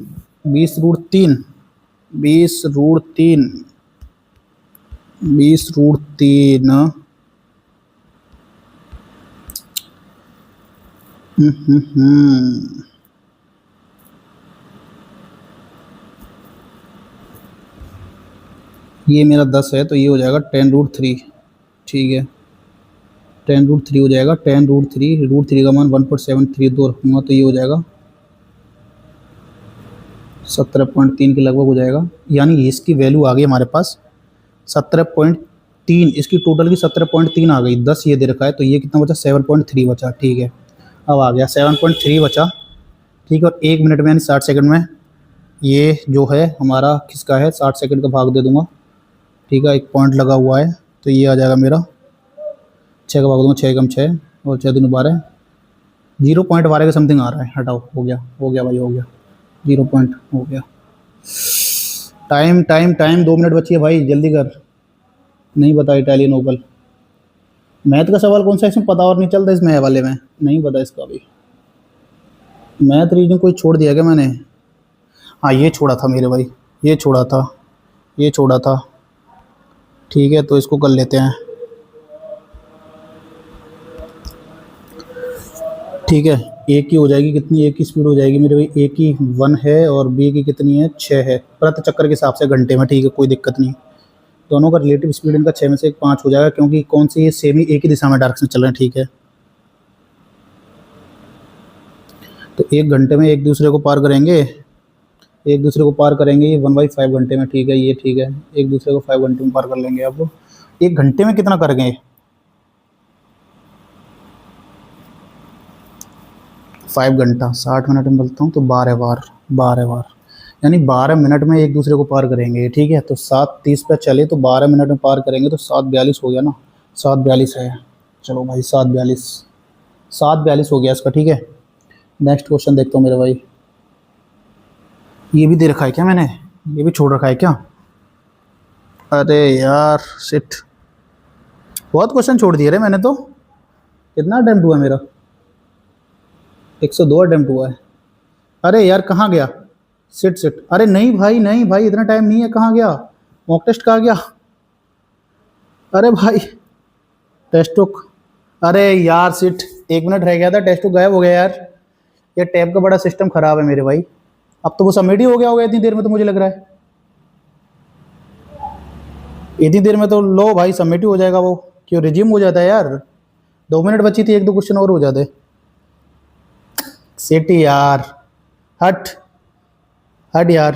20√3, 20√3, 20√3, ये मेरा 10 है, तो ये हो जाएगा 10√3, ठीक है, 10√3 हो जाएगा, 10√3, √3 का मान 1.732 रखूँगा, तो ये हो जाएगा 17.3 के लगभग हो जाएगा। यानी इसकी वैल्यू आ गई हमारे पास 17.3, इसकी टोटल की 17.3 आ गई। 10 ये दे रखा है, तो ये कितना बचा? 7.3 बचा, ठीक है, अब आ गया 7.3 बचा, ठीक है। और 1 मिनट में यानी 60 सेकंड में ये जो है हमारा किसका है? 60 सेकंड का भाग दे दूंगा, ठीक है, एक पॉइंट लगा हुआ है, तो ये आ जाएगा मेरा 6 का भाग दूंगा, 6 कम 6 और 6 दूनी 12, 0.12 के समथिंग आ रहा है। हटाओ, हो गया, हो गया भाई, हो गया, 0 पॉइंट हो गया। टाइम टाइम टाइम, 2 मिनट बची है भाई, जल्दी कर। नहीं पता इटालियन ओपल, मैथ का सवाल कौन सा इसमें पता और नहीं चलता? इसमें वाले में नहीं पता इसका भी। मैथ रीजनिंग कोई छोड़ दिया क्या मैंने? हाँ, ये छोड़ा था मेरे भाई, ये छोड़ा था, ये छोड़ा था, ठीक है, तो इसको कर लेते हैं, ठीक है। ए की हो जाएगी कितनी? ए की स्पीड हो जाएगी मेरे भाई, ए की 1 है और बी की कितनी है? 6 है, प्रति चक्कर के हिसाब से घंटे में, ठीक है, कोई दिक्कत नहीं। दोनों का रिलेटिव स्पीड इनका 6 में से 5 हो जाएगा, क्योंकि कौन सी ये सेम ही एक ही दिशा में डायरेक्शन चल रहे हैं, ठीक है। तो 1 घंटे में एक दूसरे को पार करेंगे, एक दूसरे को पार करेंगे ये 1/5 घंटे में, ठीक है, ये ठीक है, एक दूसरे को 5 घंटे में पार कर लेंगे। अब 1 घंटे में कितना करेंगे? 5 घंटा 60 मिनट में बोलता हूँ, तो 12 बार, 12 बार, यानी 12 मिनट में एक दूसरे को पार करेंगे, ठीक है। तो 7:30 पे चले तो 12 मिनट में पार करेंगे, तो 7:42 हो गया ना, 7:42 है। चलो भाई 7:42, 7:42 हो गया इसका, ठीक है। नेक्स्ट क्वेश्चन देखता हूँ मेरे भाई, ये भी दे रखा है क्या मैंने? ये भी छोड़ रखा है क्या? अरे यार शिट, बहुत क्वेश्चन छोड़ दिए रे मैंने तो। कितना अटेम्प्ट हुआ मेरा? 102 अटेम्प्ट हुआ है। अरे यार कहाँ गया? सिट सिट, अरे नहीं भाई, नहीं भाई, इतना टाइम नहीं है, कहाँ गया? मॉक टेस्ट कहाँ गया? अरे भाई टेस्ट बुक, अरे यार सिट, 1 मिनट रह गया था, टेस्ट बुक गायब हो गया यार। ये टैब का बड़ा सिस्टम खराब है मेरे भाई। अब तो वो सबमिट ही हो गया होगा इतनी देर में, तो मुझे लग रहा है। इतनी देर में तो लो भाई सबमिट ही हो जाएगा वो, क्यों रिज्यूम हो जाता है यार। 2 मिनट बची थी, 1-2 क्वेश्चन और हो जाते। सेटी यार, हट हट यार,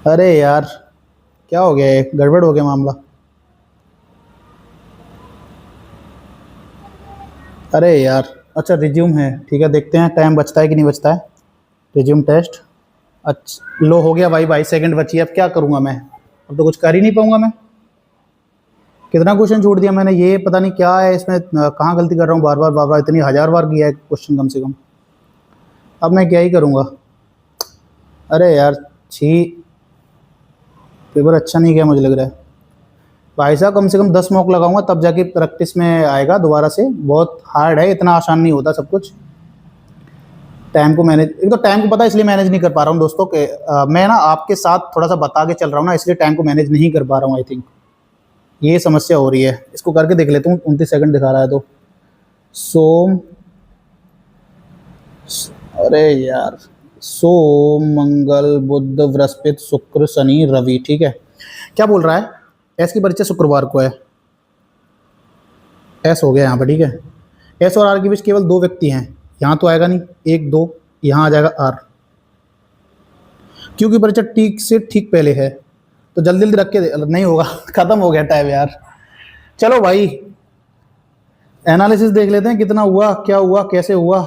अरे यार क्या हो गया, ये गड़बड़ हो गया मामला। अरे यार, अच्छा रिज्यूम है, ठीक है देखते हैं टाइम बचता है कि नहीं बचता है। रिज्यूम टेस्ट, अच्छा लो हो गया भाई, 22 सेकंड बची है, अब क्या करूँगा मैं, अब तो कुछ कर ही नहीं पाऊंगा मैं। कितना क्वेश्चन छोड़ दिया मैंने, ये पता नहीं क्या है इसमें, कहाँ गलती कर रहा हूँ, बार बार इतनी 1000 बार किया है क्वेश्चन कम से कम। अब मैं क्या ही करूँगा। अरे यार छी, पेपर अच्छा नहीं गया मुझे लग रहा है भाई साहब। कम से कम 10 मॉक लगाऊंगा तब जाके प्रैक्टिस में आएगा दोबारा से, बहुत हार्ड है, इतना आसान नहीं होता सब कुछ। टाइम को मैनेज, एक तो टाइम को पता है इसलिए मैनेज नहीं कर पा रहा हूँ दोस्तों के, मैं ना आपके साथ थोड़ा सा बता के चल रहा हूँ ना, इसलिए टाइम को मैनेज नहीं कर पा रहा हूँ। आई थिंक ये समस्या हो रही है, इसको करके देख लेता हूँ। 29 सेकंड दिखा रहा है तो सोम, अरे यार सोम मंगल बुध बृहस्पति शुक्र शनि रवि, ठीक है। क्या बोल रहा है, एस की परीक्षा शुक्रवार को है, एस हो गया यहाँ पर, ठीक है। एस और आर के बीच केवल 2 व्यक्ति हैं, यहाँ तो आएगा नहीं, 1 2 यहाँ आ जाएगा आर, क्योंकि परीक्षा ठीक से ठीक पहले है, तो जल्दी जल्दी रख के नहीं होगा खत्म हो गया टाइम यार। चलो भाई एनालिसिस देख लेते हैं, कितना हुआ, क्या हुआ, कैसे हुआ।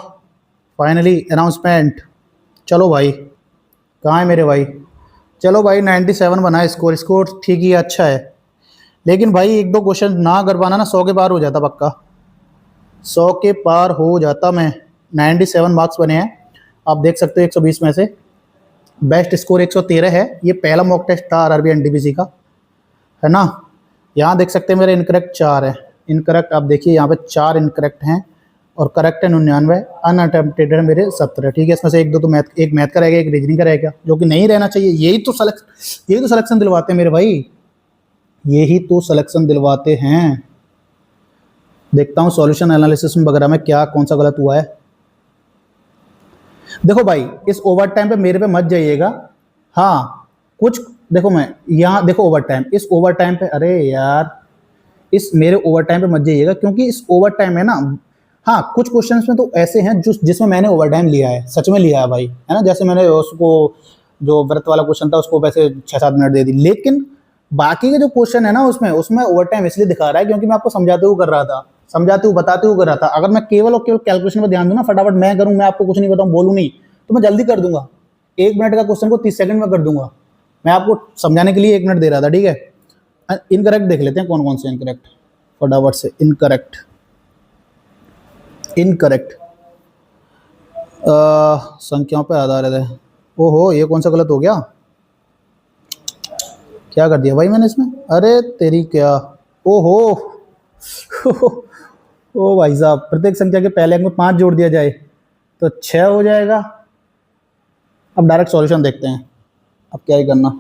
फाइनली अनाउंसमेंट, चलो भाई कहाँ है मेरे भाई। चलो भाई 97 बना स्कोर, स्कोर ठीक ही अच्छा है, लेकिन भाई 1-2 क्वेश्चन ना कर पाना ना, 100 के पार हो जाता पक्का, 100 के पार हो जाता मैं। 97 मार्क्स बने हैं, आप देख सकते हो 120 में से बेस्ट स्कोर 113 है। ये पहला मॉक टेस्ट था आरआरबी एनटीपीसी का, है ना। यहाँ देख सकते हैं मेरे इनकरेक्ट 4 है, इनकरेक्ट आप देखिए यहाँ पे 4 इनकरेक्ट हैं, और करेक्ट है 99, अनअटेम्प्टेड है मेरे 17, ठीक है। इसमें से 1-2 तो एक मैथ का रहेगा, एक रीजनिंग का रहेगा, जो कि नहीं रहना चाहिए। यही तो सिलेक्शन दिलवाते हैं मेरे भाई, यही तो सिलेक्शन दिलवाते हैं। देखता हूँ सॉल्यूशन एनालिसिस में वगैरह में क्या कौन सा गलत हुआ है। देखो भाई इस ओवर टाइम पे मेरे पे मत जाइएगा, हाँ कुछ देखो, मैं यहाँ देखो ओवर टाइम, इस ओवर टाइम पे, अरे यार इस मेरे ओवर टाइम पे मत जाइएगा, क्योंकि इस ओवर टाइम है ना, हाँ कुछ क्वेश्चंस में तो ऐसे हैं जिसमें मैंने ओवर टाइम लिया है, सच में लिया है भाई, है ना। जैसे मैंने उसको जो व्रत वाला क्वेश्चन था उसको वैसे 6-7 मिनट दे दी, लेकिन बाकी के जो क्वेश्चन है ना उसमें ओवर टाइम इसलिए दिखा रहा है क्योंकि मैं आपको समझाते हुए कर रहा था, समझाते हुए बताते हुए कर रहा था। अगर मैं केवल और केवल कैलकुलेशन पर ध्यान दूं ना, फटाफट मैं करूं, मैं आपको कुछ नहीं बताऊं, बोलूं नहीं, तो मैं जल्दी कर दूंगा। 1 मिनट का क्वेश्चन को 30 सेकंड में कर दूंगा। मैं आपको समझाने के लिए 1 मिनट दे रहा था, ठीक है। इनकरेक्ट देख लेते हैं कौन कौन से इनकरेक्ट, फटाफट से। इनकरेक्ट संख्याओं पे आधारित है। ओहो ये कौन सा गलत हो गया, क्या कर दिया भाई मैंने इसमें, अरे तेरी क्या, ओहो ओ भाई साहब, प्रत्येक संख्या के पहले अंक में 5 जोड़ दिया जाए तो 6 हो जाएगा। अब डायरेक्ट सॉल्यूशन देखते हैं, अब क्या ही करना।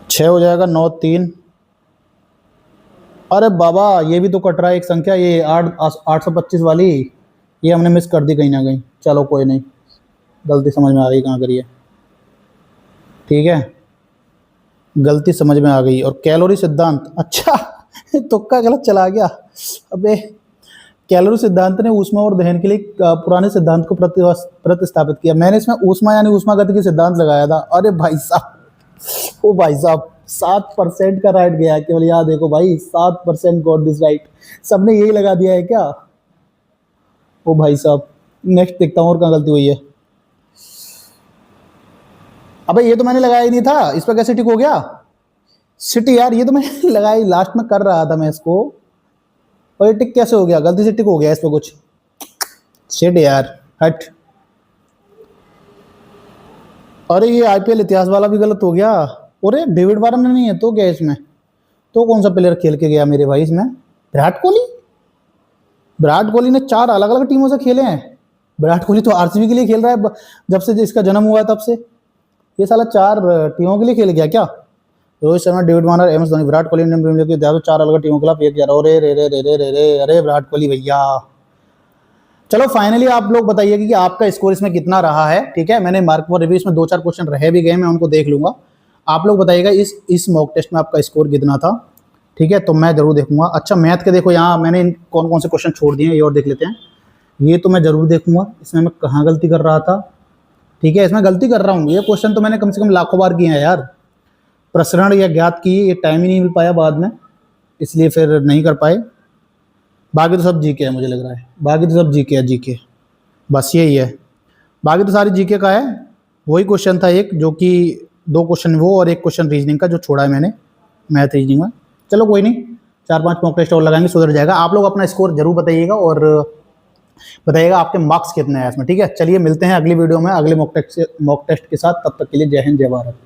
6 हो जाएगा, 9 3, अरे बाबा ये भी तो कट रहा है एक संख्या, ये 825 वाली, ये हमने मिस कर दी कहीं ना कहीं। चलो कोई नहीं, गलती समझ में आ गई कहाँ करी है, ठीक है, गलती समझ में आ गई। और कैलोरी सिद्धांत, अच्छा तुक्का गलत चला गया। अबे कैलोरी सिद्धांत ने ऊष्मा और दहन के लिए पुराने सिद्धांत को प्रतिस्थापित किया। मैंने इसमें ऊष्मा यानी ऊष्मागति के सिद्धांत लगाया था। अरे भाई साहब, ओ भाई साहब 7% का राइट गया केवल, याद देखो भाई 7% गॉट दिस राइट, सबने यही लगा दिया है क्या। ओ भाई साहब नेक्स्ट देखता हूँ और कहाँ गलती हुई है। अबे ये तो मैंने लगाया ही नहीं था, इस पर कैसे टिक हो गया। सिटी यार, ये तो मैंने लगाई लास्ट में कर रहा था मैं इसको, और ये टिक कैसे हो गया, गलती से टिक हो गया इस पर कुछ। शिट यार, हट। अरे ये आईपीएल इतिहास वाला भी गलत हो गया। अरे डेविड वार्नर नहीं है तो क्या इसमें, तो कौन सा प्लेयर खेल के गया मेरे भाई इसमें, विराट कोहली। विराट कोहली ने 4 अलग अलग टीमों से खेले हैं। विराट कोहली तो आरसीबी के लिए खेल रहा है जब से इसका जन्म हुआ है तब से, ये साला 4 टीमों के लिए खेल गया क्या। Rohit Sharma, David Warner, M S Dhoni, Virat Kohli, Indian Premier League के 4 अलग टीमों के खिलाफ 1-11। अरे रे रे रे रे रे रे, अरे विराट कोहली भैया, चलो फाइनली आप लोग बताइए कि आपका स्कोर इसमें कितना रहा है। ठीक है, मैंने मार्क फॉर रिव्यू इसमें 2-4 क्वेश्चन रह भी गए, मैं उनको देख लूंगा। आप लोग बताइएगा इस मॉक टेस्ट में आपका स्कोर कितना था। ठीक है, तो मैं जरूर देखूंगा। अच्छा, मैथ के देखो यहाँ मैंने कौन कौन से क्वेश्चन छोड़ दिए हैं, ये और देख लेते हैं। ये तो मैं जरूर देखूंगा, इसमें मैं कहाँ गलती कर रहा था। ठीक है, इसमें गलती कर रहा हूँ, ये क्वेश्चन तो मैंने कम से कम लाखों बार किए हैं यार। प्रसरण या ज्ञात की, ये टाइम ही नहीं मिल पाया बाद में, इसलिए फिर नहीं कर पाए। बाकी तो सब जीके है, मुझे लग रहा है बाकी तो सब जीके है, जीके बस यही है। बाकी तो सारी जीके का है। वही क्वेश्चन था एक, जो कि 2 क्वेश्चन वो और 1 क्वेश्चन रीजनिंग का जो छोड़ा है मैंने मैथ रीजनिंग में। चलो कोई नहीं, 4-5 मॉक टेस्ट और लगाएंगे, सुधर जाएगा। आप लोग अपना स्कोर जरूर बताइएगा और बताइएगा आपके मार्क्स कितने हैं इसमें। ठीक है, चलिए मिलते हैं अगली वीडियो में अगले मॉक टेस्ट के साथ। तब तक के लिए जय हिंद, जय भारत।